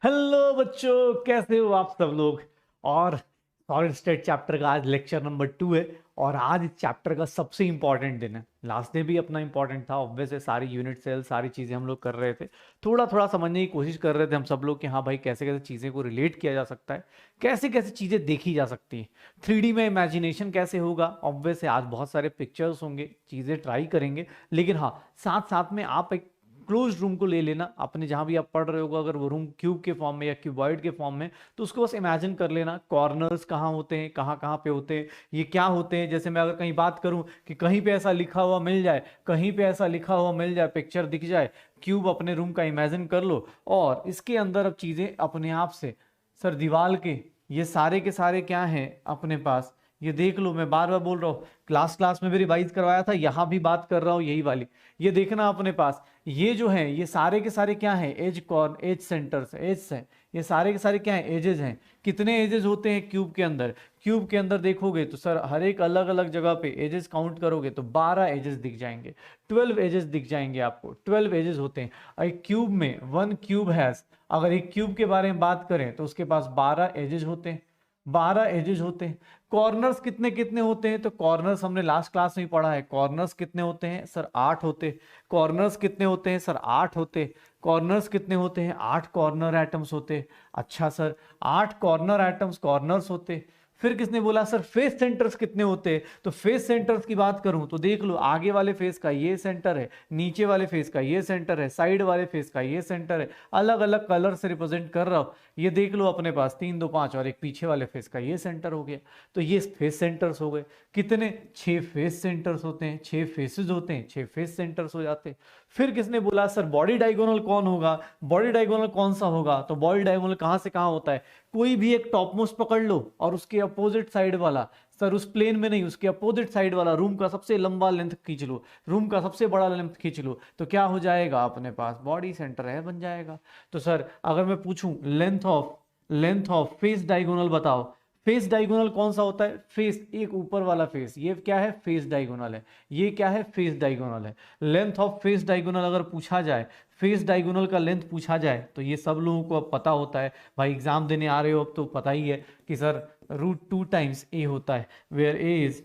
Hello बच्चों, कैसे हो आप सब लोग। और सॉलिड स्टेट चैप्टर का आज लेक्चर नंबर 2 है और आज इस चैप्टर का सबसे इंपॉर्टेंट दिन है। लास्ट डे भी अपना इंपॉर्टेंट था, ऑब्वियस है, सारी यूनिट सेल सारी चीज़ें हम लोग कर रहे थे, थोड़ा थोड़ा समझने की कोशिश कर रहे थे हम सब लोग कि हाँ भाई कैसे कैसे चीज़ें को रिलेट किया जा सकता है, कैसे कैसे चीज़ें देखी जा सकती हैं, 3D में इमेजिनेशन कैसे होगा। ऑब्वियस है आज बहुत सारे पिक्चर्स होंगे, चीज़ें ट्राई करेंगे, लेकिन हाँ साथ साथ में आप एक क्लोज रूम को ले लेना अपने, जहां भी आप पढ़ रहे होगा, अगर वो रूम क्यूब के फॉर्म में या क्यूबॉइड के फॉर्म में, तो उसको बस इमेजिन कर लेना। कॉर्नर्स कहाँ होते हैं, कहाँ कहाँ पे होते हैं, ये क्या होते हैं। जैसे मैं अगर कहीं बात करूं कि कहीं पे ऐसा लिखा हुआ मिल जाए, कहीं पे ऐसा लिखा हुआ मिल जाए, पिक्चर दिख जाए, क्यूब अपने रूम का इमेजिन कर लो और इसके अंदर अब चीजें अपने आप से, सर दीवार के ये सारे के सारे क्या हैं अपने पास, ये देख लो। मैं बार बार बोल रहा हूँ, क्लास क्लास में भी रिवाइज करवाया था, यहाँ भी बात कर रहा हूँ यही वाली। ये देखना अपने पास, ये जो है ये सारे के सारे क्या हैं, edge corner, edge centres, edge है, ये सारे के सारे क्या हैं, एजेस हैं। कितने एजेस होते हैं क्यूब के अंदर, क्यूब के अंदर देखोगे तो सर हर एक अलग अलग जगह पे एजेस काउंट करोगे तो 12 एजेस दिख जाएंगे, 12 एजेस दिख जाएंगे आपको, 12 एजेस होते हैं एक क्यूब में। वन क्यूब हैज, अगर एक क्यूब के बारे में बात करें तो उसके पास 12 एजेस होते हैं, 12 एजेस होते हैं। कॉर्नर्स कितने कितने होते हैं, तो कॉर्नर्स हमने लास्ट क्लास में ही पढ़ा है, कॉर्नर्स कितने होते हैं सर, 8 होते। कॉर्नर्स कितने होते हैं सर, 8 होते। कॉर्नर्स कितने होते हैं, 8 कॉर्नर एटम्स होते। अच्छा सर, 8 कॉर्नर एटम्स कॉर्नर्स होते। फिर किसने बोला सर फेस सेंटर्स कितने होते हैं, तो फेस सेंटर्स की बात करूं तो देख लो, आगे वाले फेस का ये सेंटर है, नीचे वाले फेस का ये सेंटर है, साइड वाले फेस का ये सेंटर है, अलग अलग कलर से रिप्रेजेंट कर रहा हूं। ये देख लो अपने पास 3 2 5 और एक पीछे वाले फेस का ये सेंटर हो गया। तो ये फेस सेंटर्स हो गए। कितने, 6 फेस सेंटर्स होते हैं, 6 फेसेस होते हैं, 6 फेस सेंटर्स हो जाते हैं। फिर किसने बोला सर बॉडी डायगोनल कौन होगा, बॉडी डायगोनल कौन सा होगा, तो बॉडी डायगोनल कहां से कहां होता है, कोई भी एक टॉप मोस्ट पकड़ लो और उसके अपोजिट साइड वाला, सर उस प्लेन में नहीं, उसके अपोजिट साइड वाला, रूम का सबसे लंबा लेंथ खींच लो, रूम का सबसे बड़ा लेंथ खींच लो, तो क्या हो जाएगा अपने पास, बॉडी सेंटर है बन जाएगा। तो सर अगर मैं पूछूं लेंथ ऑफ फेस डायगोनल बताओ, फेस डायगोनल कौन सा होता है, फेस एक ऊपर वाला फेस, ये क्या है फेस डायगोनल है, ये क्या है फेस डायगोनल है। लेंथ ऑफ फेस डायगोनल अगर पूछा जाए, फेस डायगोनल का लेंथ पूछा जाए, तो ये सब लोगों को अब पता होता है भाई, एग्जाम देने आ रहे हो अब तो पता ही है कि सर √2 टाइम्स ए होता है, where a is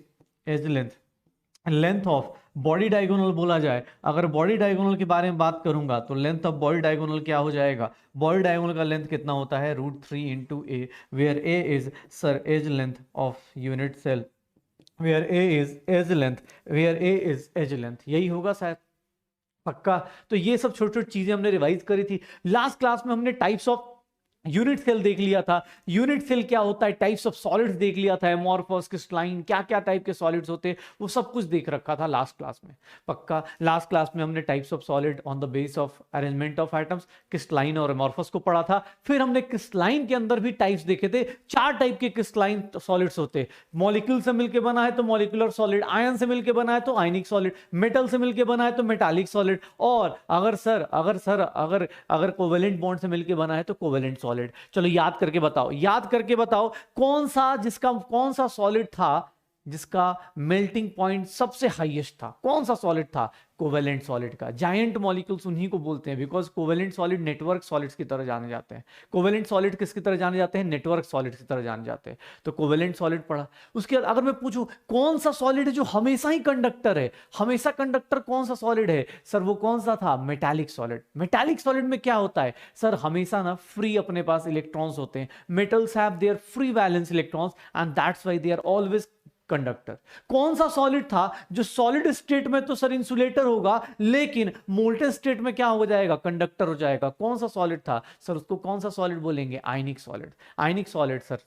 edge length. Length of body diagonal बोला जाए, अगर बॉडी डायगोनल के बारे में बात करूंगा तो लेंथ ऑफ बॉडी डायगोनल क्या हो जाएगा, बॉडी डायगोनल का लेंथ कितना होता है, √3 into a, where a is sir edge length of unit cell, where a is edge length, where a is edge length, यही होगा शायद, पक्का। तो ये सब छोटी छोटी चीजें हमने रिवाइज करी थी। लास्ट क्लास में हमने टाइप्स ऑफ यूनिट सेल देख लिया था, यूनिट सेल क्या होता है, टाइप्स ऑफ सॉलिड्स देख लिया था, एमॉर्फस, क्रिस्टलाइन, क्या क्या टाइप के सॉलिड्स होते हैं, वो सब कुछ देख रखा था लास्ट क्लास में, पक्का। लास्ट क्लास में हमने types of solid on the base of arrangement of atoms, crystalline और एमॉर्फस को पढ़ा था। फिर हमने क्रिस्टलाइन के अंदर भी टाइप्स देखे थे, 4 टाइप के क्रिस्टलाइन सॉलिड्स होते हैं। मॉलिक्यूल से मिलकर बना है तो मॉलिक्यूलर सॉलिड, आयन से मिलकर बना है तो आयनिक सॉलिड, मेटल से मिलकर बना है तो मेटालिक सॉलिड, और अगर कोवेलेंट बॉन्ड से मिलकर बना है तो कोवेलेंट सॉलिड। चलो याद करके बताओ, याद करके बताओ, कौन सा सॉलिड था जिसका मेल्टिंग पॉइंट सबसे हाईएस्ट था, कौन सा सॉलिड था, कोवेलेंट सॉलिड का। जायंट मॉलिक्यूल्स उन्हीं को बोलते हैं, because covalent solid network solids की तरह जाने जाते हैं। कोवेलेंट सॉलिड किसकी तरह जाने जाते हैं, नेटवर्क सॉलिड्स की तरह जाने जाते हैं। तो कोवेलेंट सॉलिड पढ़ा। उसके बाद अगर मैं पूछूं कौन सा सॉलिड है जो हमेशा ही कंडक्टर है, हमेशा कंडक्टर कौन सा सॉलिड है, सर वो कौन सा था, मेटालिक सॉलिड। मेटालिक सॉलिड में क्या होता है सर, हमेशा ना फ्री अपने पास इलेक्ट्रॉन्स होते हैं, metals have their free valence electrons and that's why they are always conductor. कौन सा सॉलिड था जो सॉलिड स्टेट में तो सर इंसुलेटर होगा, लेकिन मोल्टेन स्टेट में क्या हो जाएगा, कंडक्टर हो जाएगा। कौन सा सॉलिड था सर, उसको कौन सा सॉलिड बोलेंगे, आयनिक सॉलिड। आयनिक सॉलिड सर।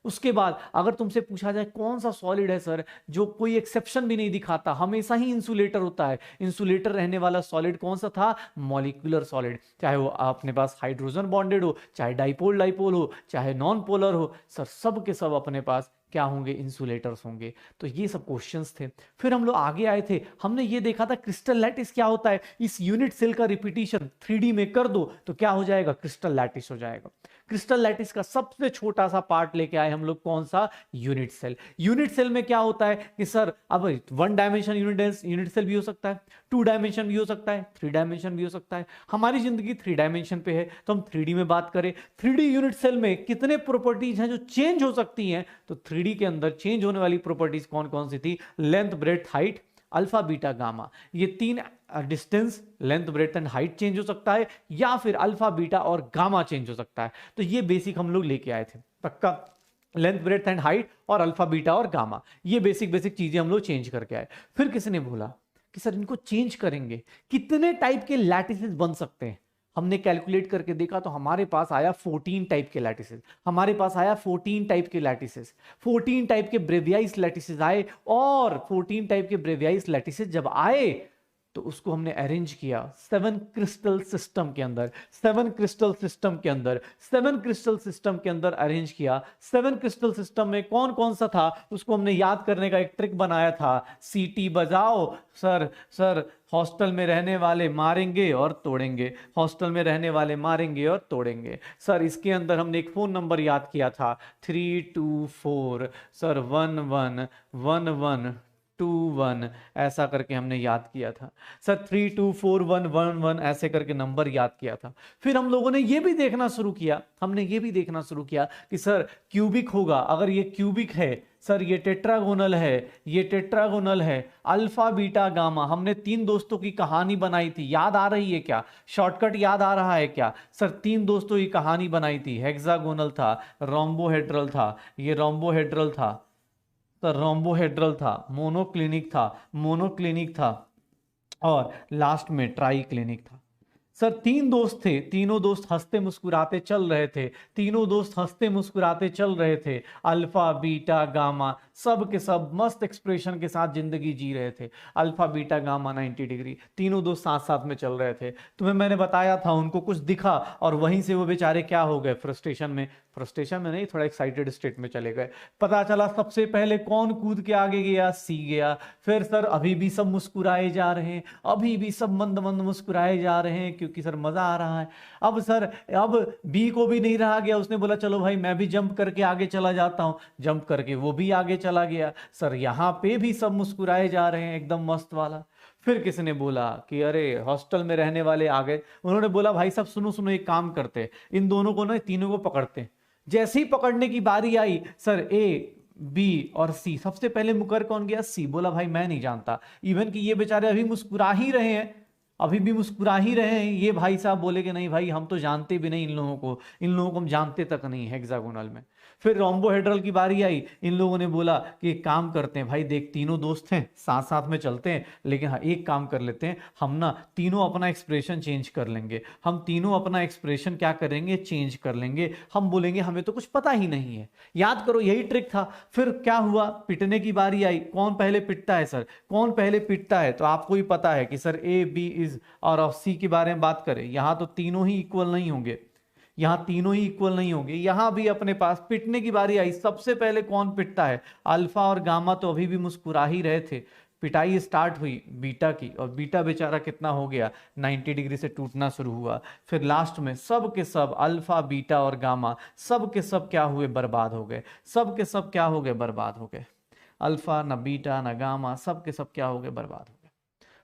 उसके बाद अगर तुमसे पूछा जाए कौन सा सॉलिड है सर जो कोई एक्सेप्शन भी नहीं दिखाता, हमेशा ही इंसुलेटर होता है, इंसुलेटर रहने वाला सॉलिड कौन सा था, मॉलिक्यूलर सॉलिड। चाहे वो अपने पास हाइड्रोजन बॉन्डेड हो, चाहे डाइपोल डाइपोल हो, चाहे नॉन पोलर हो, सर सब के सब अपने पास क्या होंगे, इंसुलेटर्स होंगे। तो ये सब क्वेश्चंस थे। फिर हम लोग आगे आए थे, हमने ये देखा था क्रिस्टल लैटिस क्या होता है। इस यूनिट सेल का रिपीटिशन 3D में कर दो तो क्या हो जाएगा, क्रिस्टल लैटिस हो जाएगा। क्रिस्टल लैटिस का सबसे छोटा सा पार्ट लेके आए हम लोग, कौन सा, यूनिट सेल। यूनिट सेल में क्या होता है कि सर अब 1 डायमेंशन यूनिट सेल भी हो सकता है, 2 डायमेंशन भी हो सकता है, 3 डायमेंशन भी हो सकता है। हमारी जिंदगी 3 डायमेंशन पे है तो हम 3D में बात करें। 3D यूनिट सेल में कितने प्रॉपर्टीज हैं जो चेंज हो सकती हैं, तो 3D के अंदर चेंज होने वाली प्रॉपर्टीज कौन कौन सी थी, length, breadth, height, alpha, beta, gamma. ये 3 distance, length, breadth and height change हो सकता है, या फिर अल्फा, बीटा और गामा चेंज हो सकता है। तो ये बेसिक हम लोग लेके आए थे, पक्का। लेंथ, ब्रेड्थ एंड हाइट और अल्फा, बीटा और गामा, ये बेसिक बेसिक चीजें हम लोग चेंज करके आए। फिर किसी ने बोला कि सर इनको चेंज करेंगे कितने टाइप के लैटिसेस बन सकते हैं। हमने कैलकुलेट करके देखा तो हमारे पास आया 14 टाइप के लैटिसेस। हमारे पास आया 14 टाइप के लैटिसेस, 14 टाइप के ब्रेवियाइज लैटिसेस आए। और 14 टाइप के ब्रेवियाइज लैटिसेस जब आए तो उसको हमने अरेंज किया 7 क्रिस्टल सिस्टम के अंदर। 7 क्रिस्टल सिस्टम के अंदर, 7 क्रिस्टल सिस्टम के अंदर अरेंज किया। 7 क्रिस्टल सिस्टम में कौन कौन सा था उसको हमने याद करने का एक ट्रिक बनाया था, सीटी बजाओ सर। सर हॉस्टल में रहने वाले मारेंगे और तोड़ेंगे, हॉस्टल में रहने वाले मारेंगे और तोड़ेंगे। सर इसके अंदर हमने एक फोन नंबर याद किया था 324 सर 111121, ऐसा करके हमने याद किया था सर। 3241111 ऐसे करके नंबर याद किया था। फिर हम लोगों ने ये भी देखना शुरू किया, हमने ये भी देखना शुरू किया कि सर क्यूबिक होगा, अगर ये क्यूबिक है सर, ये टेट्रागोनल है, ये टेट्रागोनल है, अल्फा, बीटा, गामा। हमने 3 दोस्तों की कहानी बनाई थी, याद आ रही है क्या, शॉर्टकट याद आ रहा है क्या सर। 3 दोस्तों की कहानी बनाई थी, हेक्सागोनल था, रोम्बोहेड्रल था, ये रोम्बोहेड्रल था, तो रोम्बोहेड्रल था, मोनोक्लिनिक था और लास्ट में ट्राई क्लिनिक था। सर 3 दोस्त थे, तीनों दोस्त हंसते मुस्कुराते चल रहे थे, तीनों दोस्त हंसते मुस्कुराते चल रहे थे। अल्फा, बीटा, गामा सब के सब मस्त एक्सप्रेशन के साथ जिंदगी जी रहे थे। अल्फा, बीटा, गामा 90 डिग्री, तीनों दोस्त साथ साथ में चल रहे थे। तुम्हें मैंने बताया था उनको कुछ दिखा और वहीं से वो बेचारे क्या हो गए, फ्रस्ट्रेशन में नहीं, थोड़ा एक्साइटेड स्टेट में चले गए। पता चला सबसे पहले कौन कूद के आगे गया, सी गया। फिर सर अभी भी सब मुस्कुराए जा रहे हैं, अभी भी सब मंद मंद मुस्कुराए जा रहे हैं क्योंकि सर मजा आ रहा है। अब सर अब बी को भी नहीं रहा गया, उसने बोला चलो भाई मैं भी जंप करके आगे चला जाता हूं। जंप करके वो भी आगे चला गया। सर यहां पे भी सब मुस्कुराए जा रहे हैं, एकदम मस्त वाला। फिर किसी ने बोला कि अरे हॉस्टल में रहने वाले आ गए, उन्होंने बोला भाई सब सुनो सुनो, एक काम करते, इन दोनों को ना, तीनों को पकड़ते हैं। जैसे ही पकड़ने की बारी आई सर, ए, बी और सी, सबसे पहले मुकर कौन गया, सी। बोला भाई मैं नहीं जानता, इवन कि ये बेचारे अभी मुस्कुरा ही रहे हैं, अभी भी मुस्कुरा ही रहे हैं। ये भाई साहब बोले कि नहीं भाई हम तो जानते भी नहीं इन लोगों को, इन लोगों को हम जानते तक नहीं हेक्सागोनल में। फिर रोम्बोहेड्रल की बारी आई, इन लोगों ने बोला कि एक काम करते हैं भाई, देख तीनों दोस्त हैं, साथ साथ में चलते हैं, लेकिन हाँ एक काम कर लेते हैं, हम ना तीनों अपना एक्सप्रेशन चेंज कर लेंगे। हम तीनों अपना एक्सप्रेशन क्या करेंगे, चेंज कर लेंगे। हम बोलेंगे हमें तो कुछ पता ही नहीं है। याद करो यही ट्रिक था। फिर क्या हुआ, पिटने की बारी आई। कौन पहले पिटता है सर, कौन पहले पिटता है, तो आपको ही पता है कि सर ए, बी इज और ऑफ सी के बारे में बात करें, यहां तो तीनों ही इक्वल नहीं होंगे, यहां तीनों ही इक्वल नहीं होंगे। यहां भी अपने पास पिटने की बारी आई, सबसे पहले कौन पिटता है, अल्फा और गामा तो अभी भी मुस्कुरा ही रहे थे। पिटाई स्टार्ट हुई बीटा की, और बीटा बेचारा कितना हो गया, 90 डिग्री से टूटना शुरू हुआ। फिर लास्ट में सब के सब अल्फा, बीटा और गामा सब के सब क्या हुए, बर्बाद हो गए। सब के सब क्या हो गए, बर्बाद हो गए। अल्फा ना बीटा ना गामा, सब के सब क्या हो गए, बर्बाद हो गए।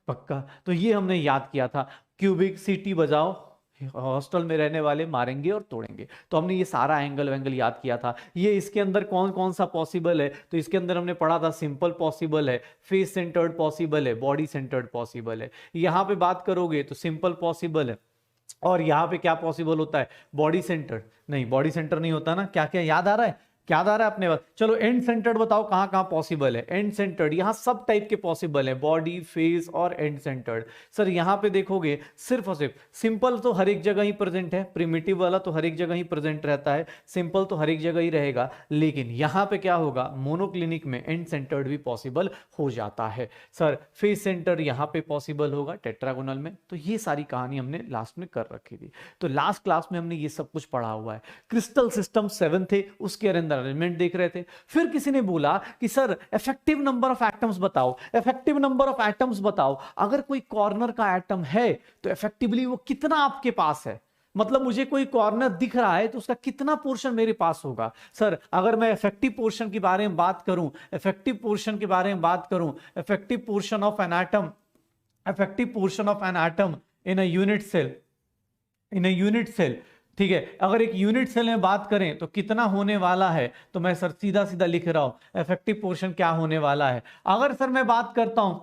पक्का। तो ये हमने याद किया था, क्यूबिक, सीटी बजाओ, हॉस्टल में रहने वाले मारेंगे और तोड़ेंगे। तो हमने ये सारा एंगल वेंगल याद किया था। ये इसके अंदर कौन कौन सा पॉसिबल है, तो इसके अंदर हमने पढ़ा था सिंपल पॉसिबल है, फेस सेंटर्ड पॉसिबल है, बॉडी सेंटर्ड पॉसिबल है। यहां पे बात करोगे तो सिंपल पॉसिबल है, और यहां पे क्या पॉसिबल होता है, बॉडी सेंटर्ड नहीं, बॉडी सेंटर नहीं होता ना। क्या क्या याद आ रहा है, क्या आ रहा है अपने पास, चलो एंड सेंटर्ड बताओ कहां कहां पॉसिबल है। एंड सेंटर्ड यहां सब टाइप के पॉसिबल है, बॉडी, फेस और एंड सेंटर्ड। सर यहां पे देखोगे सिर्फ और सिर्फ सिंपल तो हर एक जगह ही प्रेजेंट है, प्रिमिटिव वाला तो हर एक जगह ही प्रेजेंट रहता है, सिंपल तो हर एक जगह ही रहेगा। लेकिन यहां पे क्या होगा, मोनोक्लिनिक में एंड सेंटर्ड भी पॉसिबल हो जाता है। सर फेस सेंटर यहां पे पॉसिबल होगा टेट्रागोनल में। तो ये सारी कहानी हमने लास्ट में कर रखी थी। तो लास्ट क्लास में हमने ये सब कुछ पढ़ा हुआ है। क्रिस्टल सिस्टम 7 थे, उसके अंदर अंदर अरेंजमेंट देख रहे थे। फिर किसी ने बोला कि sir effective number of atoms बताओ, इफेक्टिव नंबर ऑफ एटम्स बताओ, अगर कोई कॉर्नर का एटम है तो इफेक्टिवली वो कितना आपके पास है, मतलब मुझे कोई कॉर्नर दिख रहा है तो उसका कितना पोर्शन मेरे पास होगा। सर अगर मैं इफेक्टिव पोर्शन के बारे में बात करूं, इफेक्टिव पोर्शन के बारे में बात करूं, effective portion of an atom, effective portion of an atom in a unit cell, in a unit cell, ठीक है, अगर एक यूनिट सेल में बात करें तो कितना होने वाला है, तो मैं सर सीधा सीधा लिख रहा हूं इफेक्टिव पोर्शन क्या होने वाला है। अगर सर मैं बात करता हूं,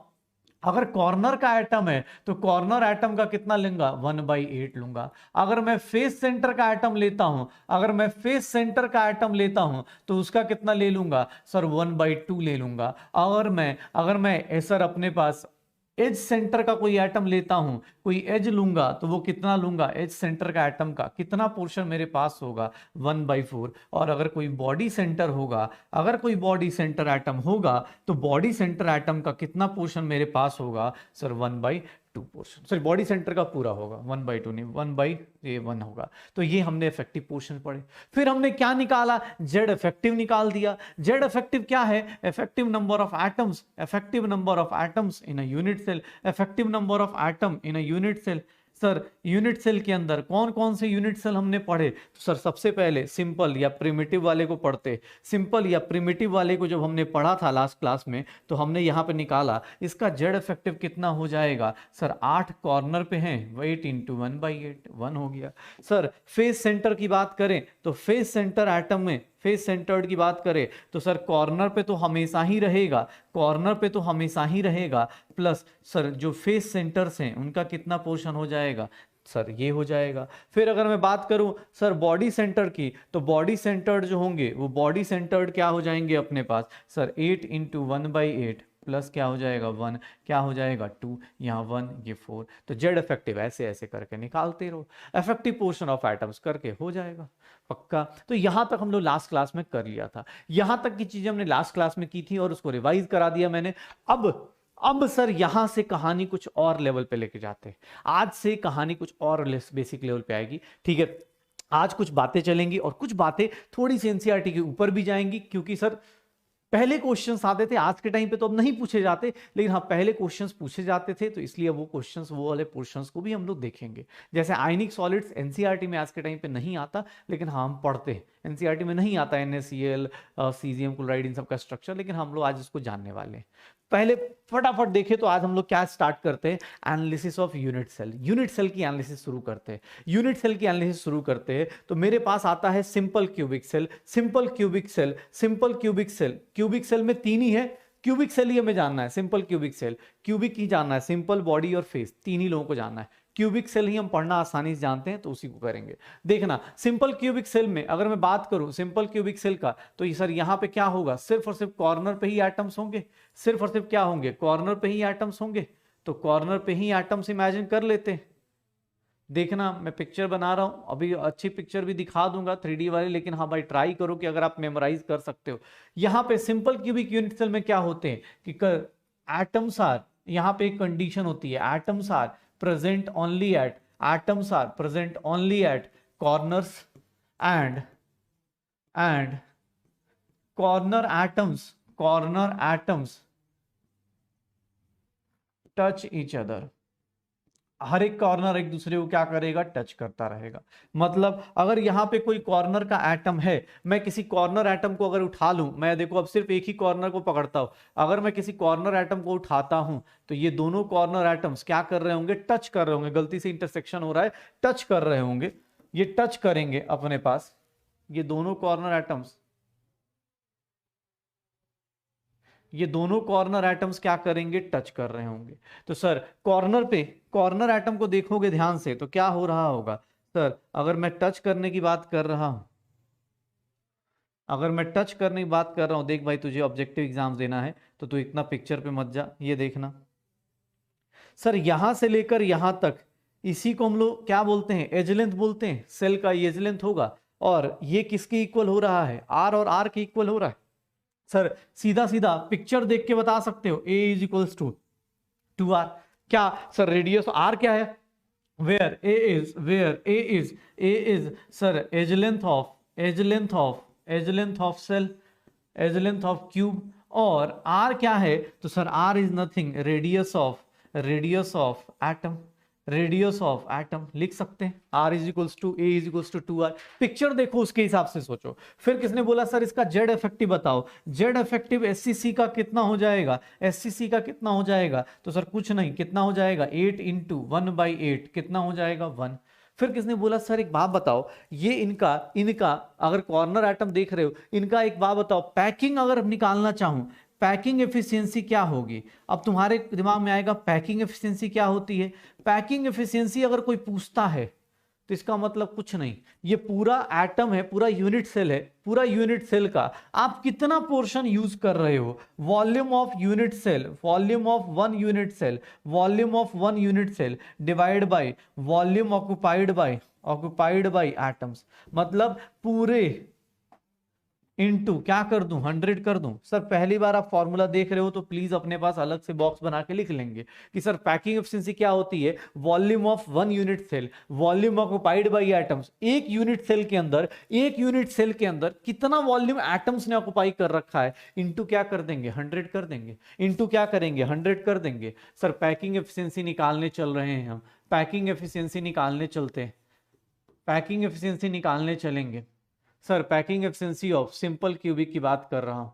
अगर कॉर्नर का एटम है तो कॉर्नर एटम का कितना लूंगा, 1/8 लूंगा। अगर मैं फेस सेंटर का एटम लेता हूं, अगर मैं फेस सेंटर का एटम लेता हूं तो उसका कितना ले लूंगा सर, 1/2 ले लूंगा। अगर मैं सर अपने पास एज सेंटर का कोई एटम लेता हूं, कोई एज लूंगा तो वो कितना लूंगा, एज सेंटर का एटम का कितना पोर्शन मेरे पास होगा, 1/4। और अगर कोई बॉडी सेंटर होगा, अगर कोई बॉडी सेंटर एटम होगा तो बॉडी सेंटर एटम का कितना पोर्शन मेरे पास होगा sir, 1/2 portion. Sorry body centre का पूरा होगा, 1/2 नहीं, 1/1 होगा। तो ये हमने इफेक्टिव पोर्शन पढ़े। फिर हमने क्या निकाला, जेड इफेक्टिव निकाल दिया। जेड इफेक्टिव क्या है, effective number of atoms, effective number of atoms in a unit cell, effective number of atom in a unit cell. Sir unit cell के अंदर कौन कौन से यूनिट सेल हमने पढ़े, तो सर सबसे पहले सिंपल या प्रिमिटिव वाले को पढ़ते। सिंपल या प्रिमिटिव वाले को जब हमने पढ़ा था लास्ट क्लास में तो हमने यहाँ पे निकाला इसका जेड इफेक्टिव कितना हो जाएगा सर, 8 कॉर्नर पे हैं, 8 × 1/8, 1 हो गया। सर फेस सेंटर की बात करें तो फेस सेंटर एटम में, फेस सेंटर्ड की बात करें तो सर कॉर्नर पे तो हमेशा ही रहेगा, कॉर्नर पे तो हमेशा ही रहेगा, प्लस सर जो फेस सेंटर्स हैं उनका कितना पोर्शन हो जाएगा सर, ये हो जाएगा। फिर अगर मैं बात करूं सर बॉडी सेंटर की, तो बॉडी सेंटर्ड जो होंगे वो बॉडी सेंटर्ड क्या हो जाएंगे अपने पास सर, 8 × 1/8 प्लस क्या हो जाएगा 1, क्या हो जाएगा 2, यहाँ 1, ये 4। तो जेड इफेक्टिव ऐसे ऐसे करके निकालते रहो, इफेक्टिव पोर्शन ऑफ एटम्स करके हो जाएगा पक्का। तो यहां तक हम लोग लास्ट क्लास में कर लिया था, यहां तक की चीजें हमने लास्ट क्लास में की थी और उसको रिवाइज करा दिया मैंने। अब सर यहां से कहानी कुछ और लेवल पे लेके जाते हैं। आज से कहानी कुछ और बेसिक लेवल पे आएगी, ठीक है। आज कुछ बातें चलेंगी और कुछ बातें थोड़ी सी एनसीईआरटी के ऊपर भी जाएंगी, क्योंकि सर पहले क्वेश्चंस आते थे, आज के टाइम पे तो अब नहीं पूछे जाते, लेकिन हाँ पहले क्वेश्चंस पूछे जाते थे, तो इसलिए वो क्वेश्चंस, वो वाले पोर्शंस को भी हम लोग देखेंगे। जैसे आयनिक सॉलिड्स एनसीईआरटी में आज के टाइम पे नहीं आता, लेकिन हाँ हम पढ़ते हैं। एनसीईआरटी में नहीं आता NaCl, सीजियम क्लोराइड, इन सब का स्ट्रक्चर, लेकिन हम लोग आज इसको जानने वाले हैं। पहले फटाफट देखें तो आज हम लोग क्या स्टार्ट करते हैं, analysis of unit cell. Unit cell की एनालिसिस शुरू करते हैं। यूनिट सेल की एनालिसिस शुरू करते हैं तो मेरे पास आता है simple cubic cell, simple cubic cell, simple cubic cell. Cubic cell में 3 ही है, क्यूबिक सेल ही हमें जानना है, सिंपल क्यूबिक सेल, क्यूबिक ही जानना है, सिंपल, बॉडी और फेस, 3 ही लोगों को जानना है। क्यूबिक सेल ही हम पढ़ना आसानी से जानते हैं तो उसी को करेंगे। देखना सिंपल क्यूबिक सेल में अगर मैं बात करूं सिंपल क्यूबिक सेल का, तो ये सर यहां पे क्या होगा, सिर्फ और सिर्फ कॉर्नर पे ही एटम्स होंगे, सिर्फ और सिर्फ क्या होंगे, कॉर्नर पे ही एटम्स होंगे। तो कॉर्नर पे ही एटम्स इमेजिन कर लेते हैं। देखना मैं पिक्चर बना रहा हूं, अभी अच्छी पिक्चर भी दिखा दूंगा 3D वाली, लेकिन हाँ भाई ट्राई करो कि अगर आप मेमोराइज कर सकते हो। यहां पे सिंपल क्यूबिक यूनिट सेल में क्या होते हैं कि एटम्स आर, यहां पे एक कंडीशन होती है, atoms are present only at, atoms are present only at corners and corner atoms touch each other। हर एक कॉर्नर एक दूसरे को क्या करेगा, टच करता रहेगा। मतलब अगर यहां पे कोई कॉर्नर का एटम है, मैं किसी कॉर्नर एटम को अगर उठा लूं, मैं देखो अब सिर्फ एक ही कॉर्नर को पकड़ता हूं, अगर मैं किसी कॉर्नर एटम को उठाता हूं तो ये दोनों कॉर्नर एटम्स क्या कर रहे होंगे, टच कर रहे होंगे। गलती से इंटरसेक्शन हो रहा है, टच कर रहे होंगे, ये टच करेंगे अपने पास, ये दोनों कॉर्नर एटम्स, ये दोनों कॉर्नर एटम्स क्या करेंगे, टच कर रहे होंगे। तो सर कॉर्नर पे, कॉर्नर एटम को देखोगे ध्यान से तो क्या हो रहा होगा सर, अगर मैं टच करने की बात कर रहा हूं, अगर मैं टच करने की बात कर रहा हूं, देख भाई तुझे ऑब्जेक्टिव एग्जाम देना है तो तू इतना पिक्चर पे मत जा, ये देखना सर यहां से लेकर यहां तक, इसी को हम लोग क्या बोलते हैं, एज लेंथ बोलते हैं। सेल का एज लेंथ होगा और ये किसके इक्वल हो रहा है, आर और आर के इक्वल हो रहा है। सर सीधा सीधा पिक्चर देख के बता सकते हो, A is equals to 2r। क्या सर रेडियस आर क्या है, where A is sir edge length of edge length of cell, edge length of cube, और आर क्या है, तो sir R is nothing, radius of atom, radius of atom लिख सकते हैं। R is equals to a is equals to 2r। Picture देखो उसके हिसाब से सोचो। फिर किसने बोला सर इसका जेड इफेक्टिव बताओ, जेड इफेक्टिव एससीसी का कितना हो जाएगा, एससीसी का कितना हो जाएगा, तो सर कुछ नहीं, कितना हो जाएगा 8 इंटू 1/8, कितना हो जाएगा 1। फिर किसने बोला सर एक बात बताओ, ये इनका इनका अगर कॉर्नर एटम देख रहे हो, इनका एक बात बताओ, पैकिंग अगर निकालना चाहूं, पैकिंग एफिशिएंसी क्या होगी। अब तुम्हारे दिमाग में आएगा पैकिंग एफिशिएंसी क्या होती है। पैकिंग एफिशिएंसी अगर कोई पूछता है तो इसका मतलब कुछ नहीं, ये पूरा एटम है, पूरा यूनिट सेल है, पूरा यूनिट सेल का आप कितना पोर्शन यूज कर रहे हो, volume of unit cell, volume of one unit cell, volume of one unit cell divide by volume occupied by atoms, मतलब पूरे इनटू क्या कर दूं 100 कर दूं। सर पहली बार आप फॉर्मूला देख रहे हो तो प्लीज अपने पास अलग से बॉक्स बना के लिख लेंगे कि सर पैकिंग एफिशिएंसी क्या होती है, volume of one unit cell, volume occupied by atoms. एक यूनिट सेल के अंदर, एक यूनिट सेल के अंदर कितना वॉल्यूम एटम्स ने ऑक्युपाई कर रखा है, इनटू क्या कर देंगे 100 कर देंगे, इनटू क्या करेंगे 100 कर देंगे। सर पैकिंग एफिशिएंसी निकालने चल रहे हैं हम, पैकिंग एफिशिएंसी निकालने चलते हैं, पैकिंग एफिशिएंसी निकालने चलेंगे। Sir packing efficiency of simple cubic की बात कर रहा हूं।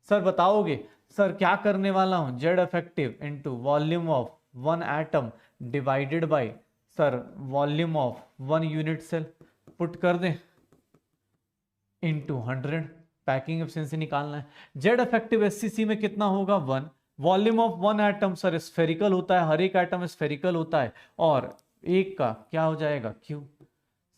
सर बताओगे, सर क्या करने वाला हूं, Z effective into volume of one atom divided by sir volume of one unit cell, put कर दें इनटू 100। पैकिंग एफिशिएंसी निकालना है। जेड इफेक्टिव एससीसी में कितना होगा 1, volume of one atom sir spherical होता है, हर एक एटम स्फेरिकल होता है, और एक का क्या हो जाएगा क्यूब।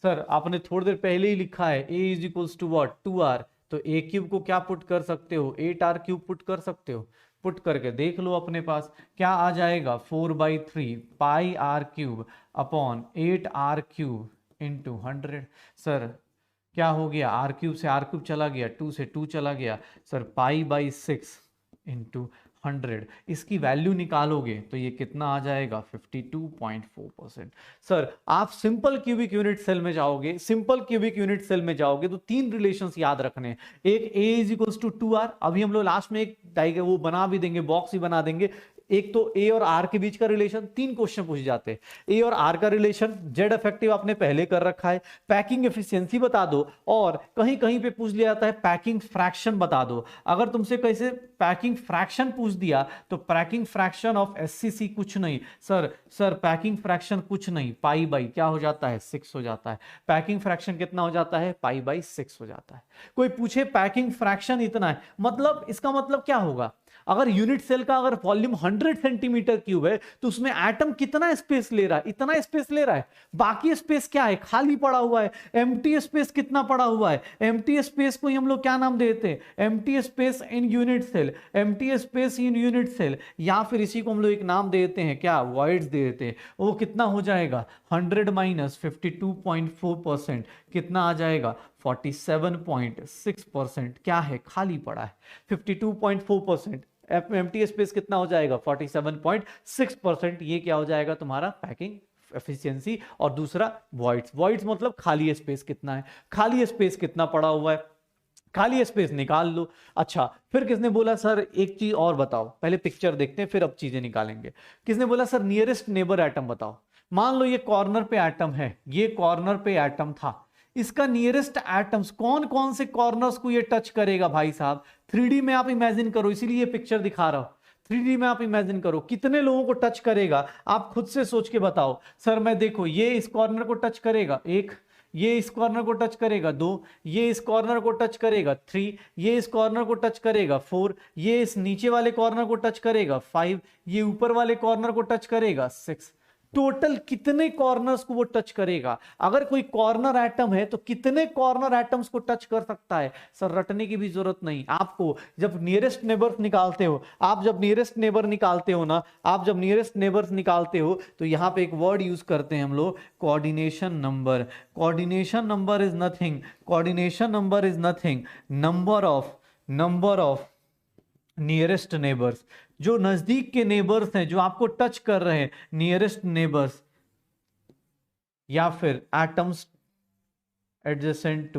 सर आपने थोड़ी देर पहले ही लिखा है a is equals to what 2r, तो a क्यूब को क्या पुट कर सकते हो 8r क्यूब पुट कर सकते हो, पुट करके देख लो अपने पास क्या आ जाएगा 4/3 pi R cube upon 8r cube into 100। Sir क्या हो गया, आर क्यूब से आर क्यूब चला गया, 2 से 2 चला गया, सर पाई/6 इंटू 100। इसकी वैल्यू निकालोगे तो ये कितना आ जाएगा 52.4%। सर आप सिंपल क्यूबिक यूनिट सेल में जाओगे, सिंपल क्यूबिक यूनिट सेल में जाओगे तो 3 रिलेशंस याद रखने हैं। एक a is equals to 2r, अभी हम लोग लास्ट में एक डायग्राम वो बना भी देंगे, बॉक्स ही बना देंगे। एक तो a और r के बीच का रिलेशन, 3 क्वेश्चन पूछ जाते हैं। a और r का रिलेशन, जेड इफेक्टिव आपने पहले कर रखा है, पैकिंग एफिशिएंसी बता दो, और कहीं कहीं पे पूछ लिया जाता है पैकिंग फ्रैक्शन बता दो। अगर तुमसे कैसे पैकिंग फ्रैक्शन पूछ दिया तो पैकिंग फ्रैक्शन ऑफ एससीसी कुछ नहीं सर पैकिंग फ्रैक्शन कुछ नहीं, पाई बाई क्या हो जाता है 6 हो जाता है। पैकिंग फ्रैक्शन कितना हो जाता है, पाई/6 हो जाता है। कोई पूछे पैकिंग फ्रैक्शन इतना है, मतलब इसका मतलब क्या होगा, अगर यूनिट सेल का अगर वॉल्यूम 100 सेंटीमीटर क्यूब है तो उसमें एटम कितना स्पेस ले रहा है, इतना स्पेस ले रहा है। बाकी स्पेस क्या है, खाली पड़ा हुआ है। एम्प्टी स्पेस कितना पड़ा हुआ है, एम्प्टी स्पेस को हम लोग क्या नाम देते हैं, empty space in unit cell, empty space in unit cell, या फिर इसी को हम लोग एक नाम देते हैं क्या, वॉइड्स दे देते हैं। वो कितना हो जाएगा 100 माइनस 52.4%, कितना आ जाएगा 47.6%, क्या है खाली पड़ा है 52.4%। एम्प्टी स्पेस कितना हो जाएगा 47.6%, ये क्या हो जाएगा तुम्हारा पैकिंग एफिशिएंसी। और दूसरा वॉइड्स मतलब खाली स्पेस कितना है, खाली स्पेस कितना पड़ा हुआ है, खाली स्पेस निकाल लो। अच्छा फिर किसने बोला सर एक चीज और बताओ, पहले पिक्चर देखते हैं फिर अब चीजें निकालेंगे। किसने बोला सर नियरेस्ट नेबर एटम बताओ। मान लो ये कॉर्नर पे एटम है, ये कॉर्नर पे एटम था, इसका नियरेस्ट एटम्स कौन कौन से कॉर्नर्स को ये टच करेगा भाई साहब। 3D में आप इमेजिन करो, इसीलिए ये पिक्चर दिखा रहा हूं। 3D में आप इमेजिन करो कितने लोगों को टच करेगा, आप खुद से सोच के बताओ। सर मैं देखो ये इस कॉर्नर को टच करेगा 1, ये इस कॉर्नर को टच करेगा 2, ये इस कॉर्नर को टच करेगा 3, ये इस कॉर्नर को टच करेगा 4, ये इस नीचे वाले कॉर्नर को टच करेगा 5, ये ऊपर वाले कॉर्नर को टच करेगा 6। टोटल कितने कॉर्नर्स को वो टच करेगा। अगर कोई कॉर्नर एटम है तो कितने कॉर्नर एटम्स को टच कर सकता है। सर रटने की भी जरूरत नहीं, आपको जब नियरेस्ट नेबर निकालते हो, आप जब नियरेस्ट नेबर निकालते हो ना, आप जब नियरेस्ट नेबर्स निकालते हो तो यहां पे एक वर्ड यूज करते हैं हम लोग, coordination number. Coordination number is nothing, coordination number is nothing number of nearest neighbours, जो नजदीक के नेबर्स हैं जो आपको टच कर रहे हैं, नियरेस्ट नेबर्स, या फिर एटम्स एडजेसेंट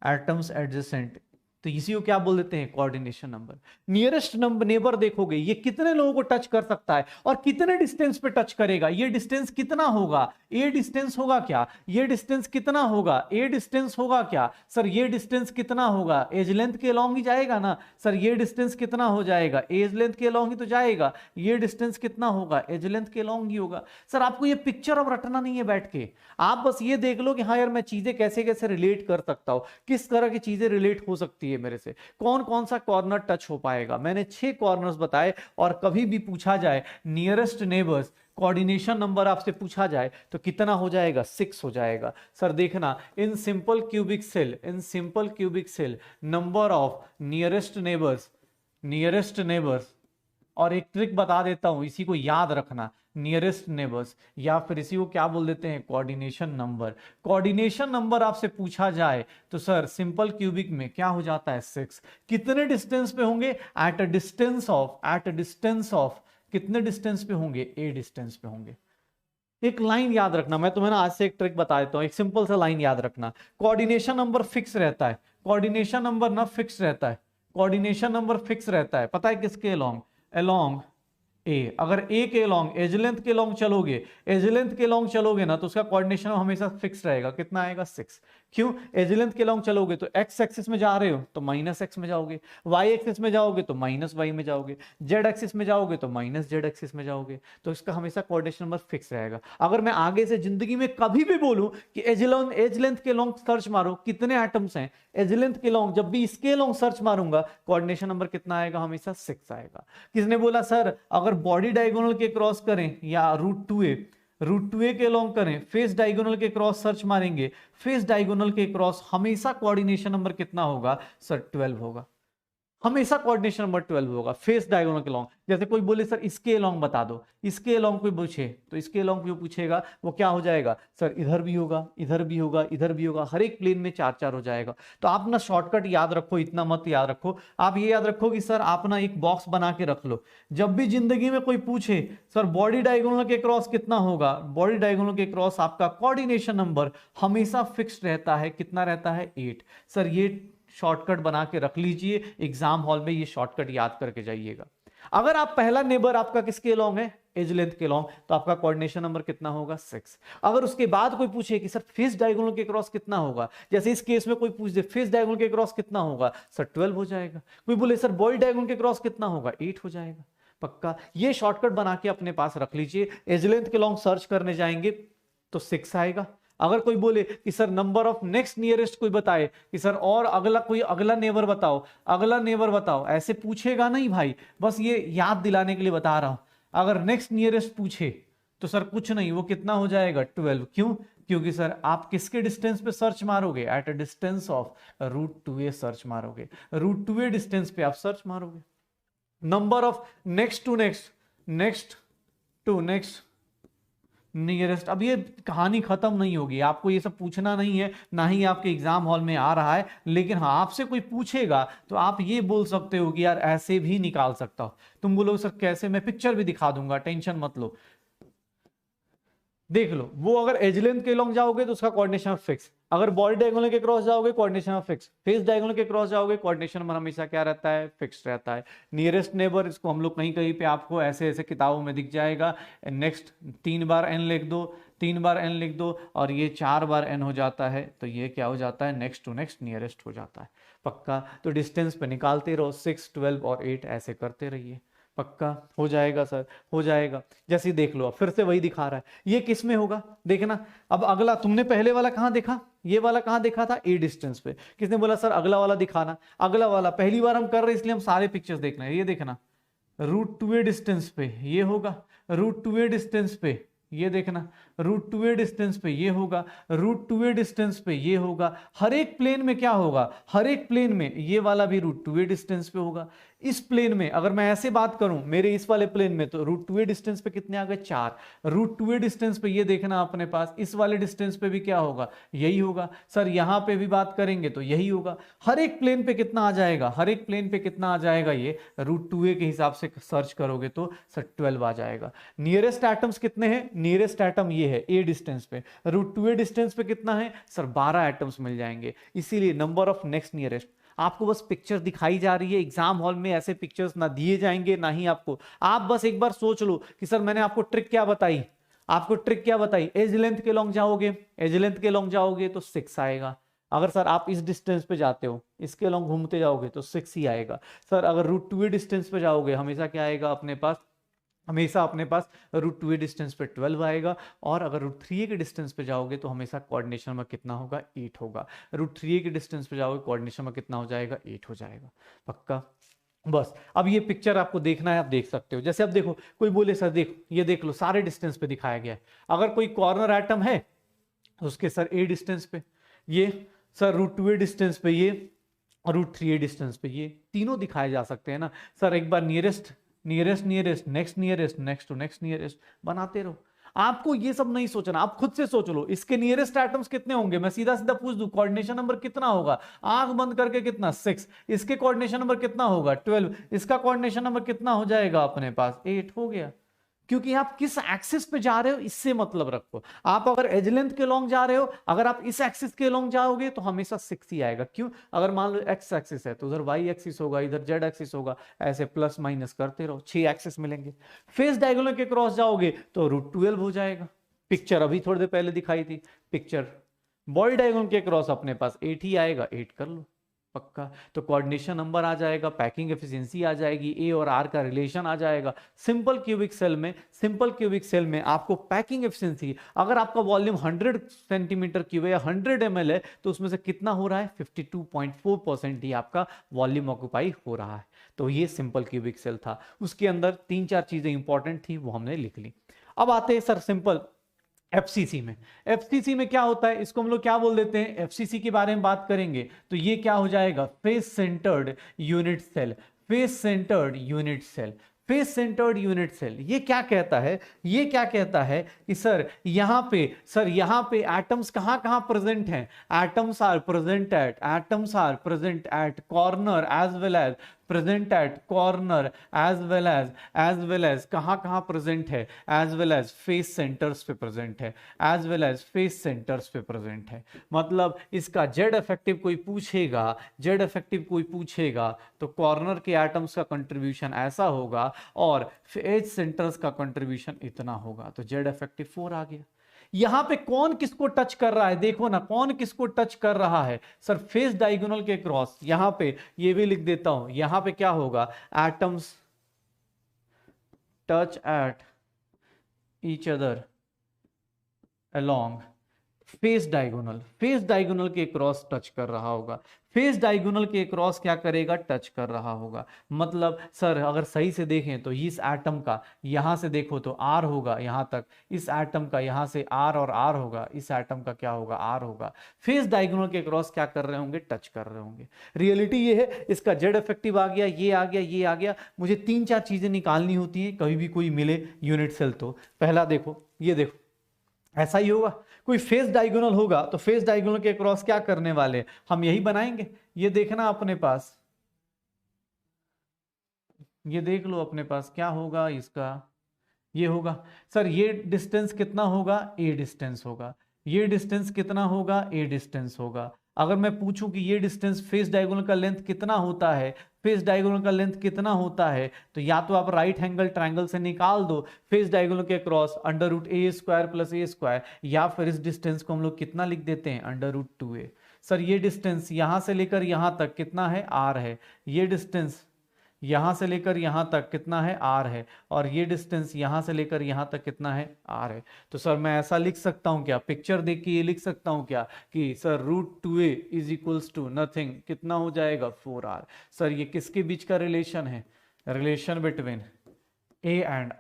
एटम्स एडजेसेंट, तो इसी को क्या बोल देते हैं, coordination number. Nearest number neighbour देखोगे ये कितने लोगों को टच कर सकता है और कितने डिस्टेंस पे टच करेगा, ये डिस्टेंस कितना होगा, ए डिस्टेंस होगा क्या, ये डिस्टेंस कितना होगा, ए डिस्टेंस होगा क्या, सर ये डिस्टेंस कितना होगा, एज लेंथ के अलॉन्ग ही जाएगा ना, सर ये डिस्टेंस कितना हो जाएगा, एज लेंथ के अलॉन्ग ही तो जाएगा, ये डिस्टेंस कितना होगा, एज लेंथ के अलॉन्ग ही होगा। सर आपको ये पिक्चर अब रटना नहीं है बैठ के, आप बस ये देख लो कि हाँ यार मैं चीजें कैसे कैसे रिलेट कर सकता हूं, किस तरह की चीजें रिलेट हो सकती है मेरे से, कौन कौन सा कॉर्नर टच हो पाएगा। मैंने 6 कॉर्नर्स बताए, और कभी भी पूछा जाए नियरेस्ट नेबर्स कोऑर्डिनेशन नंबर आपसे पूछा जाए तो कितना हो जाएगा, 6 हो जाएगा। सर देखना, in simple cubic cell number of nearest neighbours, और एक ट्रिक बता देता हूं, इसी को याद रखना, नियरेस्ट नेबर्स या फिर इसी को क्या बोल देते हैं, कोऑर्डिनेशन नंबर। कोऑर्डिनेशन नंबर आपसे पूछा जाए तो सर सिंपल क्यूबिक में क्या हो जाता है, 6। कितने डिस्टेंस पे होंगे, एट अ डिस्टेंस ऑफ कितने डिस्टेंस पे होंगे, ए डिस्टेंस पे होंगे। एक लाइन याद रखना, मैं तुम्हें ना आज से एक ट्रिक बता देता हूं, एक सिंपल सा लाइन याद रखना, कोऑर्डिनेशन नंबर फिक्स रहता है, कोऑर्डिनेशन नंबर ना फिक्स रहता है, कोऑर्डिनेशन नंबर फिक्स रहता है, पता है किसके अलोंग ए। अगर ए के लॉन्ग एज लेंथ के लॉन्ग चलोगे ना तो उसका कोऑर्डिनेशन हमेशा फिक्स रहेगा, कितना आएगा, 6। क्यों, एज लेंथ के लॉन्ग चलोगे तो एक्स एक्सिस में जा रहे हो तो माइनस एक्स में जाओगे, वाई एक्सिस में जाओगे तो माइनस वाई में जाओगे, जेड एक्सिस में जाओगे तो माइनस जेड एक्सिस में जाओगे, तो इसका हमेशा कोऑर्डिनेशन नंबर फिक्स रहेगा। अगर मैं आगे से जिंदगी में कभी भी बोलूं कि एज लेंथ के लॉन्ग सर्च मारो, कितने एटम्स हैं एज लेंथ के लॉन्ग, जब भी इसके लॉन्ग सर्च मारूंगा कोऑर्डिनेशन नंबर कितना आएगा, हमेशा 6 आएगा। किसने बोला सर अगर बॉडी डायगोनल के क्रॉस करें या रूट टू ए के लॉन्ग करें, फेस डायगोनल के क्रॉस सर्च मारेंगे, फेस डायगोनल के क्रॉस हमेशा कोऑर्डिनेशन नंबर कितना होगा, सर 12 होगा, हमेशा कोऑर्डिनेशन नंबर 12 होगा, फेस डायगोनल के लॉन्ग। जैसे कोई बोले सर इसके लॉन्ग बता दो, इसके लॉन्ग कोई पूछे तो इसके लॉन्ग जो पूछेगा वो क्या हो जाएगा, सर इधर भी होगा, इधर भी होगा, इधर भी होगा, हर एक प्लेन में 4-4 हो जाएगा। तो आप ना शॉर्टकट याद रखो, इतना मत याद रखो, आप ये याद रखो कि सर आप ना एक बॉक्स बना के रख लो, जब भी जिंदगी में कोई पूछे सर बॉडी डायगोनल के क्रॉस कितना होगा, बॉडी डायगोनल के क्रॉस आपका कोऑर्डिनेशन नंबर हमेशा फिक्स्ड रहता है, कितना रहता है, 8। सर ये शॉर्टकट बना के रख लीजिए, एग्जाम हॉल में ये शॉर्टकट याद करके जाइएगा। अगर आप पहला नेबर आपका किसके लॉन्ग है, एज लेंथ के लॉन्ग, तो आपका कोऑर्डिनेशन नंबर कितना होगा, 6। अगर उसके बाद कोई पूछे कि सर फेस डायगोनल के क्रॉस कितना होगा, जैसे इस केस में कोई पूछ दे फेस डायगोनल के क्रॉस कितना होगा, सर 12 हो जाएगा। कोई बोले सर बॉडी डायगोनल के क्रॉस कितना होगा, 8 हो जाएगा। पक्का ये शॉर्टकट बना के अपने पास रख लीजिए, एज लेंथ के लॉन्ग सर्च करने जाएंगे तो 6 आएगा। अगर कोई बोले कि sir number of next nearest कोई बताए कि सर और अगला नेबर बताओ, ऐसे पूछेगा नहीं भाई, बस ये याद दिलाने के लिए बता रहा हूं। अगर नेक्स्ट नियरेस्ट पूछे तो सर कुछ नहीं, वो कितना हो जाएगा, 12। क्यों, क्योंकि सर आप किसके डिस्टेंस पे सर्च मारोगे, at a distance of root 2a search मारोगे, रूट 2a डिस्टेंस पे आप सर्च मारोगे। Number of next to next nearest. अब ये कहानी खत्म नहीं होगी, आपको ये सब पूछना नहीं है, ना ही आपके एग्जाम हॉल में आ रहा है, लेकिन हाँ आपसे कोई पूछेगा तो आप ये बोल सकते हो कि यार ऐसे भी निकाल सकता हो। तुम बोलो सर कैसे, मैं पिक्चर भी दिखा दूंगा, टेंशन मत लो, देख लो। वो अगर एज लेंथ के लॉन्ग जाओगे तो उसका कोऑर्डिनेशन फिक्स, अगर बॉडी डायगोनल के क्रॉस जाओगे कोऑर्डिनेशन फिक्स, फेस डायगोनल के क्रॉस जाओगे कोऑर्डिनेशन नंबर हमेशा क्या रहता है, फिक्स रहता है। नियरेस्ट नेबर, इसको हम लोग कहीं कहीं पे आपको ऐसे ऐसे किताबों में दिख जाएगा, नेक्स्ट 3 बार n लिख दो और ये 4 बार n हो जाता है, तो ये क्या हो जाता है, नेक्स्ट टू नेक्स्ट नियरेस्ट हो जाता है। पक्का, तो डिस्टेंस पे निकालते रहो, 6, 12 और 8 ऐसे करते रहिए, पक्का हो जाएगा सर, हो जाएगा। जैसे देख लो, फिर से वही दिखा रहा है, ये किस में होगा देखना। अब अगला, तुमने पहले वाला कहां देखा, ये वाला कहां देखा था, ए डिस्टेंस पे। किसने बोला सर अगला वाला दिखाना, अगला वाला पहली बार हम कर रहे हैं इसलिए हम सारे पिक्चर्स देखना है। ये देखना, रूट 2a डिस्टेंस पे ये होगा, रूट 2a डिस्टेंस पे ये देखना, रूट 2a डिस्टेंस पे ये होगा, रूट 2a डिस्टेंस पे ये होगा। हर एक प्लेन में क्या होगा, हर एक प्लेन में ये वाला भी रूट 2a डिस्टेंस पे होगा। इस प्लेन में अगर मैं ऐसे बात करूं, मेरे इस वाले प्लेन में, तो रूट 2a डिस्टेंस पे कितने आ गए, 4। रूट 2a डिस्टेंस पे ये देखना अपने पास, इस वाले डिस्टेंस पे भी क्या होगा, यही होगा। सर यहां पे भी बात करेंगे तो यही होगा। हर एक प्लेन पे कितना आ जाएगा, हर एक प्लेन पे कितना आ जाएगा, ये रूट 2a के हिसाब से सर्च करोगे तो सर 12 आ जाएगा। नियरेस्ट एटम्स कितने हैं, नियरेस्ट एटम ये ये है ए डिस्टेंस पे, √2a डिस्टेंस पे कितना है सर 12 एटम्स मिल जाएंगे, इसीलिए नंबर ऑफ नेक्स्ट नियरेस्ट। आपको बस पिक्चर दिखाई जा रही है, एग्जाम हॉल में ऐसे पिक्चर्स ना दिए जाएंगे ना ही आपको, आप बस एक बार सोच लो कि सर मैंने आपको ट्रिक क्या बताई, आपको ट्रिक क्या बताई, एज लेंथ के लॉन्ग जाओगे, एज लेंथ के लॉन्ग जाओगे तो 6 आएगा। अगर सर आप इस डिस्टेंस पे जाते हो, इसके लॉन्ग घूमते जाओगे तो 6 ही आएगा। सर अगर √2a डिस्टेंस पे जाओगे हमेशा क्या आएगा अपने पास, हमेशा अपने पास √2a डिस्टेंस पे 12 आएगा। और अगर √3a के डिस्टेंस पे जाओगे तो हमेशा कोऑर्डिनेशन में कितना होगा 8 होगा। √3a के डिस्टेंस पे जाओगे कोऑर्डिनेशन में कितना हो जाएगा 8 हो जाएगा। पक्का। बस अब ये पिक्चर आपको देखना है, आप देख सकते हो। जैसे अब देखो कोई बोले सर देखो ये देख लो सारे डिस्टेंस पे दिखाया गया है, अगर कोई कॉर्नर एटम है तो उसके सर a डिस्टेंस पे, ये सर √2a डिस्टेंस पे, ये √3a डिस्टेंस पे, ये तीनों दिखाए जा सकते हैं ना सर। एक बार nearest nearest nearest next nearest next to next nearest बनाते रहो। आपको ये सब नहीं सोचना, आप खुद से सोच लो इसके नियरेस्ट एटम्स कितने होंगे, मैं सीधा सीधा पूछ दूं कोऑर्डिनेशन नंबर कितना होगा, आंख बंद करके कितना 6, इसके कोऑर्डिनेशन नंबर कितना होगा 12, इसका कोऑर्डिनेशन नंबर कितना हो जाएगा अपने पास 8 हो गया। क्योंकि आप किस एक्सिस पे जा रहे हो इससे मतलब रखो। आप अगर एज लेंथ के लॉन्ग जा रहे हो, अगर आप इस एक्सिस के लॉन्ग जाओगे तो हमेशा 6 ही आएगा। क्यों, अगर मान लो एक्स एक्सिस है तो उधर वाई एक्सिस होगा, इधर जेड एक्सिस होगा, ऐसे प्लस माइनस करते रहो 6 एक्सिस मिलेंगे। फेस डायगोनल के क्रॉस जाओगे तो √12 हो जाएगा। पिक्चर अभी थोड़ी देर पहले दिखाई थी, पिक्चर बॉडी डायगोनल के क्रॉस अपने पास 8 ही आएगा, 8 कर लो पक्का। तो कोऑर्डिनेशन नंबर आ जाएगा, पैकिंग एफिशिएंसी आ जाएगी, ए और आर का रिलेशन आ जाएगा। सिंपल क्यूबिक सेल में, सिंपल क्यूबिक सेल में आपको पैकिंग एफिशिएंसी, अगर आपका वॉल्यूम 100 सेंटीमीटर क्यूब है या 100 ml है तो उसमें से कितना हो रहा है 52.4% ही आपका वॉल्यूम ऑक्यूपाई हो रहा है। तो ये सिंपल क्यूबिक सेल था, उसके अंदर 3-4 चीजें इंपॉर्टेंट थी वो हमने लिख ली। अब आते हैं सर सिंपल एफसीसी में। एफसीसी में क्या होता है, इसको हम लोग क्या बोल देते हैं, एफसीसी के बारे में बात करेंगे तो ये क्या हो जाएगा face centred unit cell. Face centred unit cell, face centred unit cell ये क्या कहता है, ये क्या कहता है कि सर यहां पे एटम्स कहां कहां प्रेजेंट हैं, atoms are present at corner as well as present at corner as well as कहां प्रेजेंट है, as well as face centres पे प्रेजेंट है, as well as face centres पे प्रेजेंट है। मतलब इसका जेड इफेक्टिव कोई पूछेगा तो कॉर्नर के एटम्स का कंट्रीब्यूशन ऐसा होगा और एज सेंटर्स का कंट्रीब्यूशन इतना होगा, तो जेड इफेक्टिव 4 आ गया। यहां पे कौन किसको टच कर रहा है, देखो ना कौन किसको टच कर रहा है सर, फेस डायगोनल के क्रॉस। यहां पे ये भी लिख देता हूं, यहां पे क्या होगा, atoms touch at each other along face diagonal, face diagonal के क्रॉस टच कर रहा होगा, फेस डायगोनल के क्रॉस क्या करेगा टच कर रहा होगा। मतलब सर अगर सही से देखें तो इस एटम का यहां से देखो तो आर होगा यहां तक, इस एटम का यहां से आर और आर होगा, इस एटम का क्या होगा आर होगा। फेस डायगोनल के क्रॉस क्या कर रहे होंगे, टच कर रहे होंगे। रियलिटी ये है, इसका जेड इफेक्टिव आ गया, ये आ गया, ये आ गया। मुझे 3-4 चीजें निकालनी होती है कभी भी कोई मिले यूनिट सेल तो। पहला देखो, ये देखो ऐसा ही होगा, कोई फेस डायगोनल होगा तो फेस डायगोनल के क्रॉस क्या करने वाले हम यही बनाएंगे। ये देखना अपने पास, ये देख लो अपने पास क्या होगा, इसका ये होगा सर, ये डिस्टेंस कितना होगा ए डिस्टेंस होगा, ये डिस्टेंस कितना होगा ए डिस्टेंस होगा। अगर मैं पूछूं कि ये डिस्टेंस फेस डायगोनल का लेंथ कितना होता है, फेस डायगोनल का लेंथ कितना होता है, तो या तो आप राइट एंगल ट्रायंगल से निकाल दो फेस डायगोनल के क्रॉस √a² + a², या फिर इस डिस्टेंस को हम लोग कितना लिख देते हैं √2a। सर ये डिस्टेंस यहां से लेकर यहां तक कितना है r है, ये डिस्टेंस यहां से लेकर यहां तक कितना है r है, और ये डिस्टेंस यहां से लेकर यहां तक कितना है r है। तो सर मैं ऐसा लिख सकता हूं क्या, पिक्चर देख के ये लिख सकता हूं क्या कि सर √2a = नथिंग कितना हो जाएगा 4r। सर ये किसके बीच का रिलेशन है, relation between a and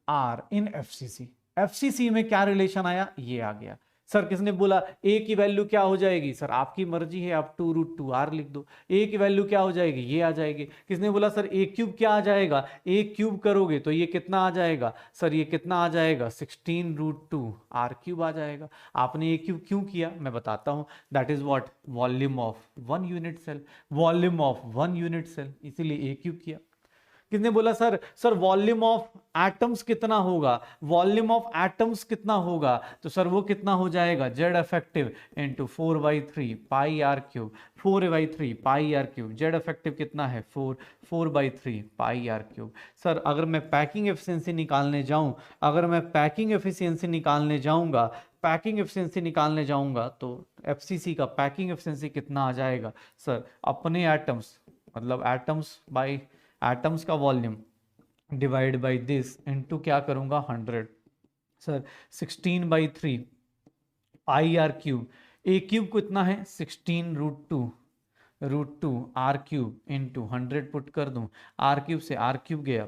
r in FCC. FCC में क्या रिलेशन आया, ये आ गया। सर किसने बोला a की वैल्यू क्या हो जाएगी, सर आपकी मर्जी है, आप 2√2r लिख दो, a की वैल्यू क्या हो जाएगी, ये आ जाएगी। किसने बोला सर a³ क्या आ जाएगा, a³ करोगे तो ये कितना आ जाएगा, सर ये कितना आ जाएगा 16√2r³ आ जाएगा। आपने a³ क्यों किया मैं बताता हूं, that is what volume of 1 unit cell, volume of 1 unit cell, इसीलिए a³ किया। किसने बोला sir sir volume of atoms कितना होगा, वॉल्यूम ऑफ एटम्स कितना होगा, तो सर वो कितना हो जाएगा Z effective into 4/3 pi R cube, 4/3 pi R cube. Z effective कितना है 4/3 पाई आर क्यूब। सर अगर मैं पैकिंग एफिशिएंसी निकालने जाऊं, अगर मैं पैकिंग एफिशिएंसी निकालने जाऊंगा, पैकिंग एफिशिएंसी निकालने जाऊंगा तो एफसीसी का पैकिंग एफिशिएंसी कितना आ जाएगा सर, अपने एटम्स मतलब एटम्स बाय एटम्स का volume divide by this into क्या करूंगा 100 sir 16/3 I R cube. A cube कितना है 16√2 आर क्यूब इंटू 100 पुट कर दूं, आर क्यूब से आर क्यूब गया,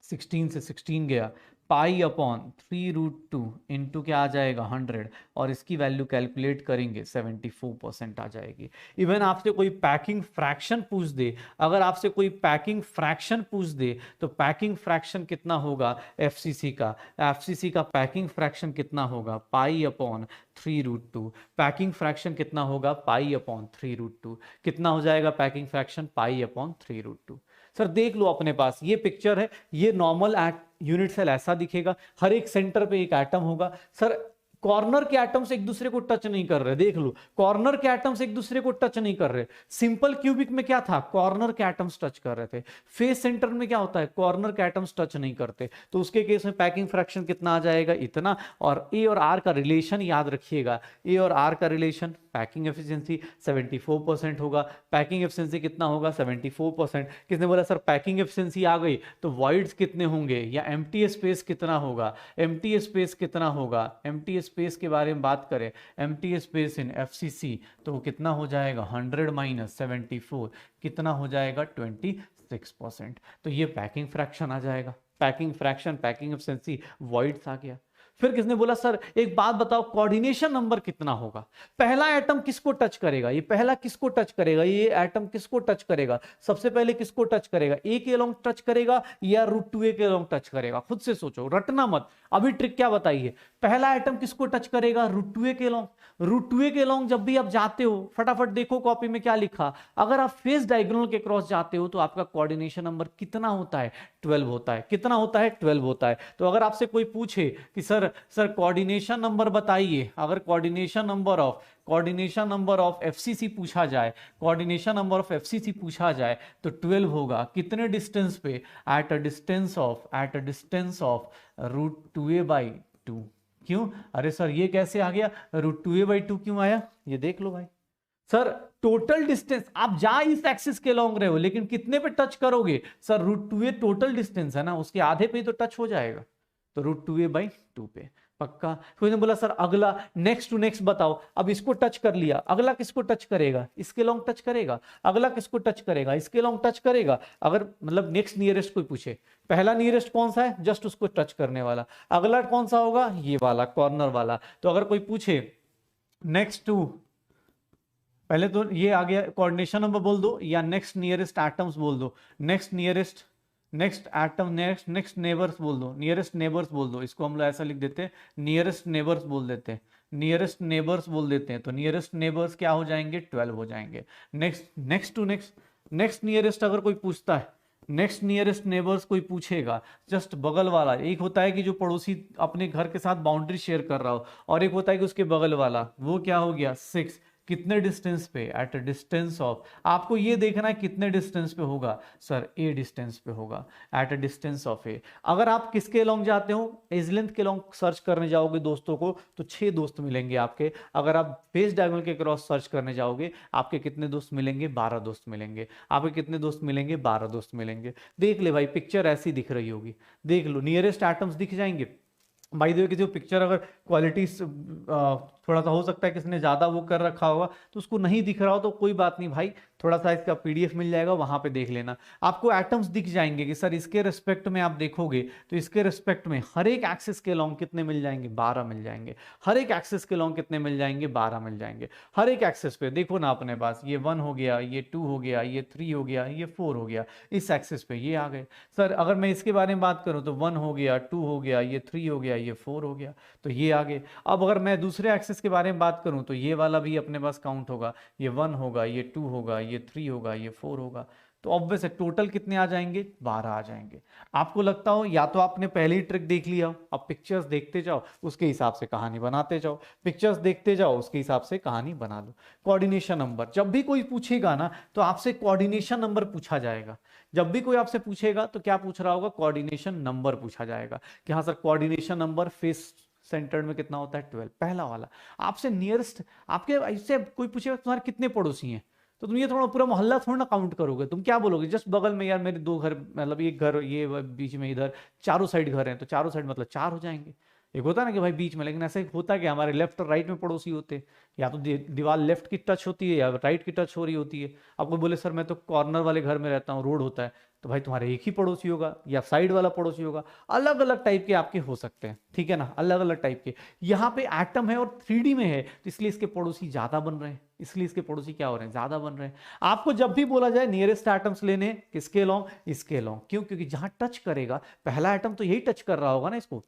16 से 16 गया, पाई अपॉन 3√2 इंटू क्या आ जाएगा 100, और इसकी वैल्यू कैलकुलेट करेंगे 74% आ जाएगी। इवन आपसे कोई पैकिंग फ्रैक्शन पूछ दे, अगर आपसे कोई पैकिंग फ्रैक्शन पूछ दे तो पैकिंग फ्रैक्शन कितना होगा एफसीसी का, एफसीसी का पैकिंग फ्रैक्शन कितना होगा पाई अपॉन 3√2। पैकिंग फ्रैक्शन कितना होगा पाई अपॉन 3√2, कितना हो जाएगा packing fraction pi upon 3√2। Sir देख लो अपने पास ये पिक्चर है, ये नॉर्मल यूनिट सेल ऐसा दिखेगा, हर एक सेंटर पे एक एटम होगा। सर कॉर्नर के एटम्स एक दूसरे को टच नहीं कर रहे, देख लो कॉर्नर के एटम्स एक दूसरे को टच नहीं कर रहे। सिंपल क्यूबिक में क्या था, कॉर्नर के एटम्स टच कर रहे थे। फेस सेंटर में क्या होता है, कॉर्नर के एटम्स टच नहीं करते, तो उसके केस में पैकिंग फ्रैक्शन कितना आ जाएगा इतना। और ए और आर का रिलेशन याद रखिएगा, ए और आर का रिलेशन पैकिंग एफिशिएंसी 74% होगा। पैकिंग एफिशिएंसी कितना होगा 74%। किसने बोला सर पैकिंग एफिशिएंसी आ गई तो वॉइड्स कितने होंगे या एम्प्टी स्पेस कितना होगा, एम्प्टी स्पेस कितना होगा, एम्प्टी स्पेस के बारे में बात करें, एम्प्टी स्पेस इन एफसीसी तो कितना हो जाएगा 100 माइनस 74 कितना हो जाएगा 26%। तो ये पैकिंग फ्रैक्शन आ जाएगा, packing fraction packing efficiency voids आ गया। फिर किसने बोला सर एक बात बताओ कोऑर्डिनेशन नंबर कितना होगा, पहला एटम किसको टच करेगा, ये पहला किसको टच करेगा, ये एटम किसको टच करेगा, सबसे पहले किसको टच करेगा, ए के अलोंग टच करेगा या √2a के अलोंग टच करेगा, खुद से सोचो रटना मत। अभी ट्रिक क्या बताइए, पहला एटम किसको टच करेगा √2a के अलोंग, √2a के अलोंग जब भी आप जाते हो फटाफट देखो कॉपी में क्या लिखा, अगर आप फेस डायगोनल के क्रॉस जाते हो तो आपका कोऑर्डिनेशन नंबर कितना होता है 12 होता है, कितना होता है 12 होता है। तो अगर आपसे कोई पूछे कि सर कोऑर्डिनेशन नंबर बताइए, अगर कोऑर्डिनेशन नंबर ऑफ एफसीसी पूछा जाए, कोऑर्डिनेशन नंबर ऑफ एफसीसी पूछा जाए तो 12 होगा। कितने डिस्टेंस पे, eight a distance of √2a/2। क्यों, अरे सर ये कैसे आ गया, √2a/2 क्यों आया, ये देख लो भाई। सर टोटल डिस्टेंस आप जा इस एक्सिस के लॉन्ग रहे हो लेकिन कितने पे टच करोगे, सर √2a टोटल डिस्टेंस है ना, उसके आधे पे तो टच हो जाएगा, तो √2a/2 पे पक्का। कोई ने बोला सर अगला नेक्स्ट टू नेक्स्ट बताओ, अब इसको टच कर लिया, अगला किसको टच करेगा, इसके लॉन्ग टच करेगा, अगला किसको टच करेगा, इसके लॉन्ग टच करेगा। अगर मतलब नेक्स्ट नियरेस्ट कोई पूछे, पहला नियरेस्ट कौन सा है, जस्ट उसको टच करने वाला, अगला कौन सा होगा ये वाला कॉर्नर वाला। तो अगर कोई पूछे नेक्स्ट टू, पहले तो ये आ गया कोऑर्डिनेशन नंबर बोल दो या नेक्स्ट नियरेस्ट एटम्स बोल दो, next nearest next atom next neighbours बोल दो, नियरेस्ट नेबर्स बोल दो, इसको हम लोग ऐसा लिख देते हैं नियरेस्ट नेबर्स बोल देते हैं, नियरेस्ट नेबर्स बोल देते हैं। तो नियरेस्ट नेबर्स क्या हो जाएंगे 12 हो जाएंगे। नेक्स्ट नियरेस्ट अगर कोई पूछता है, नेक्स्ट नियरेस्ट नेबर्स कोई पूछेगा, जस्ट बगल वाला, एक होता है कि जो पड़ोसी अपने घर के साथ बाउंड्री शेयर कर रहा हो और एक होता है कि उसके बगल वाला, वो क्या हो गया 6। कितने डिस्टेंस पे, एट अ डिस्टेंस ऑफ, आपको ये देखना है कितने डिस्टेंस पे होगा, सर ए डिस्टेंस पे होगा, एट अ डिस्टेंस ऑफ ए। अगर आप किसके लॉन्ग जाते हो, एज लेंथ के लॉन्ग सर्च करने जाओगे दोस्तों को तो 6 दोस्त मिलेंगे आपके। अगर आप फेस डायगोनल के क्रॉस सर्च करने जाओगे आपके कितने दोस्त मिलेंगे 12 दोस्त मिलेंगे, आपके कितने दोस्त मिलेंगे 12 दोस्त मिलेंगे। देख ले भाई पिक्चर ऐसी दिख रही होगी, देख लो नियरेस्ट एटम्स दिख जाएंगे। बाय द वे किसी पिक्चर अगर क्वालिटी थोड़ा सा हो सकता है किसने ज्यादा वो कर रखा होगा तो उसको नहीं दिख रहा हो तो कोई बात नहीं भाई, थोड़ा सा इसका पीडीएफ मिल जाएगा वहां पे देख लेना, आपको एटम्स दिख जाएंगे कि सर इसके रिस्पेक्ट में आप देखोगे तो इसके रिस्पेक्ट में हर एक एक्सिस के लॉन्ग कितने मिल जाएंगे 12 मिल जाएंगे, हर एक एक्सिस के लॉन्ग कितने मिल जाएंगे 12 मिल जाएंगे। हर एक एक्सिस पे देखो ना अपने पास, ये 1 हो गया, ये 2 हो गया, ये 3 हो गया, ये 4 हो गया, इस एक्सिस पे ये आ गए। सर अगर मैं इसके बारे में बात करूं तो 1 हो गया, 2 हो गया, ये 3 हो गया, ये 4 हो गया, तो ये आ गए। अब अगर मैं दूसरे एक्सिस के बारे में बात करूं तो ये वाला भी अपने पास काउंट होगा, ये 1 होगा, ये 2 होगा, ये 3 होगा, ये 4 होगा, तो ऑब्वियस है टोटल कितने आ जाएंगे, 12 आ जाएंगे। आपको लगता हो या तो आपने पहले ही ट्रिक देख लिया, अब पिक्चर्स देखते जाओ, उसके हिसाब से कहानी बनाते जाओ, पिक्चर्स देखते जाओ, उसके हिसाब से कहानी बना लो। कोऑर्डिनेशन नंबर, जब भी कोई पूछेगा ना तो आपसे कोऑर्डिनेशन नंबर पूछा जाएगा। जब भी कोई आपसे पूछेगा तो क्या पूछ रहा होगा, कोऑर्डिनेशन नंबर पूछा जाएगा कि हाँ sir coordination number face centred में कितना होता है, 12, पहला वाला। आपसे नियरेस्ट, आपके इससे कोई पूछेगा तुम्हारे कितने पड़ोसी हैं, तो तुम ये थोड़ा पूरा मोहल्ला थोड़ा ना काउंट करोगे, तुम क्या बोलोगे, जस्ट बगल में यार मेरे 2 घर, मतलब एक घर ये बीच में, इधर चारों साइड घर हैं, तो चारों साइड मतलब 4 हो जाएंगे। एक होता है ना कि भाई बीच में, लेकिन ऐसे होता कि हमारे लेफ्ट और राइट में पड़ोसी होते, या तो दीवार लेफ्ट की टच होती है या राइट की टच हो रही होती है। अब कोई बोले सर मैं तो कॉर्नर वाले घर में रहता हूँ, रोड होता है, तो भाई तुम्हारे एक ही पड़ोसी होगा या साइड वाला पड़ोसी होगा। अलग अलग टाइप के आपके हो सकते हैं, ठीक है ना, अलग अलग टाइप के। यहाँ पे एटम है और 3D में है, तो इसलिए इसके पड़ोसी ज्यादा बन रहे हैं, इसलिए इसके पड़ोसी क्या हो रहे हैं, ज्यादा बन रहे हैं। आपको जब भी बोला जाए नियरेस्ट एटम्स लेने, किसके लॉन्ग, इसके लॉन्ग, क्यों, क्योंकि जहां टच करेगा पहला एटम तो यही टच कर रहा होगा ना इसको,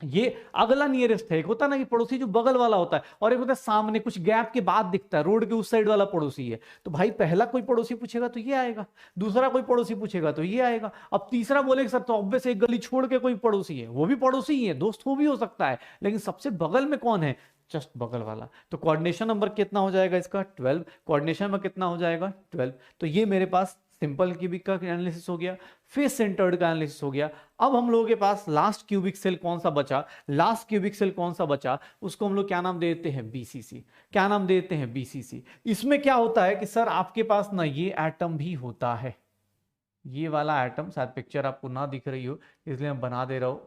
ये अगला नियरेस्ट है। एक होता है ना कि पड़ोसी जो बगल वाला होता है, और एक होता है सामने कुछ गैप के बाद दिखता है, रोड के उस साइड वाला पड़ोसी है। तो भाई पहला कोई पड़ोसी पूछेगा तो ये आएगा, दूसरा कोई पड़ोसी पूछेगा तो ये आएगा, अब तीसरा बोलेगा सर तो ऑब्वियस एक गली छोड़ के कोई पड़ोसी है, वो भी पड़ोसी ही है, दोस्त वो भी हो सकता है, लेकिन सबसे बगल में कौन है, जस्ट बगल वाला। तो कोऑर्डिनेशन नंबर कितना हो जाएगा इसका, 12। कोऑर्डिनेशन नंबर कितना हो जाएगा, 12। तो ये मेरे पास सिंपल क्यूबिक का एनालिसिस हो गया, फेस सेंटर्ड का एनालिसिस हो गया। अब हम लोगों के पास लास्ट क्यूबिक सेल कौन सा बचा, लास्ट क्यूबिक सेल कौन सा बचा, उसको हम लोग क्या नाम देते हैं, बीसीसी। क्या नाम देते हैं, बीसीसी। इसमें क्या होता है कि सर आपके पास ना ये एटम भी होता है, ये वाला एटम, शायद पिक्चर आपको ना दिख रही हो इसलिए मैं बना दे रहा हूं,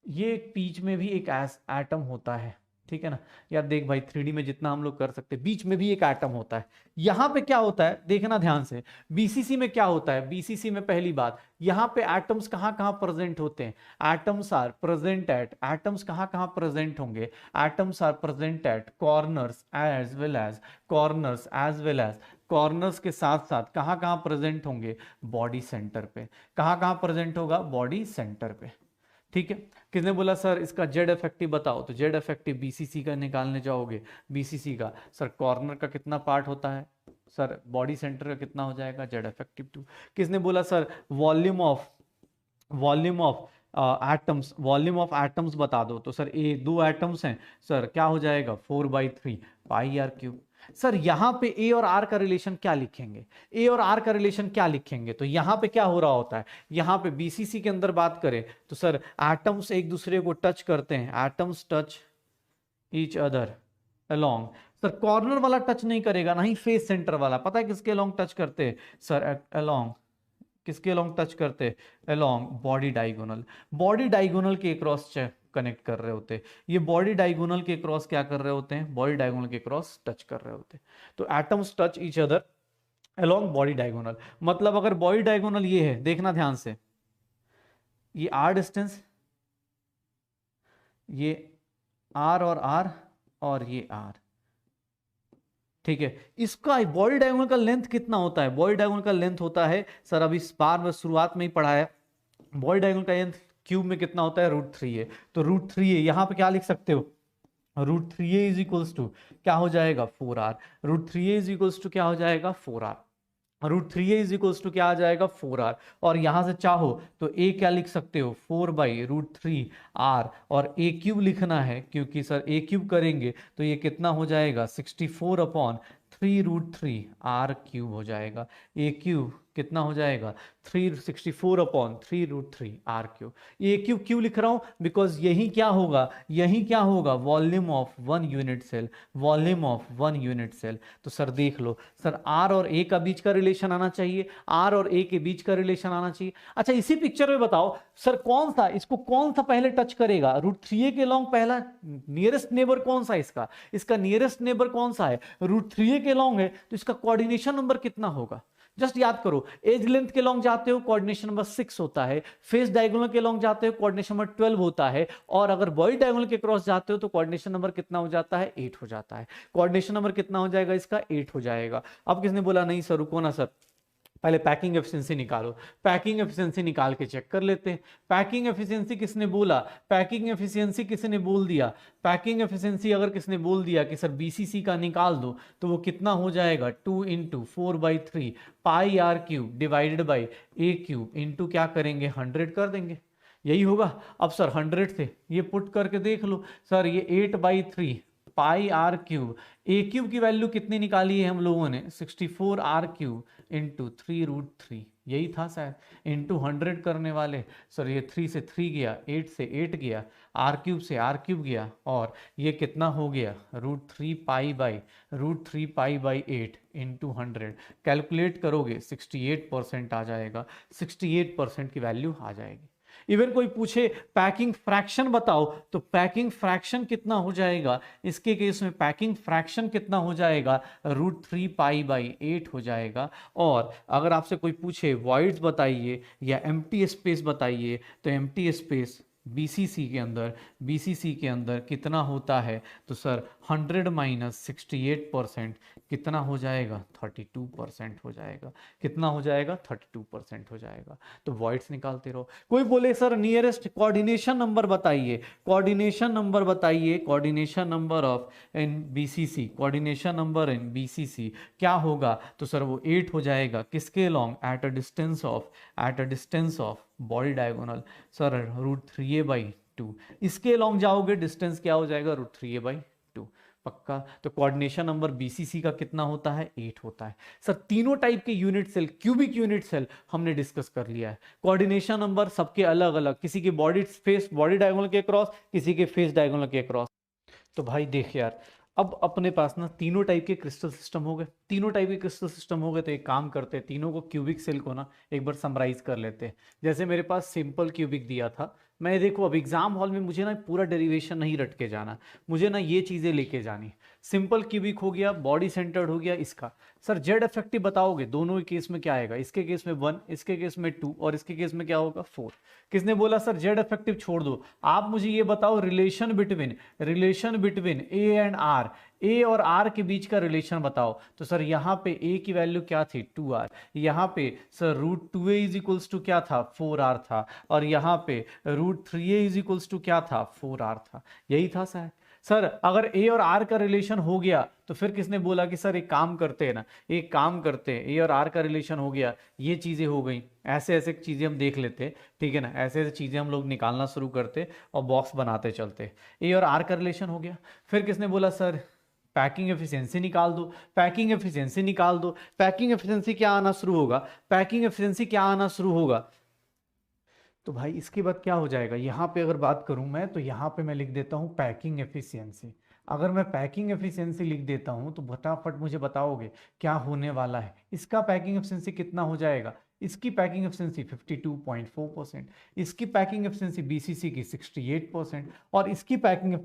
ये बीच में भी एक एटम होता है, ठीक है ना। यार देख भाई 3D में जितना हम लोग कर सकते हैं, बीच में भी एक एटम होता है। यहां पे क्या होता है देखना ध्यान से, बीसीसी में क्या होता है, बीसीसी में पहली बात, यहां पे एटम्स कहां कहां प्रेजेंट होते हैं, atoms are present at, atoms कहां कहां प्रेजेंट होंगे, atoms are present at corners as well as, corners as well as, corners के साथ साथ कहां कहां प्रेजेंट होंगे, बॉडी सेंटर पे। कहां कहां प्रेजेंट होगा, बॉडी सेंटर पे, ठीक है। किसने बोला सर इसका जेड इफेक्टिव बताओ, तो जेड इफेक्टिव बीसीसी का निकालने जाओगे, बीसीसी का सर कॉर्नर का कितना पार्ट होता है, सर बॉडी सेंटर का कितना हो जाएगा, जेड इफेक्टिव 2। किसने बोला sir volume of atoms, volume of atoms बता दो, तो सर ए 2 एटम्स हैं, सर क्या हो जाएगा 4/3 पाई आर क्यूब। सर यहां पे ए और आर का रिलेशन क्या लिखेंगे, ए और आर का रिलेशन क्या लिखेंगे, तो यहां पे क्या हो रहा होता है, यहां पे बीसीसी के अंदर बात करें तो सर एटम्स एक दूसरे को टच करते हैं, atoms touch each other along. Sir corner वाला टच नहीं करेगा, ना ही फेस सेंटर वाला, पता है किसके अलोंग टच करते हैं, सर अलोंग, किसके अलोंग टच करते, along body diagonal, body diagonal के क्रॉस कनेक्ट कर रहे होते, ये बॉडी डायगोनल के क्रॉस क्या कर रहे होते हैं, बॉडी डायगोनल के क्रॉस टच कर रहे होते हैं। तो atoms touch each other along body diagonal, मतलब अगर बॉडी डायगोनल ये है, देखना ध्यान से, ये आर डिस्टेंस, ये आर और ये आर, ठीक है। इसका बॉडी डायगोनल का लेंथ कितना होता है, बॉडी डायगोनल का लेंथ होता है, सर अभी इस बार में शुरुआत में ही पढ़ा है, बॉडी डायगोनल का लेंथ क्यूब में कितना होता है, √3 है, तो √3 है, यहां पे क्या लिख सकते हो, √3a इज इक्वल्स टू क्या हो जाएगा 4r, √3a is equals to क्या हो जाएगा 4r, √3a is equals to क्या आ जाएगा 4r, और यहां से चाहो तो a क्या लिख सकते हो 4/√3r, और a क्यूब लिखना है क्योंकि सर a क्यूब करेंगे तो ये कितना हो जाएगा 64/3√3r क्यूब हो जाएगा, a क्यूब कितना हो जाएगा 364/3√3r क्यूब। ये क्यूब क्यों लिख रहा हूं, बिकॉज यही क्या होगा, यही क्या होगा, volume of 1 unit cell, volume of 1 unit cell. तो सर देख लो, सर आर और ए का बीच का रिलेशन आना चाहिए, आर और ए के बीच का रिलेशन आना चाहिए। अच्छा इसी पिक्चर में बताओ सर कौन सा, इसको कौन सा पहले टच करेगा, √3a के लॉन्ग पहला नियरेस्ट नेबर कौन सा है, इसका नियरेस्ट नेबर कौन सा है, √3a के लॉन्ग है, तो इसका कोऑर्डिनेशन नंबर कितना होगा, जस्ट याद करो। एज लेंथ के लॉन्ग जाते हो कोऑर्डिनेशन नंबर 6 होता है, फेस डायगोनल के लॉन्ग जाते हो कोऑर्डिनेशन नंबर 12 होता है, और अगर बॉडी डायगोनल के क्रॉस जाते हो तो कोऑर्डिनेशन नंबर कितना हो जाता है 8 हो जाता है। कोऑर्डिनेशन नंबर कितना हो जाएगा इसका 8 हो जाएगा। अब किसने बोला नहीं सर रुको ना सर, पहले पैकिंग एफिशिएंसी निकालो, पैकिंग एफिशिएंसी निकाल के चेक कर लेते हैं। पैकिंग एफिशिएंसी किसने बोला, पैकिंग एफिशिएंसी किसने बोल दिया, पैकिंग एफिशिएंसी अगर किसने बोल दिया कि सर बीसीसी का निकाल दो, तो वो कितना हो जाएगा 2 into 4/3 pi R cube divided by a cube into क्या करेंगे 100 कर देंगे, यही होगा। अब सर 100 से ये पुट करके देख लो सर, ये 8/3 पाई आर क्यूब, ए क्यूब की वैल्यू कितनी निकाली है हम लोगों ने 64 आर क्यूब इंटू 3√3, यही था शायद, इंटू 100 करने वाले। सर ये 3 से 3 गया, 8 से 8 गया, आर क्यूब से आर क्यूब गया, और ये कितना हो गया √3 पाई बाई 8 इंटू 100। कैलकुलेट करोगे 68% आ जाएगा, 68% की वैल्यू आ जाएगी। इवन कोई पूछे पैकिंग फ्रैक्शन बताओ, तो पैकिंग फ्रैक्शन कितना हो जाएगा, इसके केस में पैकिंग फ्रैक्शन कितना हो जाएगा √3 पाई बाई 8 हो जाएगा। और अगर आपसे कोई पूछे वॉइड्स बताइए या एम्प्टी स्पेस बताइए, तो एम्प्टी स्पेस बीसीसी के अंदर कितना होता है, तो सर 100 माइनस 68% कितना हो जाएगा 32% हो जाएगा, कितना हो जाएगा 32% हो जाएगा। तो वॉइड्स निकालते रहो। कोई बोले सर नियरेस्ट कोऑर्डिनेशन नंबर बताइए, कोऑर्डिनेशन नंबर बताइए, coordination number of in BCC, coordination number in BCC क्या होगा, तो सर वो 8 हो जाएगा, किसके long eight a distance of body diagonal, sir √3a/2, इसके लॉन्ग जाओगे डिस्टेंस क्या हो जाएगा √3a/2 पक्का। तो कोऑर्डिनेशन नंबर बीसीसी का कितना होता है 8 होता है। सर तीनों टाइप के unit cell, cubic unit cell हमने डिस्कस कर लिया है। कोऑर्डिनेशन नंबर सबके अलग अलग, किसी के बॉडी डायगोनल के क्रॉस, किसी के फेस डायगोनल के क्रॉस। तो भाई देख यार, अब अपने पास ना तीनों टाइप के क्रिस्टल सिस्टम हो गए, तीनों टाइप के क्रिस्टल सिस्टम हो गए, तो एक काम करते हैं तीनों को क्यूबिक सेल को ना एक बार समराइज कर लेते हैं। जैसे मेरे पास सिंपल क्यूबिक दिया था, मैं देखो अब एग्जाम हॉल में मुझे ना पूरा डेरिवेशन नहीं रट के जाना, मुझे ना ये चीज़ें लेके जानी। सिंपल क्यूबिक हो गया, बॉडी सेंटर्ड हो गया इसका। सर जेड इफेक्टिव बताओगे दोनों के केस में क्या आएगा, इसके केस में 1, इसके केस में 2 और इसके केस में क्या होगा 4। किसने बोला सर जेड इफेक्टिव छोड़ दो, आप मुझे ये बताओ relation between A and R, A और आर के बीच का रिलेशन बताओ। तो सर यहाँ पे ए की वैल्यू क्या थी 2r, यहाँ पे sir √2a is equals to क्या था 4r था, और यहाँ पे √3a इज इक्वल्स टू क्या था 4r था, यही था सर। सर अगर ए और आर का रिलेशन हो गया, तो फिर किसने बोला कि सर एक काम करते हैं ना, एक काम करते हैं, ए और आर का रिलेशन हो गया, ये चीज़ें हो गई, ऐसे ऐसे चीज़ें हम देख लेते, ठीक है ना, ऐसे ऐसे चीज़ें हम लोग निकालना शुरू करते और बॉक्स बनाते चलते। ए और आर का रिलेशन हो गया, फिर किसने बोला सर पैकिंग एफिशिएंसी निकाल दो, पैकिंग एफिशिएंसी निकाल दो। पैकिंग एफिशिएंसी क्या आना शुरू होगा, पैकिंग एफिशिएंसी क्या आना शुरू होगा, तो भाई इसके बाद क्या हो जाएगा, यहाँ पे अगर बात करूँ मैं, तो यहाँ पे मैं लिख देता हूँ पैकिंग एफिशिएंसी। अगर मैं पैकिंग एफिशिएंसी लिख देता हूँ, तो फटाफट मुझे बताओगे क्या होने वाला है, इसका पैकिंग एफिशिएंसी कितना हो जाएगा, इसकी पैकिंग एफिशिएंसी 52.4%, इसकी पैकिंग एफिशिएंसी बीसीसी की 68%, और इसकी पैकिंग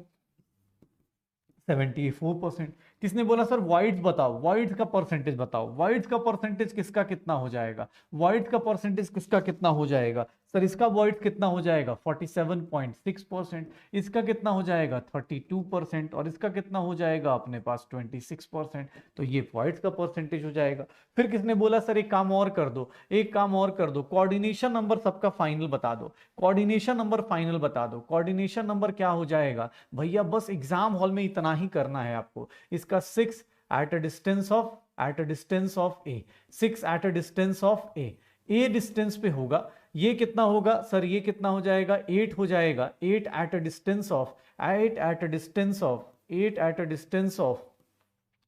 74%। किसने बोला सर वॉइड्स बताओ, वॉइड्स का परसेंटेज बताओ, वॉइड्स का परसेंटेज किसका कितना हो जाएगा, वॉइड्स का परसेंटेज किसका कितना हो जाएगा, सर इसका वॉइड कितना हो जाएगा 47.6%, इसका कितना हो जाएगा 32%, और इसका कितना हो जाएगा अपने पास 26%। तो ये वॉइड्स का परसेंटेज हो जाएगा। फिर किसने बोला सर एक काम और कर दो, एक काम और कर दो, कोऑर्डिनेशन नंबर सबका फाइनल बता दो, कोऑर्डिनेशन नंबर फाइनल बता दो। कोऑर्डिनेशन नंबर क्या हो जाएगा भैया, बस एग्जाम हॉल में इतना ही करना है आपको, इसका 6 eight a distance of A, 6 eight a distance of A distance पे होगा, ये कितना होगा सर, ये कितना हो जाएगा 8 हो जाएगा, 8 eight a distance of, 8 eight a distance of, 8 eight a distance of,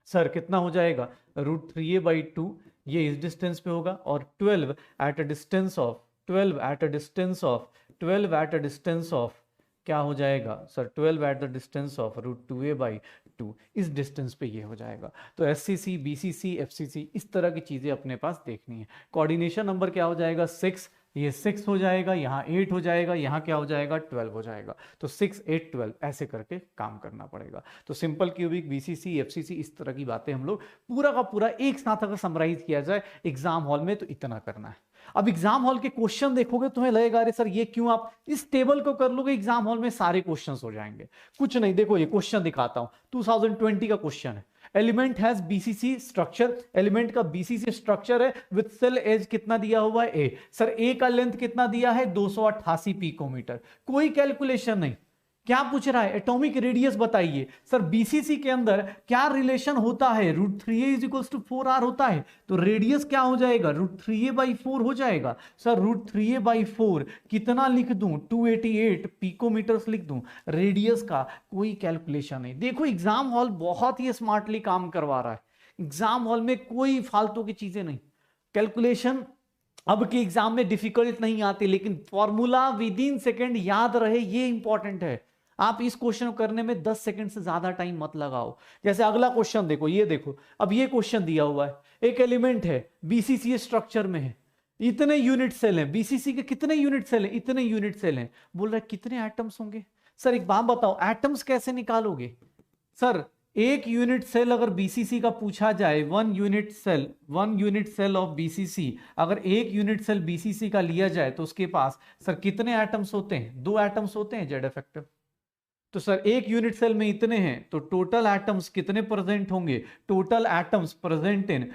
sir कितना हो जाएगा √3a/2, ये इस डिस्टेंस पे होगा, और 12 eight a distance of, 12 eight a distance of, 12 eight a distance of क्या हो जाएगा sir 12 at the distance of √2a/2, इस डिस्टेंस पे ये हो जाएगा। तो एससीसी, बीसीसी, एफसीसी, इस तरह की चीज़ें अपने पास देखनी है। कोऑर्डिनेशन नंबर क्या हो जाएगा 6, ये 6 हो जाएगा, यहाँ 8 हो जाएगा, यहाँ क्या हो जाएगा 12 हो जाएगा। तो 6, 8, 12 ऐसे करके काम करना पड़ेगा। तो सिंपल क्यूबिक, बीसीसी, एफसीसी, इस तरह की बातें हम लोग पूरा का पूरा एक साथ अगर समराइज किया जाए एग्जाम हॉल में, तो इतना करना है। अब एग्जाम हॉल के क्वेश्चन देखोगे तुम्हें लगेगा अरे सर ये क्यों, आप इस टेबल को कर लोगे एग्जाम हॉल में सारे क्वेश्चंस हो जाएंगे। कुछ नहीं, देखो ये क्वेश्चन दिखाता हूं, 2020 का क्वेश्चन है। Element has BCC structure, element का बीसीसी स्ट्रक्चर है विद सेल एज कितना दिया हुआ है ए। सर ए का लेंथ कितना दिया है 288 पिकोमीटर। कोई कैलकुलेशन नहीं, क्या पूछ रहा है एटॉमिक रेडियस बताइए। सर बीसीसी के अंदर क्या रिलेशन होता है, √3a इज टू 4r होता है, तो रेडियस क्या हो जाएगा √3a/4 हो जाएगा। सर √3a/4 कितना लिख दूं 288 पिकोमीटर्स लिख दूं, रेडियस का कोई कैलकुलेशन नहीं। देखो एग्जाम हॉल बहुत ही स्मार्टली काम करवा रहा है, एग्जाम हॉल में कोई फालतू की चीजें नहीं। कैलकुलेशन अब के एग्जाम में डिफिकल्ट नहीं आते, लेकिन फॉर्मूला विद इन सेकेंड याद रहे ये इंपॉर्टेंट है। आप इस क्वेश्चन करने में 10 सेकंड से ज्यादा टाइम मत लगाओ। जैसे अगला क्वेश्चन देखो, ये देखो, अब ये क्वेश्चन दिया हुआ है, एक एलिमेंट है बीसीसी स्ट्रक्चर में है, इतने यूनिट सेल हैं, बीसीसी के कितने यूनिट सेल हैं, इतने यूनिट सेल हैं, बोल रहा है कितने एटम्स होंगे। सर एक बात बताओ, एटम्स कैसे निकालोगे। सर एक यूनिट सेल अगर बीसीसी का पूछा जाए, one unit cell of BCC, अगर एक यूनिट सेल बीसीसी का लिया जाए तो उसके पास सर कितने एटम्स होते हैं, 2 एटम्स होते हैं जेड इफेक्टिव। तो सर एक यूनिट सेल में इतने हैं, तो टोटल एटम्स कितने प्रेजेंट होंगे, total atoms present in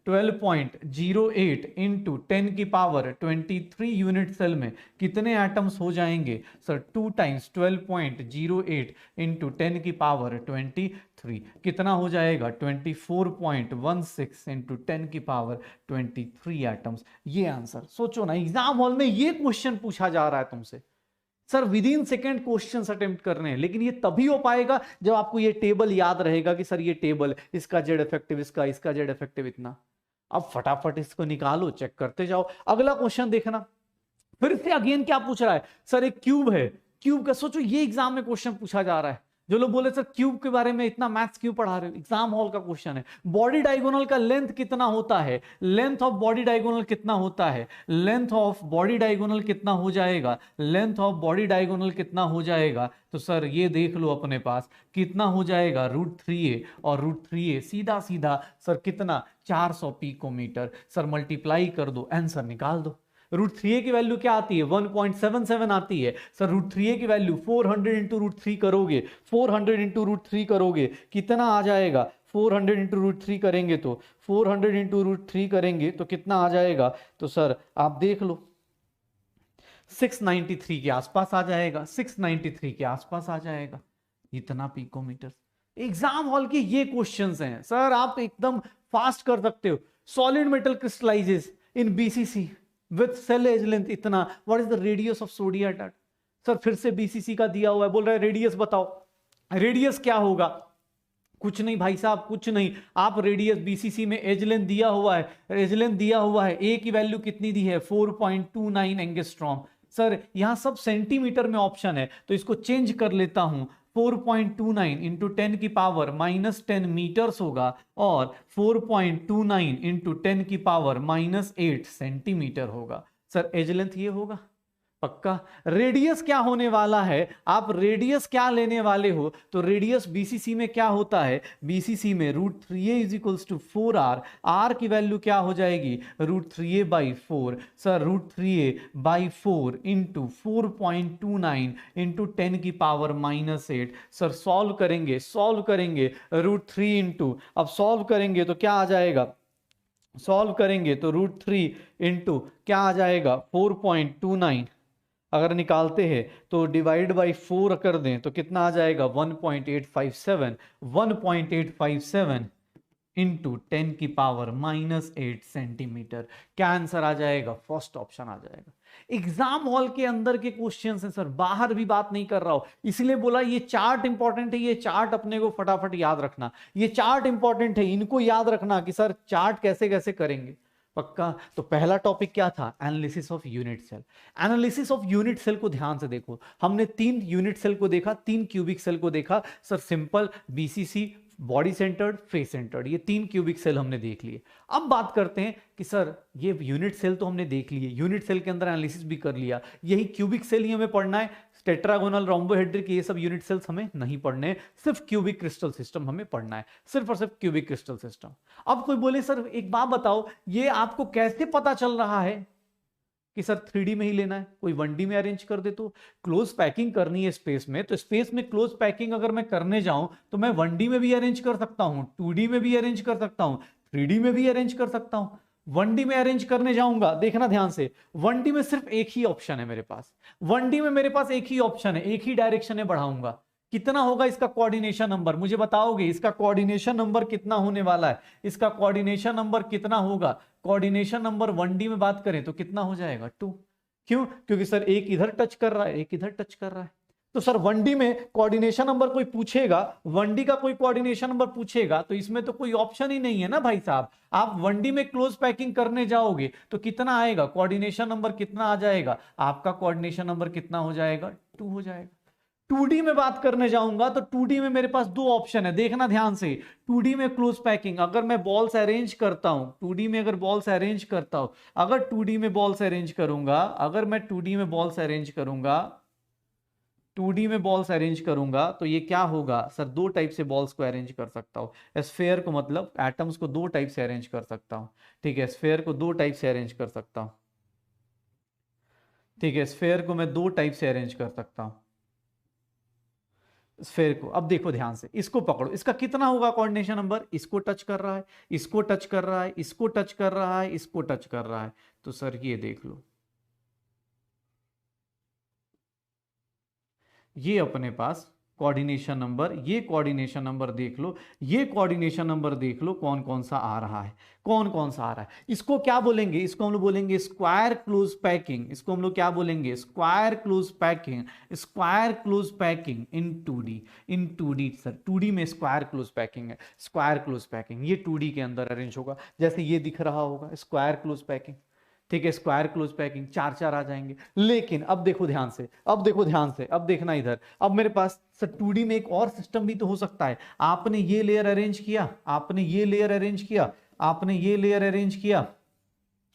12.08 into 10 की पावर 23 यूनिट सेल में कितने एटम्स हो जाएंगे। सर 2 टाइम्स 12.08 इंटू 10 की पावर 23 कितना हो जाएगा 24.16 इंटू 10 की पावर 23 एटम्स। ये आंसर सोचो ना, एग्जाम हॉल में ये क्वेश्चन पूछा जा रहा है तुमसे। Sir with in second question attempt करने हैं, लेकिन ये तभी हो पाएगा जब आपको ये टेबल याद रहेगा कि सर ये टेबल, इसका जेड इफेक्टिव, इसका जेड इफेक्टिव इतना। अब फटाफट इसको निकालो, चेक करते जाओ। अगला क्वेश्चन देखना, फिर से अगेन क्या पूछ रहा है, सर एक क्यूब है, क्यूब का सोचो ये एग्जाम में क्वेश्चन पूछा जा रहा है। जो लोग बोले सर क्यूब के बारे में इतना मैथ्स क्यों पढ़ा रहे हो, एग्जाम हॉल का क्वेश्चन है। बॉडी डायगोनल का लेंथ कितना होता है, लेंथ ऑफ बॉडी डायगोनल कितना होता है, लेंथ ऑफ बॉडी डायगोनल कितना हो जाएगा, लेंथ ऑफ बॉडी डायगोनल कितना हो जाएगा। तो सर ये देख लो अपने पास कितना हो जाएगा √3a, और √3a सीधा सीधा सर कितना 400 पिकोमीटर। सर मल्टीप्लाई कर दो, आंसर निकाल दो। √3a की वैल्यू क्या आती है 1.77 आती है। सर √3a की वैल्यू 400 इंटू √3 करोगे, 400 इंटू √3 करोगे कितना आ जाएगा, 400 इंटू √3 करेंगे तो 400 इंटू √3 करेंगे तो कितना आ जाएगा। तो सर आप देख लो 693 के आसपास आ जाएगा, 693 के आसपास आ जाएगा इतना पिकोमीटर। एग्जाम हॉल के ये क्वेश्चंस हैं सर, आप एकदम फास्ट कर सकते हो। Solid metal crystallises in BCC with cell edge length इतना, what is the radius of sodium atom. Sir फिर से बीसीसी का दिया हुआ है, बोल रहा है रेडियस बताओ, रेडियस क्या होगा। कुछ नहीं भाई साहब, कुछ नहीं, आप रेडियस बीसीसी में एज लेंथ दिया हुआ है, एज लेंथ दिया हुआ है, ए की वैल्यू कितनी दी है 4.29 एंगस्ट्रॉम। सर यहां सब सेंटीमीटर में ऑप्शन है तो इसको चेंज कर लेता हूं, 4.29 इंटू 10 की पावर -10 मीटर्स होगा और 4.29 इंटू 10 की पावर -8 सेंटीमीटर होगा। सर एज लेंथ ये होगा पक्का। रेडियस क्या होने वाला है, आप रेडियस क्या लेने वाले हो, तो रेडियस बीसीसी में क्या होता है, बीसीसी में √3a = 4r, r की वैल्यू क्या हो जाएगी √3a/4। Sir √3a/4 into 4.29 into 10 की पावर -8। सर सॉल्व करेंगे √3 इंटू, अब सॉल्व करेंगे तो क्या आ जाएगा, सॉल्व करेंगे तो √3 इंटू क्या आ जाएगा 4.29, अगर निकालते हैं तो डिवाइड बाय 4 कर दें तो कितना आ जाएगा 1.857 इंटू 10 की पावर -8 सेंटीमीटर। क्या आंसर आ जाएगा, फर्स्ट ऑप्शन आ जाएगा। एग्जाम हॉल के अंदर के क्वेश्चंस हैं सर, बाहर भी बात नहीं कर रहा हूं, इसलिए बोला ये चार्ट इंपॉर्टेंट है, ये चार्ट अपने को फटाफट याद रखना, ये चार्ट इंपॉर्टेंट है, इनको याद रखना कि सर चार्ट कैसे कैसे करेंगे पक्का। तो पहला टॉपिक क्या था, analysis of unit cell. Analysis of unit cell को ध्यान से देखो, हमने 3 यूनिट सेल को देखा, 3 क्यूबिक सेल को देखा। Sir simple, BCC, body centred, face centred, ये 3 क्यूबिक सेल हमने देख लिए। अब बात करते हैं कि सर ये यूनिट सेल तो हमने देख लिए, यूनिट सेल के अंदर एनालिसिस भी कर लिया, यही क्यूबिक सेल ही हमें पढ़ना है, टेट्रागोनल, रोम्बोहेड्रिक, ये सब यूनिट सेल्स हमें नहीं पढ़ने, सिर्फ क्यूबिक क्रिस्टल सिस्टम हमें पढ़ना है, सिर्फ और सिर्फ क्यूबिक क्रिस्टल सिस्टम। अब कोई बोले सर एक बात बताओ, ये आपको कैसे पता चल रहा है कि सर 3D में ही लेना है, कोई 1D में अरेंज कर दे? तो क्लोज पैकिंग करनी है स्पेस में, तो स्पेस में क्लोज पैकिंग अगर मैं करने जाऊं तो मैं 1D में भी अरेंज कर सकता हूं, 2D में भी अरेंज कर सकता हूं, 3D में भी अरेंज कर सकता हूं। 1D में अरेंज करने जाऊंगा, देखना ध्यान से, 1D में सिर्फ एक ही ऑप्शन है मेरे पास, 1D में मेरे पास एक ही ऑप्शन है, एक ही डायरेक्शन में बढ़ाऊंगा। कितना होगा इसका कोऑर्डिनेशन नंबर, मुझे बताओगे इसका कोऑर्डिनेशन नंबर कितना होने वाला है? इसका कोऑर्डिनेशन नंबर कितना होगा? कोऑर्डिनेशन नंबर 1D में बात करें तो कितना हो जाएगा? 2। क्यों? क्योंकि सर एक इधर टच कर रहा है, एक इधर टच कर रहा है। तो सर 1D में कोऑर्डिनेशन नंबर कोई पूछेगा, 1D का कोई कोऑर्डिनेशन नंबर पूछेगा तो इसमें तो कोई ऑप्शन ही नहीं है ना भाई साहब। आप 1D में क्लोज पैकिंग करने जाओगे तो कितना आएगा कोऑर्डिनेशन नंबर, कितना आ जाएगा आपका? कोऑर्डिनेशन नंबर कितना हो जाएगा? 2 हो जाएगा। 2D में बात करने जाऊंगा तो 2D में मेरे पास दो ऑप्शन है, देखना ध्यान से। 2D में क्लोज पैकिंग अगर मैं बॉल्स अरेंज करता हूं, 2D में अगर बॉल्स अरेंज करता हूं, अगर 2D में बॉल्स अरेंज करूंगा, अगर मैं 2D में बॉल्स अरेंज करूंगा, 2D में बॉल्स अरेंज करूंगा तो ये क्या होगा सर? दो टाइप से बॉल्स को अरेंज कर सकता हूं। स्फेयर को, मतलब एटम्स को दो टाइप से अरेंज कर सकता हूं, ठीक है। स्फेयर को दो टाइप से अरेंज कर सकता हूं, ठीक है। स्फेयर को मैं दो टाइप से अरेंज कर सकता हूं, स्फेयर को। अब देखो ध्यान से, इसको पकड़ो, इसका कितना होगा कोऑर्डिनेशन नंबर? इसको टच कर रहा है, इसको टच कर रहा है, इसको टच कर रहा है, इसको टच कर रहा है, तो सर ये देख लो, ये अपने पास कोऑर्डिनेशन नंबर, ये कोऑर्डिनेशन नंबर देख लो, ये कोऑर्डिनेशन नंबर देख लो कौन कौन सा आ रहा है, कौन कौन सा आ रहा है। इसको क्या बोलेंगे? इसको हम लोग बोलेंगे स्क्वायर क्लोज पैकिंग। इसको हम लोग क्या बोलेंगे? Square close packing, square close packing in 2D, in 2D sir 2D में स्क्वायर क्लोज पैकिंग है, स्क्वायर क्लोज पैकिंग ये 2D के अंदर अरेंज होगा, जैसे ये दिख रहा होगा स्क्वायर क्लोज पैकिंग, ठीक है। स्क्वायर क्लोज पैकिंग, चार चार आ जाएंगे। लेकिन अब देखो ध्यान से, अब देखो ध्यान से, अब देखना इधर, अब मेरे पास सर 2D में एक और सिस्टम भी तो हो सकता है। आपने ये लेयर अरेंज किया, आपने ये लेयर अरेंज किया, आपने ये लेयर अरेंज किया,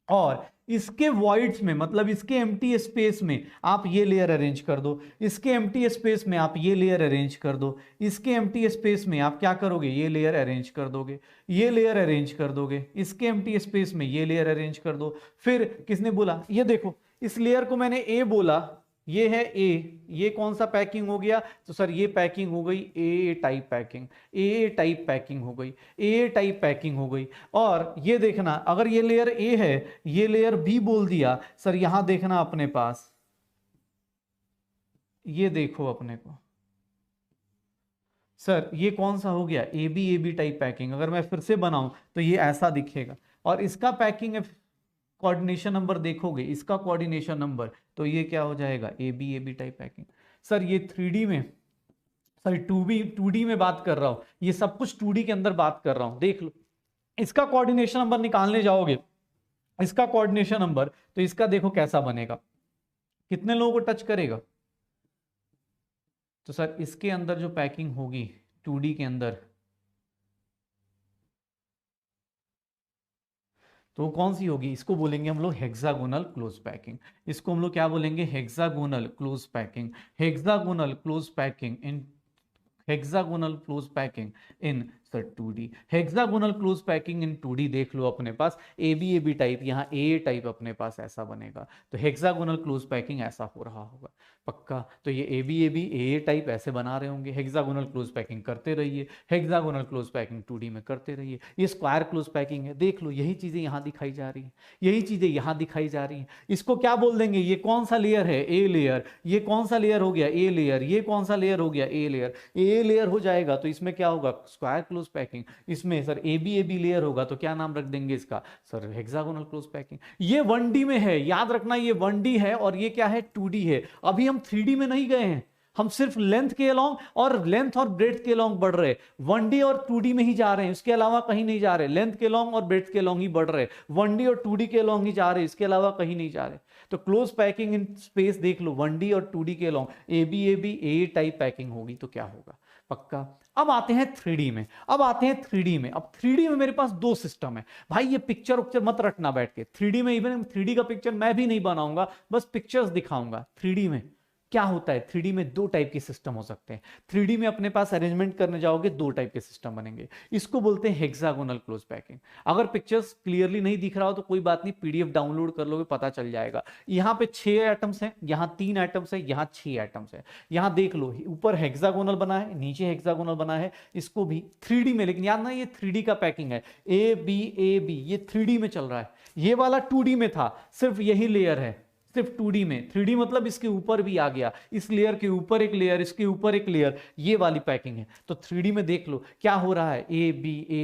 और इसके वॉइड्स में, मतलब इसके एम्प्टी स्पेस में आप ये लेयर अरेंज कर दो, इसके एम्प्टी स्पेस में आप ये लेयर अरेंज कर दो, इसके एम्प्टी स्पेस में आप क्या करोगे? ये लेयर अरेंज कर दोगे, ये लेयर अरेंज कर दोगे, इसके एम्प्टी स्पेस में ये लेयर अरेंज कर दो। फिर किसने बोला? ये देखो, इस लेयर को मैंने ए बोला, ये है ए, ये कौन सा पैकिंग हो गया? तो सर ये पैकिंग हो गई ए टाइप पैकिंग, ए टाइप पैकिंग हो गई, ए टाइप पैकिंग हो गई। और ये देखना, अगर ये लेयर ए है, ये लेयर बी बोल दिया, सर यहां देखना अपने पास, ये देखो अपने को, सर ये कौन सा हो गया? A B type packing. अगर मैं फिर से बनाऊं तो ये ऐसा दिखेगा, और इसका पैकिंग है, कोऑर्डिनेशन नंबर देखोगे, इसका कोऑर्डिनेशन नंबर, तो ये क्या हो जाएगा? A B type packing. Sir ये 3D में, सॉरी 2D में बात कर रहा हूं, ये सब कुछ 2D के अंदर बात कर रहा हूं, देख लो। इसका कोऑर्डिनेशन नंबर निकालने जाओगे, इसका कोऑर्डिनेशन नंबर, तो इसका देखो कैसा बनेगा, कितने लोगों को टच करेगा? तो सर इसके अंदर जो पैकिंग होगी 2D के अंदर, तो कौन सी होगी? इसको बोलेंगे हम लोग हेक्सागोनल क्लोज पैकिंग। इसको हम लोग क्या बोलेंगे? Hexagonal close packing, hexagonal close packing in, hexagonal close packing in sir 2D, hexagonal close packing in 2D। देख लो अपने पास ए बी टाइप, यहाँ ए टाइप अपने पास ऐसा बनेगा, तो हेक्सागोनल क्लोज पैकिंग ऐसा हो रहा होगा पक्का। तो ये ए बी ए टाइप ऐसे बना रहे होंगे। हेक्सागोनल क्लोज पैकिंग करते रहिए, हेक्सागोनल क्लोज पैकिंग 2D में करते रहिए। ये स्क्वायर क्लोज पैकिंग है, देख लो यही चीजें यहाँ दिखाई जा रही हैं, यही चीजें यहाँ दिखाई जा रही हैं। इसको क्या बोल देंगे? ये कौन सा लेयर है? A layer. ये कौन सा लेयर हो गया? A layer. ये कौन सा लेयर हो गया? A layer. ए लेयर हो जाएगा तो इसमें क्या होगा? Square close packing. इसमें सर ए बी लेयर होगा तो क्या नाम रख देंगे इसका? Sir hexagonal close packing. ये 1D में है, याद रखना, ये 1D है और ये क्या है? 2D है। अभी हम 3D में नहीं गए हैं, हम सिर्फ लेंथ के अलोंग और लेंथ और ब्रेड्थ के अलोंग बढ़ रहे, 1D और 2D में ही जा रहे हैं, इसके अलावा कहीं नहीं जा रहे। लेंथ के अलोंग और ब्रेड्थ के अलोंग ही बढ़ रहे, 1D और 2D के अलोंग ही जा रहे, इसके अलावा कहीं नहीं जा रहे। तो क्लोज पैकिंग इन स्पेस देख लो, 1D और 2D के along A B A type packing होगी तो क्या होगा? पक्का। अब आते हैं 3D में, अब आते हैं 3D में। अब 3D में मेरे पास दो सिस्टम है भाई, ये पिक्चर उक्चर मत रखना बैठ के। 3D में, इवन 3D का पिक्चर मैं भी नहीं बनाऊंगा, बस पिक्चर्स दिखाऊंगा। 3D में क्या होता है, 3D में दो टाइप के सिस्टम हो सकते हैं। 3D में अपने पास अरेंजमेंट करने जाओगे दो टाइप के सिस्टम बनेंगे, इसको बोलते हैं हेक्सागोनल क्लोज पैकिंग। अगर पिक्चर्स क्लियरली नहीं दिख रहा हो तो कोई बात नहीं, पीडीएफ डाउनलोड कर लोगे, पता चल जाएगा। यहाँ पे 6 एटम्स हैं, यहाँ 3 एटम्स है, यहाँ 6 एटम्स है। यहाँ देख लो, ऊपर हेक्सागोनल बना है, नीचे हेक्सागोनल बना है, इसको भी 3D में, लेकिन याद ना ये 3D का पैकिंग है, ए बी ये 3D में चल रहा है। ये वाला 2D में था, सिर्फ यही लेयर है, सिर्फ 2D में। 3D मतलब इसके ऊपर भी आ गया, इस लेयर के ऊपर एक लेयर, इसके ऊपर एक लेयर, ये वाली पैकिंग है। तो 3D में देख लो क्या हो रहा है, ए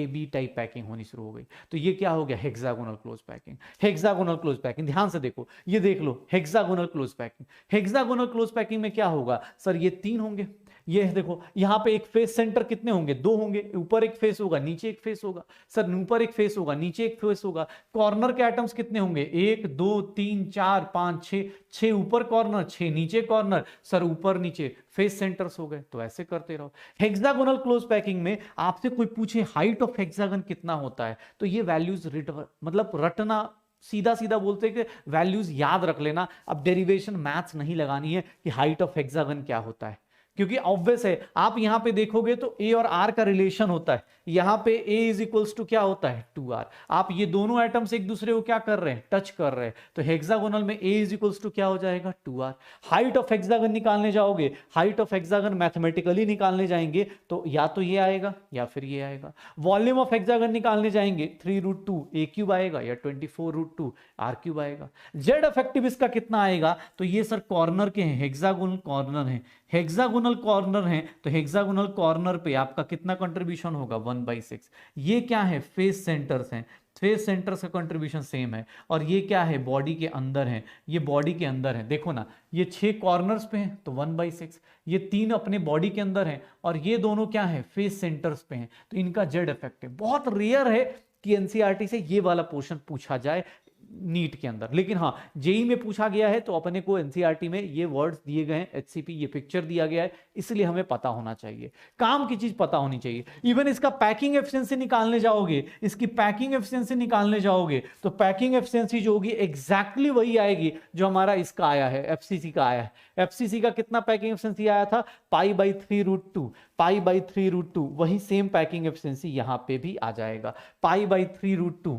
बी टाइप पैकिंग होनी शुरू हो गई। तो ये क्या हो गया, hexagonal close packing. Hexagonal close packing, ध्यान से देखो, ये देख लो hexagonal close packing. Hexagonal close packing में क्या होगा सर, ये 3 होंगे। ये देखो यहाँ पे एक फेस सेंटर कितने होंगे, 2 होंगे, ऊपर एक फेस होगा, नीचे एक फेस होगा। सर ऊपर एक फेस होगा, नीचे एक फेस होगा। कॉर्नर के एटम्स कितने होंगे, 1 2 3 4 5 6, 6 ऊपर कॉर्नर, 6 नीचे कॉर्नर। सर ऊपर नीचे फेस सेंटर्स हो गए। तो ऐसे करते रहो। हेक्सागोनल क्लोज पैकिंग में आपसे कोई पूछे हाइट ऑफ हेक्सागन कितना होता है, तो ये वैल्यूज मतलब रटना, सीधा सीधा बोलते हैं कि वैल्यूज याद रख लेना। अब डेरिवेशन मैथ्स नहीं लगानी है कि हाइट ऑफ हेक्सागन क्या होता है, क्योंकि ऑब्वियस है। आप यहां पे देखोगे तो ए और आर का रिलेशन होता है, यहां पे ए इज इक्वल्स टू क्या होता है, 2r। आप ये दोनों एटम्स एक दूसरे को क्या कर रहे हैं, टच कर रहे हैं। तो हेक्सागोनल में ए इज इक्वल्स टू क्या हो जाएगा, 2r। हाइट ऑफ हेक्सागन निकालने जाओगे, हाइट ऑफ हेक्सागन मैथमेटिकली निकालने जाएंगे तो या तो ये आएगा या फिर ये आएगा। वॉल्यूम ऑफ हेक्सागन निकालने जाएंगे 3√2 ए क्यूब आएगा या 24√2 आर क्यूब आएगा। जेड इफेक्टिव इसका कितना आएगा, तो ये सर कॉर्नर के हैं, हेक्सागोनल कॉर्नर है, हेक्सागोनल कॉर्नर है, तो हेक्सागोनल कॉर्नर पे आपका कितना कंट्रीब्यूशन होगा, 1/6। ये क्या है, फेस सेंटर्स हैं, फेस सेंटर्स का कंट्रीब्यूशन सेम है। और ये क्या है, बॉडी के अंदर है, ये बॉडी के अंदर है। देखो ना, ये 6 कॉर्नर्स पे हैं तो 1/6, ये 3 अपने बॉडी के अंदर हैं, और ये दोनों क्या है, फेस सेंटर्स पे हैं। तो इनका जेड इफेक्ट है। बहुत रेयर है कि एनसीईआरटी से ये वाला पोर्शन पूछा जाए नीट के अंदर, लेकिन हाँ जेई में पूछा गया है, तो अपने को एनसीईआरटी में ये वर्ड्स दिए गए हैं, एचसीपी ये पिक्चर दिया गया है, इसलिए हमें पता होना चाहिए, काम की चीज पता होनी चाहिए। इवन इसका पैकिंग एफिशिएंसी निकालने जाओगे, इसकी पैकिंग एफिशिएंसी निकालने जाओगे, तो पैकिंग एफिशिएंसी जो होगी एग्जैक्टली वही आएगी जो हमारा इसका आया है, एफसीसी का आया है। एफसीसी का कितना पैकिंग एफिशिएंसी आया था, π/3√2, π/3√2, वही सेम पैकिंग एफिशिएंसी यहां पे भी आ जाएगा, π/3√2,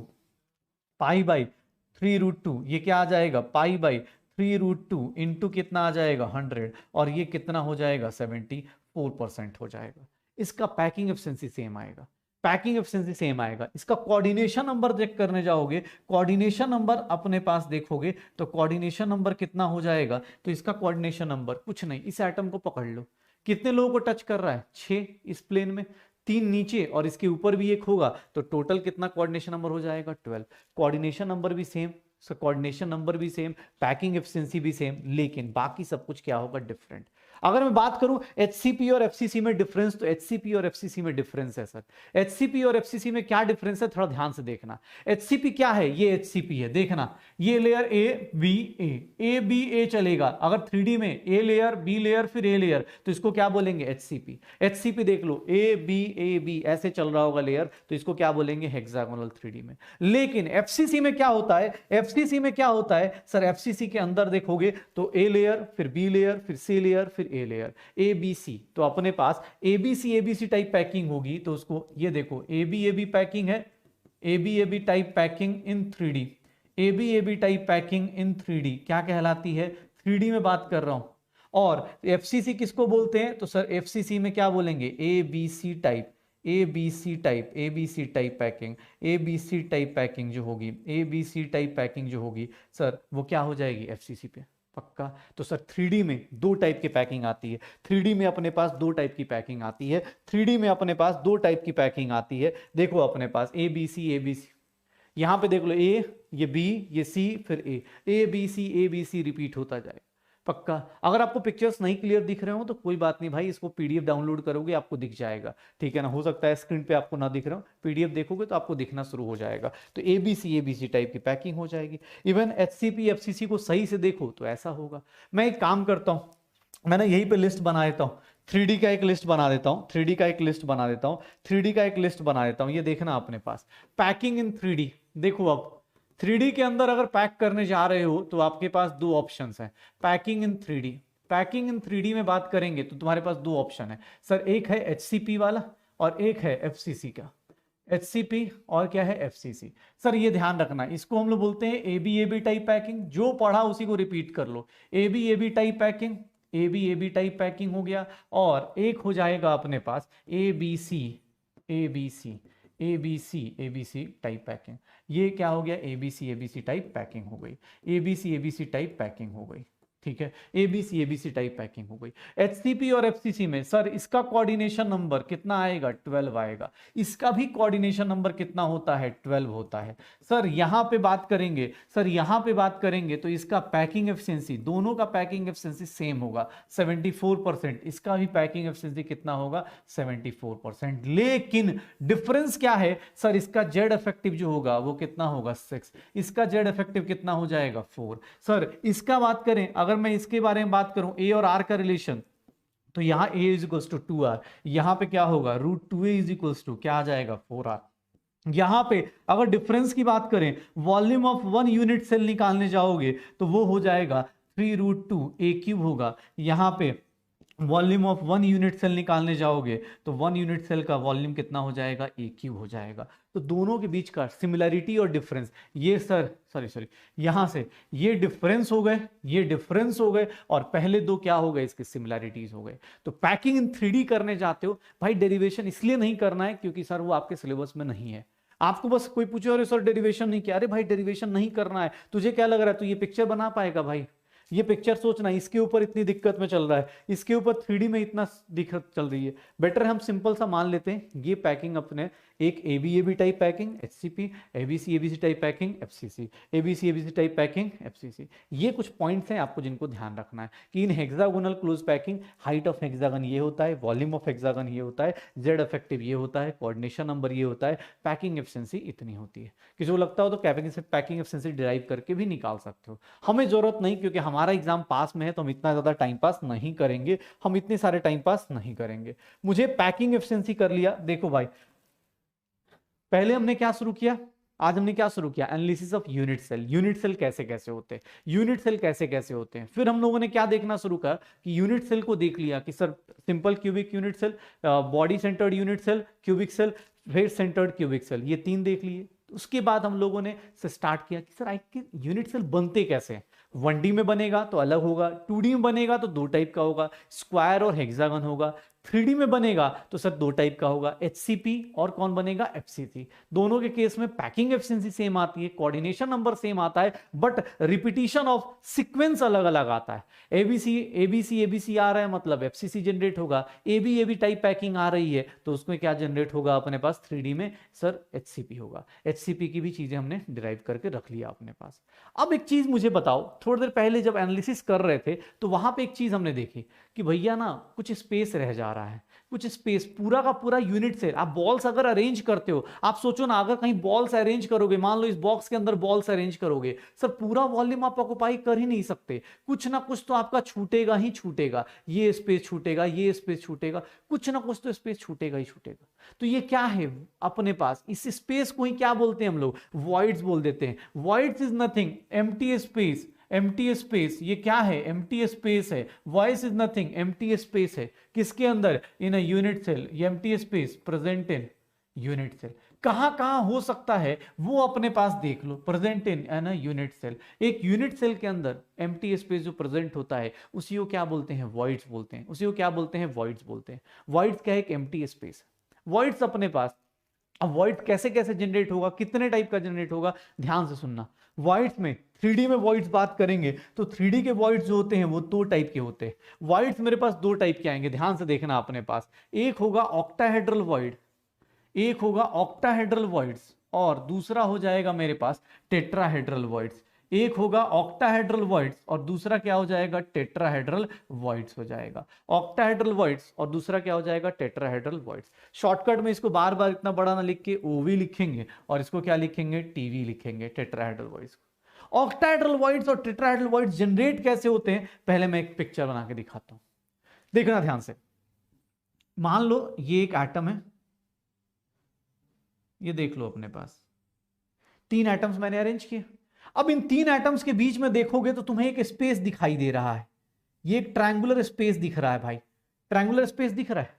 π/3√2, ये क्या आ जाएगा, π/3√2 इंटू कितना आ जाएगा, 100, और ये कितना हो जाएगा, 74% हो जाएगा। इसका पैकिंग एफिशिएंसी सेम आएगा, पैकिंग एफिशिएंसी सेम आएगा। इसका कोऑर्डिनेशन नंबर चेक करने जाओगे, कोऑर्डिनेशन नंबर अपने पास देखोगे तो कोऑर्डिनेशन नंबर कितना हो जाएगा, तो इसका कोऑर्डिनेशन नंबर कुछ नहीं, इस एटम को पकड़ लो, कितने लोगों को टच कर रहा है, 6 इस प्लेन में, 3 नीचे और इसके ऊपर भी एक होगा, तो टोटल कितना कोऑर्डिनेशन नंबर हो जाएगा, 12। कोऑर्डिनेशन नंबर भी सेम, कोऑर्डिनेशन नंबर भी सेम, पैकिंग एफिशिएंसी भी सेम, लेकिन बाकी सब कुछ क्या होगा, डिफरेंट। अगर मैं बात करूं एचसीपी और एफसीसी में डिफरेंस, तो एचसीपी और एफसीसी में डिफरेंस है सर। एचसीपी और एफसीसी में क्या डिफरेंस है, थोड़ा ध्यान से देखना। एचसीपी क्या है, ये एचसीपी है, देखना ये लेयर ए बी ए चलेगा। अगर 3D में ए लेयर बी लेयर फिर ए लेयर, तो इसको क्या बोलेंगे, एचसीपी। एचसीपी देख लो, ए बी ऐसे चल रहा होगा लेयर, तो इसको क्या बोलेंगे, हेक्सागोनल 3D में। लेकिन एफसीसी में क्या होता है, एफसीसी में क्या होता है सर, एफसीसी के अंदर देखोगे तो ए लेयर फिर बी लेयर फिर सी लेयर फिर ए लेयर, ए बी सी। तो अपने पास एबीसी टाइप पैकिंग होगी, तो उसको ये देखो, ए बी पैकिंग है, A B type packing in 3D, A B type packing in 3D क्या कहलाती है, 3D में बात कर रहा हूं। और एफसीसी किसको बोलते हैं, तो सर एफसीसी में क्या बोलेंगे, A B C type packing, ABC type packing जो होगी, एबीसी टाइप पैकिंग जो होगी सर, वो क्या हो जाएगी, एफसीसी पे, पक्का। तो सर 3D में 2 टाइप की पैकिंग आती है, 3D में अपने पास 2 टाइप की पैकिंग आती है, 3D में अपने पास 2 टाइप की पैकिंग आती है। देखो अपने पास ए बी सी, यहां पे देख लो, ए ये बी ये सी फिर ए बी सी रिपीट होता जाए, पक्का। अगर आपको पिक्चर्स नहीं क्लियर दिख रहे हो तो कोई बात नहीं भाई, इसको पीडीएफ डाउनलोड करोगे आपको दिख जाएगा, ठीक है ना। हो सकता है स्क्रीन पे आपको ना दिख रहा हो, पीडीएफ देखोगे तो आपको दिखना शुरू हो जाएगा। तो एबीसी टाइप की पैकिंग हो जाएगी। इवन एचसीपी एफसीसी को सही से देखो तो ऐसा होगा। मैं एक काम करता हूं, मैंने यहीं पे लिस्ट बना देता हूं, 3D का एक लिस्ट बना देता हूं, 3D का एक लिस्ट बना देता हूं, 3D का एक लिस्ट बना देता हूं। ये देखना अपने पास पैकिंग इन 3D। देखो अब 3D के अंदर अगर पैक करने जा रहे हो तो आपके पास 2 ऑप्शंस हैं, packing in 3D packing in 3D में बात करेंगे तो तुम्हारे पास दो ऑप्शन है सर, एक है HCP वाला और एक है FCC का। HCP और क्या है FCC। सर ये ध्यान रखना, इसको हम लोग बोलते हैं ABAB टाइप पैकिंग। जो पढ़ा उसी को रिपीट कर लो, ABAB type packing, ABAB type packing हो गया। और एक हो जाएगा अपने पास ABC टाइप पैकिंग। ये क्या हो गया, ABC टाइप पैकिंग हो गई, ABC टाइप पैकिंग हो गई, ठीक है, ABC टाइप पैकिंग हो गई। HCP और FCC में सर इसका कोऑर्डिनेशन नंबर कितना आएगा, 12 आएगा। इसका भी कोऑर्डिनेशन नंबर कितना होता है, 12 होता है। सर यहां पे बात करेंगे, सर यहां पे बात करेंगे तो इसका पैकिंग एफिशिएंसी, दोनों का पैकिंग एफिशिएंसी सेम होगा 74%। इसका भी पैकिंग एफिशिएंसी कितना होगा, 74%। लेकिन डिफरेंस क्या है सर, इसका जेड इफेक्टिव जो होगा वो कितना होगा, 6। इसका जेड इफेक्टिव कितना हो जाएगा, 4। सर इसका बात करें, अगर मैं इसके बारे में बात करूं ए और आर का रिलेशन, तो यहां a is equals to 2r, यहां पे क्या होगा √2a इज इक्वल्स टू क्या आ जाएगा, 4r। यहां पे अगर डिफरेंस की बात करें, वॉल्यूम ऑफ 1 यूनिट सेल निकालने जाओगे तो वो हो जाएगा 3√2a³ होगा। यहां पे वॉल्यूम ऑफ 1 यूनिट सेल निकालने जाओगे तो 1 यूनिट सेल का वॉल्यूम कितना हो जाएगा, a³ हो जाएगा। तो दोनों के बीच का सिमिलरिटी और डिफरेंस, ये सर सॉरी यहां से ये डिफरेंस हो गए, ये डिफरेंस हो गए, और पहले दो क्या हो गए, इसके सिमिलरिटीज हो गए। तो पैकिंग इन 3D करने जाते हो भाई, डेरिवेशन इसलिए नहीं करना है क्योंकि सर वो आपके सिलेबस में नहीं है। आपको बस कोई पूछे अरे सर डेरिवेशन नहीं किया, अरे भाई डेरिवेशन नहीं करना है, तुझे क्या लग रहा है तू ये पिक्चर बना पाएगा भाई? ये पिक्चर सोचना, इसके ऊपर इतनी दिक्कत में चल रहा है, इसके ऊपर 3D में इतना दिक्कत चल रही है। बेटर हम सिंपल सा मान लेते हैं, ये पैकिंग अपने एक ABAB type packing HCP, ABC type packing FCC, ABC type packing FCC। ये कुछ पॉइंट्स हैं आपको जिनको ध्यान रखना है कि इन hexagonal close packing, height of hexagon ये होता है, वॉल्यूम ऑफ हेक्सागन ये होता है, जेड इफेक्टिव ये होता है, कोऑर्डिनेशन नंबर ये होता है, पैकिंग एफिशिएंसी इतनी होती है। किसी को लगता हो तो पैकिंग एफिशिएंसी डिराइव करके भी निकाल सकते हो, हमें जरूरत नहीं क्योंकि हमारा एग्जाम पास में है तो हम इतना ज्यादा टाइम पास नहीं करेंगे, हम इतने सारे टाइम पास नहीं करेंगे। मुझे पैकिंग एफिशिएंसी कर लिया। देखो भाई पहले हमने क्या शुरू किया, आज हमने क्या शुरू किया, analysis of unit cell. Unit cell कैसे कैसे होते हैं, यूनिट सेल कैसे कैसे होते हैं। फिर हम लोगों ने क्या देखना शुरू किया कि यूनिट सेल को देख लिया कि sir simple cubic unit cell, body centred unit cell, cubic cell, फिर सेंटर्ड क्यूबिक सेल, ये 3 देख लिए। उसके बाद हम लोगों ने स्टार्ट किया कि सर यूनिट सेल बनते कैसे हैं। 1D में बनेगा तो अलग होगा, 2D में बनेगा तो 2 टाइप का होगा, स्क्वायर और हेक्सागन होगा। 3D में बनेगा तो सर 2 टाइप का होगा, HCP और कौन बनेगा, FCC। दोनों के केस में पैकिंग एफिशिएंसी सेम आती है, कोऑर्डिनेशन नंबर सेम आता है, बट रिपीटिशन ऑफ सीक्वेंस अलग अलग आता है। ABC आ रहा है मतलब FCC जनरेट होगा, AB टाइप पैकिंग आ रही है तो उसमें क्या जनरेट होगा अपने पास 3D में, सर HCP होगा। HCP की भी चीजें हमने डिराइव करके रख लिया अपने पास। अब एक चीज मुझे बताओ, थोड़ी देर पहले जब एनालिसिस कर रहे थे तो वहां पे एक चीज हमने देखी कि भैया ना कुछ स्पेस रह जा रहा है, कुछ स्पेस, पूरा का पूरा यूनिट सेल। आप बॉल्स अगर अरेंज करते हो, आप सोचो ना अगर कहीं बॉल्स अरेंज करोगे, मान लो इस बॉक्स के अंदर बॉल्स अरेंज करोगे, सर पूरा वॉल्यूम आप ऑक्युपाई कर ही नहीं सकते, कुछ ना कुछ तो आपका छूटेगा ही छूटेगा, ये स्पेस छूटेगा, ये स्पेस छूटेगा, कुछ ना कुछ तो स्पेस छूटेगा ही छूटेगा। तो ये क्या है अपने पास, इस स्पेस को ही क्या बोलते हैं हम लोग, वॉइड्स बोल देते हैं। Voids is nothing, empty space. Empty space ये क्या है, एम्प्टी स्पेस है। Voids is nothing, empty space है किसके अंदर, इन अ यूनिट सेल। ये empty space present in unit cell. कहां कहां हो सकता है वो अपने पास देख लो, present in an a unit cell. एक यूनिट सेल के अंदर एम्प्टी स्पेस जो प्रेजेंट होता है उसी को क्या बोलते हैं, वॉइड्स बोलते हैं। उसी को क्या बोलते हैं, वॉइड्स बोलते हैं। वॉइड्स क्या है, एक एम्प्टी स्पेस। वॉइड्स अपने पास, अब वॉइड कैसे कैसे जनरेट होगा, कितने टाइप का जनरेट होगा, ध्यान से सुनना। वॉइड्स में 3D में वॉइड्स बात करेंगे तो 3D के वॉइड्स जो होते हैं वो 2 टाइप के होते हैं। वॉइड्स मेरे पास 2 टाइप के आएंगे, ध्यान से देखना अपने पास। एक होगा ऑक्टाहेड्रल वॉइड, एक होगा ऑक्टाहेड्रल वॉइड्स, और दूसरा हो जाएगा मेरे पास टेट्राहेड्रल वॉइड्स। एक होगा ऑक्टाहेड्रल वॉइड्स और दूसरा क्या हो जाएगा, टेट्राहेड्रल वॉइड्स हो जाएगा। ऑक्टाहेड्रल वॉइड्स और दूसरा क्या हो जाएगा, टेट्राहेड्रल वॉइड्स। शॉर्टकट में इसको बार बार इतना बड़ा ना लिख के OV लिखेंगे और इसको क्या लिखेंगे, TV लिखेंगे, टेट्राहेड्रल वॉइड्स। ऑक्टाहेड्रल वॉइड्स और टेट्राहेड्रल वॉइड्स जनरेट कैसे होते हैं, पहले मैं एक पिक्चर बना के दिखाता हूं, देखना ध्यान से। मान लो ये एक एटम है, ये देख लो अपने पास 3 एटम्स मैंने अरेंज किए। अब इन 3 एटम्स के बीच में देखोगे तो तुम्हें एक स्पेस दिखाई दे रहा है, ये एक ट्रायंगुलर स्पेस दिख रहा है भाई, ट्रायंगुलर स्पेस दिख रहा है।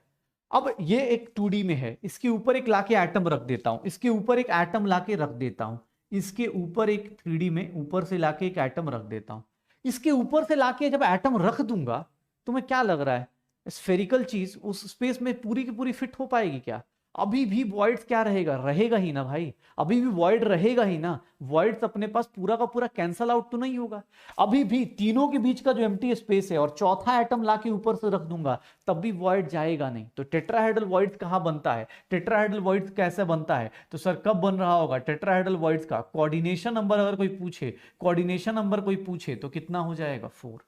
अब ये एक 2D में है, इसके ऊपर एक लाके एटम रख देता हूं, इसके ऊपर एक एटम लाके रख देता हूं, इसके ऊपर एक 3D में ऊपर से लाके एक एटम रख देता हूं। इसके ऊपर से लाके जब एटम रख दूंगा, तुम्हें क्या लग रहा है स्फेरिकल चीज उस स्पेस में पूरी की पूरी फिट हो पाएगी क्या? अभी भी वॉइड्स क्या रहेगा, रहेगा ही ना भाई, अभी भी वॉइड रहेगा ही ना। वॉइड्स अपने पास पूरा का पूरा कैंसल आउट तो नहीं होगा, अभी भी तीनों के बीच का जो एम्प्टी स्पेस है और चौथा एटम लाके ऊपर से रख दूंगा तब भी वॉइड जाएगा नहीं। तो टेट्राहेड्रल वॉइड्स कहां बनता है, टेट्राहेड्रल वॉइड्स कैसे बनता है? तो सर कब बन रहा होगा टेट्राहेड्रल वॉइड्स का? कोऑर्डिनेशन नंबर अगर कोई पूछे, कोऑर्डिनेशन नंबर कोई पूछे तो कितना हो जाएगा 4।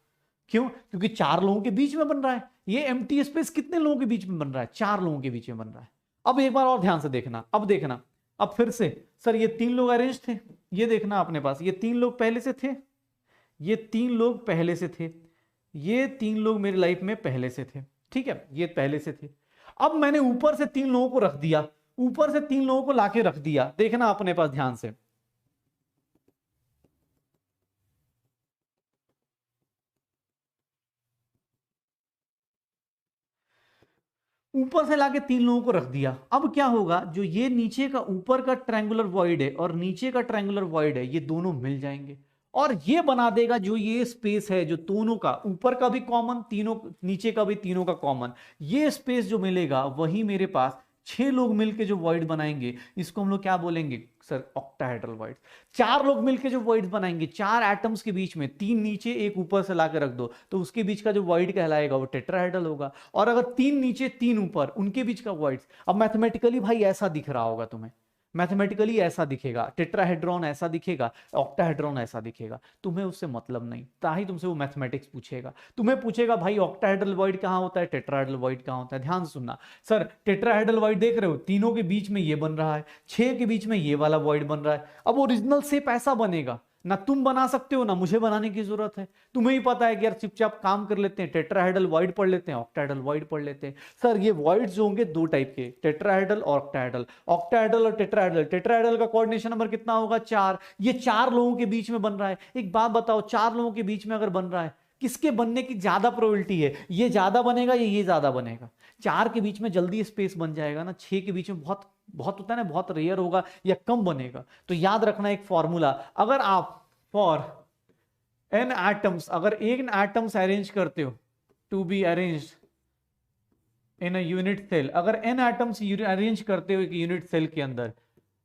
क्यों? क्योंकि 4 लोगों के बीच में बन रहा है। ये एम्प्टी स्पेस कितने लोगों के बीच में बन रहा है? 4 लोगों के बीच में बन रहा है। अब एक बार और ध्यान से देखना, अब देखना, अब फिर से सर ये 3 लोग अरेंज थे, ये देखना अपने पास, ये 3 लोग पहले से थे, ये 3 लोग पहले से थे, ये 3 लोग मेरी लाइफ में पहले से थे, ठीक है, ये पहले से थे। अब मैंने ऊपर से 3 लोगों को रख दिया, ऊपर से 3 लोगों को लाके रख दिया, देखना अपने पास ध्यान से, ऊपर से लाके 3 लोगों को रख दिया। अब क्या होगा, जो ये नीचे का ऊपर का ट्रायंगुलर वॉइड है और नीचे का ट्रायंगुलर वॉइड है, ये दोनों मिल जाएंगे और ये बना देगा जो ये स्पेस है, जो दोनों का ऊपर का भी कॉमन, तीनों नीचे का भी तीनों का कॉमन, ये स्पेस जो मिलेगा वही मेरे पास 6 लोग मिलके जो वॉइड बनाएंगे, इसको हम लोग क्या बोलेंगे सर? Octahedral void. 4 लोग मिलके जो वॉइड बनाएंगे, 4 एटम्स के बीच में 3 नीचे एक ऊपर से लाकर रख दो तो उसके बीच का जो वॉइड कहलाएगा वो टेट्राहेड्रल होगा। और अगर 3 नीचे 3 ऊपर, उनके बीच का वॉइड, अब मैथमेटिकली भाई ऐसा दिख रहा होगा तुम्हें, मैथमेटिकली ऐसा दिखेगा, टेट्राहेड्रॉन ऐसा दिखेगा, ऑक्टाहेड्रॉन ऐसा दिखेगा, तुम्हें उससे मतलब नहीं, ताही तुमसे वो मैथमेटिक्स पूछेगा, तुम्हें पूछेगा भाई ऑक्टाहेड्रल वॉइड कहां होता है, टेट्राहेड्रल वॉइड कहां होता है। ध्यान से सुनना सर, टेट्राहेड्रल वॉइड देख रहे हो, तीनों के बीच में ये बन रहा है, 6 के बीच में ये वाला वॉइड बन रहा है। अब ओरिजिनल शेप ऐसा बनेगा, ना तुम बना सकते हो ना मुझे बनाने की जरूरत है, तुम्हें ही पता है कि यार चुपचाप काम कर लेते हैं, टेट्राहेड्रल वॉइड पढ़ लेते हैं, ऑक्टाहेड्रल वॉइड पढ़ लेते हैं। सर ये वॉइड्स जो होंगे 2 टाइप के, टेट्राहेड्रल और ऑक्टाहेड्रल, ऑक्टाहेड्रल और टेट्राहेड्रल। टेट्राहेड्रल का कोऑर्डिनेशन नंबर कितना होगा? 4। ये 4 लोगों के बीच में बन रहा है। एक बात बताओ, 4 लोगों के बीच में अगर बन रहा है, किसके बनने की ज्यादा प्रोबेबिलिटी है? ये ज्यादा बनेगा या ये ज्यादा बनेगा? 4 के बीच में जल्दी स्पेस बन जाएगा ना, 6 के बीच में बहुत बहुत होता है ना, बहुत रेयर होगा या कम बनेगा। तो याद रखना एक फॉर्मूला, अगर आप फॉर n एटम्स, अगर एक एटम्स अरेंज करते हो to be arranged in a unit cell, अगर n एटम्स अरेंज करते हो एक यूनिट सेल के अंदर,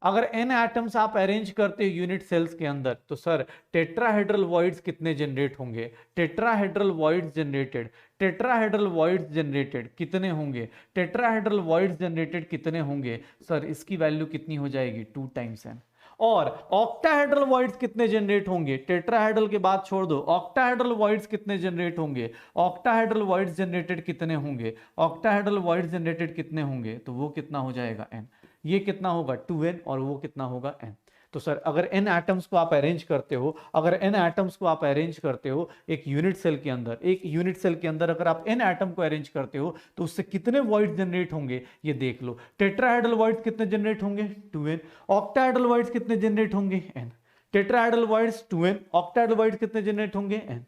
अगर n एटम्स आप अरेंज करते हो यूनिट सेल्स के अंदर, तो सर टेट्राहेड्रल वॉइड्स कितने जनरेट होंगे? Tetrahedral voids generated, tetrahedral voids generated कितने होंगे? टेट्राहेड्रल वॉइड्स जनरेटेड कितने होंगे? सर इसकी वैल्यू कितनी हो जाएगी? 2 टाइम्स n। और ऑक्टाहेड्रल वॉइड्स कितने जनरेट होंगे? टेट्राहेड्रल के बाद छोड़ दो, ऑक्टाहेड्रल वॉइड्स कितने जनरेट होंगे? ऑक्टाहेड्रल वॉइड्स जनरेटेड कितने होंगे? ऑक्टाहेड्रल वॉइड्स जनरेटेड कितने होंगे? तो वो कितना हो जाएगा n, ये कितना होगा 2n और वो कितना होगा n। तो सर अगर n एटम्स को आप अरेंज करते हो, अगर n एटम्स को आप अरेंज करते हो एक यूनिट सेल के अंदर, एक यूनिट सेल के अंदर अगर आप n एटम को अरेंज करते हो तो उससे कितने वॉइड जनरेट होंगे ये देख लो। टेट्राहेड्रल वॉइड्स कितने जनरेट होंगे? 2n। ऑक्टाहेड्रल वॉइड्स कितने जनरेट होंगे? n। Tetrahedral voids 2n, octahedral voids कितने जनरेट होंगे? n।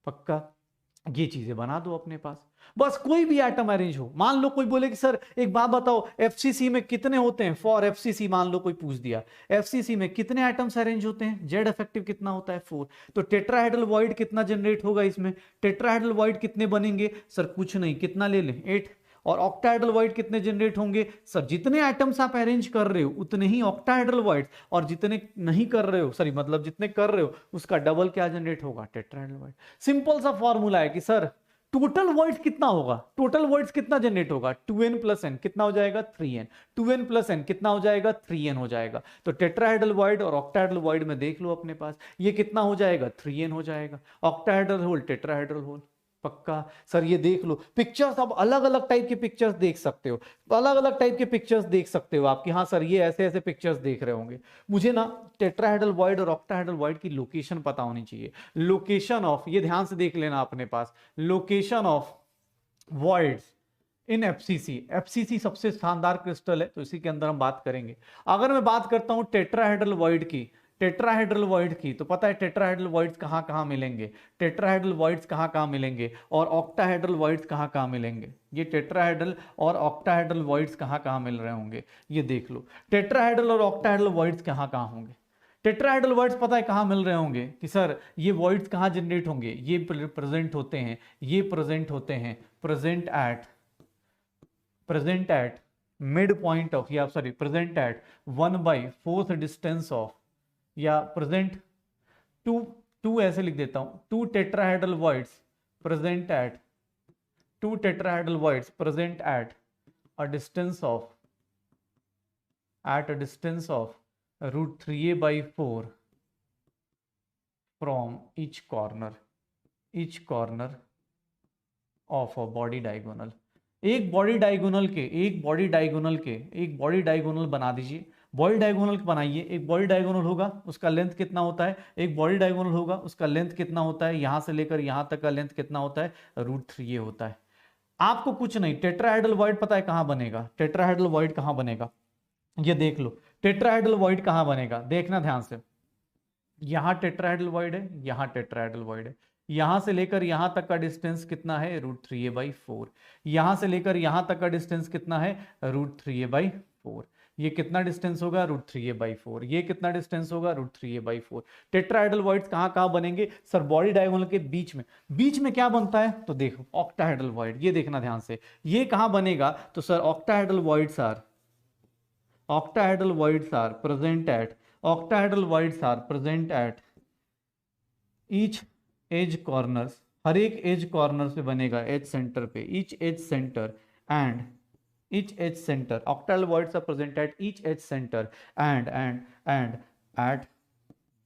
पक्का? ये चीजें बना दो अपने पास, बस कोई भी एटम अरेंज हो। मान लो कोई बोले कि सर एक बात बताओ, एफसीसी में कितने होते हैं? फॉर एफसीसी मान लो कोई पूछ दिया, एफसीसी में कितने एटम्स अरेंज होते हैं? जेड इफेक्टिव कितना होता है? 4। तो टेट्राहेड्रल वॉइड कितना जनरेट होगा इसमें? टेट्राहेड्रल वॉइड कितने बनेंगे? सर कुछ नहीं, कितना ले लें? 8। और ऑक्टाहेड्रल वॉइड कितने जनरेट होंगे? सर जितने एटम्स आप अरेंज कर रहे हो उतने ही ऑक्टाहेड्रल वॉइड, और जितने नहीं कर रहे हो, सॉरी मतलब जितने कर रहे हो उसका डबल क्या जनरेट होगा? Tetrahedral void. सिंपल सा फॉर्मूला है कि सर टोटल वॉइड्स कितना होगा? टोटल वॉइड्स कितना जनरेट होगा? 2n प्लस n कितना हो जाएगा? 3n। 2n प्लस n कितना हो जाएगा? 3n हो जाएगा। तो टेट्राहेड्रल वॉइड और ऑक्टाहेड्रल वॉइड में देख लो अपने पास, ये कितना हो जाएगा? 3n हो जाएगा। Octahedral hole, tetrahedral hole. पक्का? सर ये देख लो पिक्चर्स, अब अलग अलग टाइप के पिक्चर्स देख सकते हो, अलग अलग टाइप के पिक्चर्स देख सकते हो आप कि हाँ सर ये ऐसे ऐसे पिक्चर्स देख रहे होंगे। मुझे ना टेट्राहेड्रल वॉइड और ऑक्टाहेड्रल वॉइड की लोकेशन पता होनी चाहिए। लोकेशन ऑफ, ये ध्यान से देख लेना अपने पास, location of voids in FCC. FCC सबसे शानदार क्रिस्टल है तो इसी के अंदर हम बात करेंगे। अगर मैं बात करता हूं टेट्राहेड्रल वॉइड की, टेट्राहेड्रल वॉइड की, तो पता है टेट्राहेड्रल वॉइड्स कहाँ कहाँ मिलेंगे, टेट्राहेड्रल वॉइड्स कहाँ कहाँ मिलेंगे, और ऑक्टाहेड्रल वॉइड्स कहाँ कहाँ मिलेंगे। ये टेट्राहेड्रल और ऑक्टाहेड्रल वॉइड्स कहाँ कहाँ मिल रहे होंगे, ये देख लो। टेट्राहेड्रल और ऑक्टाहेड्रल वॉइड्स कहाँ कहाँ होंगे। टेट्राहेड्रल वॉइड्स पता है कहाँ मिल रहे होंगे कि सर ये वॉइड्स कहाँ जनरेट होंगे, ये प्रेजेंट होते हैं, ये प्रेजेंट होते हैं present at mid point of, या sorry present at 1/4 distance of, या प्रेजेंट टू ऐसे लिख देता हूं, two tetrahedral voids present at a distance of √3a/4 from each corner of a body diagonal। एक बॉडी डायगोनल बना दीजिए, बॉडी डायगोनल बनाइए। एक बॉडी डायगोनल होगा, उसका लेंथ कितना होता है, एक बॉडी डायगोनल होगा उसका लेंथ कितना होता है, यहां से लेकर यहां तक का लेंथ कितना होता है, √3a होता है। आपको कुछ नहीं, टेट्राहेड्रल वॉइड पता है कहां बनेगा, टेट्राहेड्रल वॉइड कहां बनेगा, ये देख लो। टेट्राहेड्रल वॉइड कहां बनेगा, देखना ध्यान से। यहां टेट्राहेड्रल वॉइड है, यहां टेट्राहेड्रल वॉइड है, यहां से लेकर यहां तक का डिस्टेंस कितना है, √3a/4। यहां से लेकर यहां तक का डिस्टेंस कितना है, √3a/4। ये कितना डिस्टेंस होगा, √3a/4। ये कितना डिस्टेंस होगा, √3a/4। टेट्राहेड्रल वॉइड्स कहां कहां बनेंगे सर, बॉडी डायगोनल के बीच में क्या बनता है, तो देखो ऑक्टाहेड्रल वॉइड, ये देखना ध्यान से। ये कहां बनेगा, तो sir octahedral voids are present at each edge corners, हर एक एज कॉर्नर पे बनेगा, एज सेंटर पे, each edge center octal voids are present at each edge center and at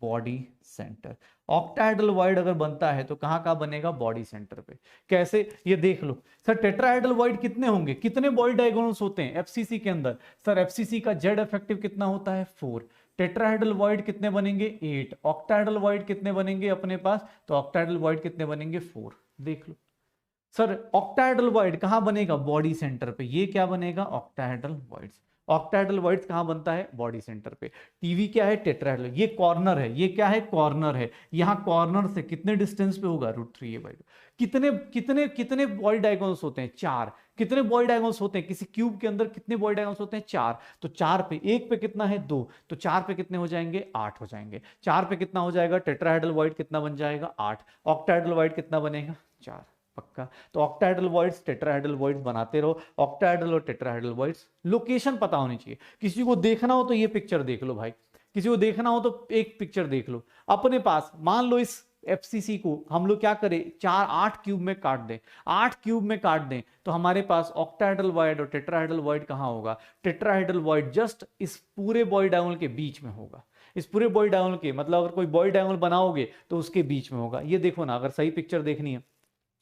body centre. Octahedral void अगर बनता है तो कहां कहां बनेगा, बॉडी सेंटर पे। कैसे, ये देख लो सर। टेट्राहेड्रल वॉइड कितने होंगे, कितने बॉडी डायगोनल्स होते हैं एफसीसी के अंदर, सर एफसीसी का जेड इफेक्टिव कितना होता है, 4। टेट्राहेड्रल वॉइड कितने बनेंगे, 8। ऑक्टाहेड्रल वॉइड कितने बनेंगे अपने पास, तो ऑक्टाहेड्रल वॉइड कितने बनेंगे, 4। देख लो सर, ऑक्टाहेड्रल वॉइड कहां बनेगा, बॉडी सेंटर पे। ये क्या बनेगा, ऑक्टाहेड्रल वॉइड्स। ऑक्टाहेड्रल वॉइड्स कहां बनता है, बॉडी सेंटर पे। टीवी क्या है, टेट्राहेड्रल। ये कॉर्नर है, ये क्या है, कॉर्नर है। यहां कॉर्नर से कितने डिस्टेंस पे होगा, √3a/2। कितने कितने कितने बॉडी डायगोनल्स होते हैं, 4। कितने बॉडी डायगोनल्स होते हैं किसी क्यूब के अंदर, कितने बॉडी डायगोनल्स होते हैं, 4। तो 4 पे, 1 पे कितना है, 2, तो 4 पे कितने हो जाएंगे, 8 हो जाएंगे। 4 पे कितना हो जाएगा, टेट्राहेड्रल वॉइड कितना बन जाएगा, 8। ऑक्टाहेड्रल वॉइड कितना बनेगा, 4। पक्का। तो ऑक्टाहेड्रल वॉइड्स टेट्राहेड्रल वॉइड्स बनाते रहो। ऑक्टाहेड्रल और टेट्राहेड्रल वॉइड्स, लोकेशन पता होनी चाहिए। किसी को देखना हो तो ये पिक्चर देख लो भाई, किसी को देखना हो तो एक पिक्चर देख लो अपने पास। मान लो इस एफसीसी को हम लोग क्या करें, 8 क्यूब में काट दें, 8 क्यूब में काट दें, तो हमारे पास ऑक्टाहेड्रल वॉइड और टेट्राहेड्रल वॉइड कहां होगा, टेट्राहेड्रल वॉइड जस्ट इस पूरे बॉडी डायगोनल के बीच में होगा। इस पूरे बॉडी डायगोनल के, मतलब अगर कोई बॉडी डायगोनल बनाओगे तो उसके बीच में होगा। ये देखो ना, अगर सही पिक्चर देखनी है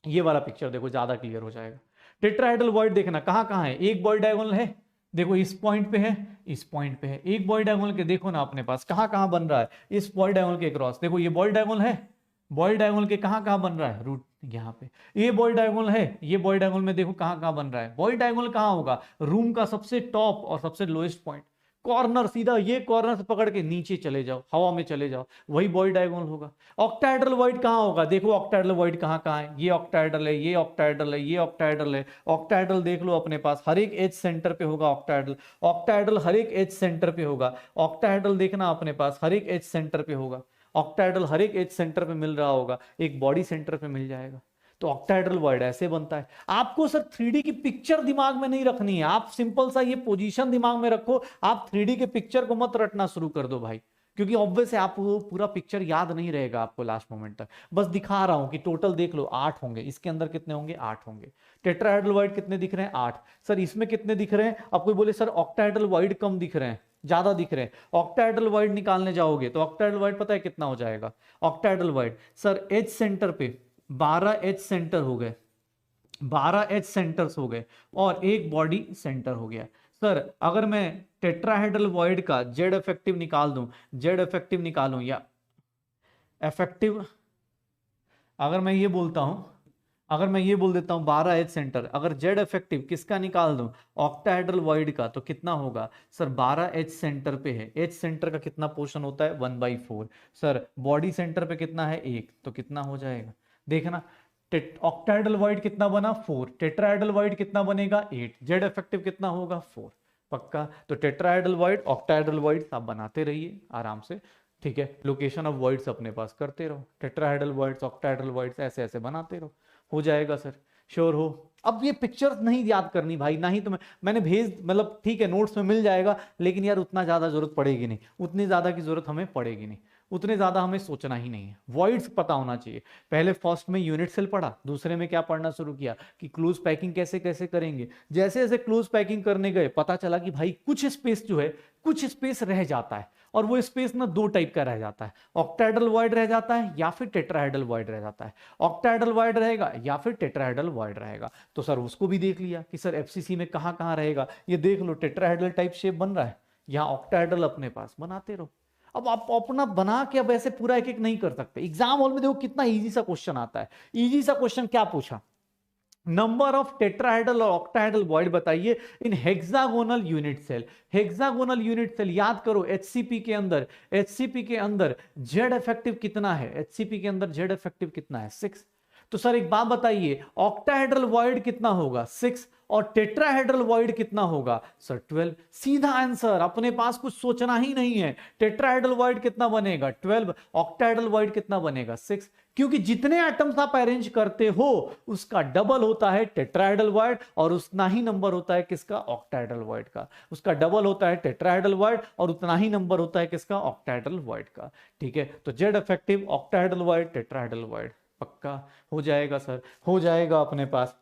ये वाला पिक्चर देखो, ज्यादा क्लियर हो जाएगा। टेट्राहेड्रल वॉइड देखना कहां कहां है, एक बॉडी डायगोनल है, देखो इस पॉइंट पे है, इस पॉइंट पे है। एक बॉडी डायगोनल के देखो ना अपने पास कहां कहां बन रहा है, इस बॉडी डायगोनल के क्रॉस। देखो ये बॉडी डायगोनल है, बॉडी डायगोनल के कहां कहां बन रहा है, रूट यहाँ पे। ये बॉडी डायगोनल है, ये बॉडी डायगोनल में देखो कहां कहां बन रहा है। बॉडी डायगोनल कहां होगा, रूम का सबसे टॉप और सबसे लोएस्ट पॉइंट, कॉर्नर। सीधा ये कॉर्नर से पकड़ के नीचे चले जाओ, हवा में चले जाओ, वही बॉडी डायगोनल होगा। ऑक्टाहेड्रल वॉइड कहां होगा, देखो ऑक्टाहेड्रल वॉइड कहां कहां है, ये ऑक्टाहेड्रल है, ये ऑक्टाहेड्रल है, ये ऑक्टाहेड्रल है। ऑक्टाहेड्रल देख लो अपने पास, हर एक एज सेंटर पे होगा ऑक्टाहेड्रल। ऑक्टाहेड्रल हर एक एज सेंटर पे होगा। ऑक्टाहेड्रल देखना अपने पास हर एक एज सेंटर पे होगा। ऑक्टाहेड्रल हर एक एज सेंटर पे मिल रहा होगा, एक बॉडी सेंटर पे मिल जाएगा। तो ऑक्टाहेड्रल वॉइड ऐसे बनता है। आपको सर 3D की पिक्चर दिमाग में नहीं रखनी है, आप सिंपल सा ये पोजीशन दिमाग में रखो। आप 3D के पिक्चर को मत रटना शुरू कर दो भाई, क्योंकि ऑब्वियस है आपको पूरा पिक्चर याद नहीं रहेगा आपको लास्ट मोमेंट तक। बस दिखा रहा हूं कि टोटल देख लो 8 होंगे, इसके अंदर कितने होंगे, 8 होंगे। टेट्राहेड्रल वॉइड कितने दिख रहे हैं, 8। सर इसमें कितने दिख रहे हैं, आप कोई बोले सर ऑक्टाहेड्रल वॉइड कम दिख रहे हैं, ज्यादा दिख रहे हैं। ऑक्टाहेड्रल वॉइड निकालने जाओगे तो ऑक्टाहेड्रल वॉइड पता है कितना हो जाएगा। Octahedral void sir edge centre पे 12 एज सेंटर हो गए, 12 एज सेंटर्स हो गए और एक बॉडी सेंटर हो गया। सर अगर मैं टेट्राहेड्रल वॉइड का जेड इफेक्टिव निकाल दूं, जेड इफेक्टिव निकालूं या इफेक्टिव, अगर मैं ये बोलता हूं अगर मैं ये बोल देता हूँ 12 एच सेंटर, अगर जेड इफेक्टिव किसका निकाल दूं, ऑक्टाहेड्रल वॉइड का, तो कितना होगा सर, 12 एच सेंटर पे है, एच सेंटर का कितना पोर्शन होता है 1/4, सर बॉडी सेंटर पे कितना है 1, तो कितना हो जाएगा देखना, ऑक्टाहेड्रल वॉइड कितना बना 4, टेट्राहेड्रल वॉइड कितना बनेगा 8, जेड इफेक्टिव कितना होगा 4, पक्का। तो टेट्राहेड्रल वॉइड, ऑक्टाहेड्रल वॉइड आप बनाते रहिए आराम से, ठीक है, लोकेशन ऑफ वॉइड्स अपने पास करते रहो, टेट्राहेड्रल वॉइड्स, ऑक्टाहेड्रल वॉइड्स ऐसे ऐसे बनाते रहो, हो जाएगा सर, श्योर हो। अब ये पिक्चर्स नहीं याद करनी भाई, ना ही तो मैंने भेज, मतलब ठीक है नोट्स में मिल जाएगा, लेकिन यार उतना ज्यादा जरूरत पड़ेगी नहीं, उतनी ज्यादा की जरूरत हमें पड़ेगी नहीं, उतने ज्यादा हमें सोचना ही नहीं है, वॉइड्स पता होना चाहिए। पहले फर्स्ट में यूनिट सेल पढ़ा, दूसरे में क्या पढ़ना शुरू किया कि क्लोज पैकिंग कैसे कैसे करेंगे, जैसे जैसे क्लोज पैकिंग करने गए पता चला कि भाई कुछ स्पेस जो है, कुछ स्पेस रह जाता है, और वो स्पेस ना दो टाइप का रह जाता है, ऑक्टाहेड्रल वॉइड रह जाता है या फिर टेट्राहेड्रल वॉइड रह जाता है, ऑक्टाहेड्रल वॉइड रहेगा या फिर टेट्राहेड्रल वॉइड रहेगा। तो सर उसको भी देख लिया कि सर एफसीसी में कहां कहां रहेगा, ये देख लो टेट्राहेड्रल टाइप शेप बन रहा है, यहाँ ऑक्टाहेड्रल अपने पास, बनाते रहो। अब आप अपना बना के अब ऐसे पूरा एक एक नहीं कर सकते, एग्जाम हॉल में देखो कितना इजी सा क्वेश्चन आता है, इजी सा क्वेश्चन क्या पूछा, नंबर ऑफ टेट्राहेड्रल और ऑक्टाहेड्रल वॉइड बताइए in hexagonal unit cell, hexagonal unit cell याद करो, एचसीपी के अंदर, एचसीपी के अंदर जेड इफेक्टिव कितना है, एचसीपी के अंदर जेड इफेक्टिव कितना है 6, तो सर एक बात बताइए ऑक्टाहेड्रल वॉइड कितना होगा 6, और टेट्राहेड्रल वॉइड कितना होगा सर 12, सीधा आंसर, अपने पास कुछ सोचना ही नहीं है, टेट्राहेड्रल वॉइड कितना बनेगा 12, ऑक्टाहेड्रल वॉइड कितना बनेगा 6, क्योंकि जितने एटम्स आप अरेंज करते हो उसका डबल होता है टेट्राहेड्रल वॉइड, और उतना ही नंबर होता है किसका ऑक्टाहेड्रल वॉइड का, उसका डबल होता है टेट्राहेड्रल वॉइड और उतना ही नंबर होता है किसका ऑक्टाहेड्रल वॉइड का, ठीक है। तो Z effective, octahedral void, tetrahedral void, पक्का हो जाएगा सर, हो जाएगा अपने पास।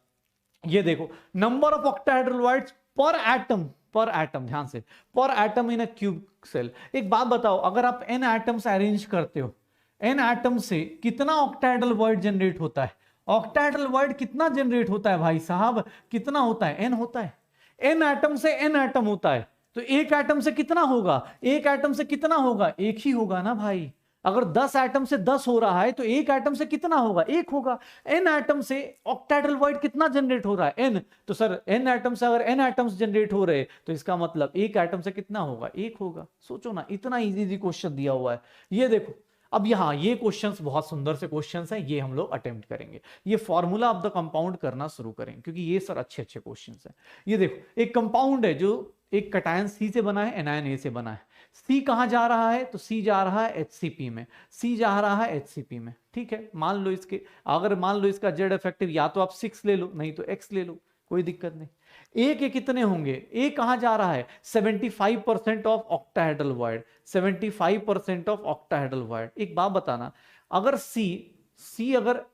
ये देखो number of octahedral voids per atom, per atom, ध्यान से, per atom in a cube cell. एक बात बताओ, अगर आप n एटम्स अरेंज करते हो, n एटम से कितना ऑक्टाहेड्रल वॉइड जनरेट होता है, ऑक्टाहेड्रल वॉइड कितना जनरेट होता है भाई साहब, कितना होता है n होता है, n एटम से n एटम होता है, तो एक एटम से कितना होगा, एक एटम से कितना होगा, एक ही होगा ना भाई, अगर 10 एटम से 10 हो रहा है तो एक एटम से कितना होगा, एक होगा, n एटम से ऑक्टाहेड्रल वॉइड कितना जनरेट हो रहा है n, तो सर n एटम से अगर n एटम्स जनरेट हो रहे तो इसका मतलब एक एटम से कितना होगा, एक होगा, सोचो ना, इतना इजी क्वेश्चन दिया हुआ है। ये देखो अब यहाँ ये क्वेश्चंस बहुत सुंदर से क्वेश्चंस हैं, ये हम लोग अटेम्प्ट करेंगे, ये फॉर्मूला ऑफ द कंपाउंड करना शुरू करेंगे, क्योंकि ये सर अच्छे अच्छे क्वेश्चंस हैं। ये देखो एक कंपाउंड है जो एक कटायन सी से बना है, एनायन ए से बना है, सी कहां जा रहा है, तो सी जा रहा है एचसीपी में, सी जा रहा है एचसीपी में, ठीक है। मान लो इसके, अगर मान लो इसका जेड इफेक्टिव या तो आप 6 ले लो, नहीं तो एक्स ले लो, कोई दिक्कत नहीं। ए के कितने होंगे, ए कहां जा रहा है 75% of octahedral void, 75% of octahedral void. एक बात बताना, अगर सी अगर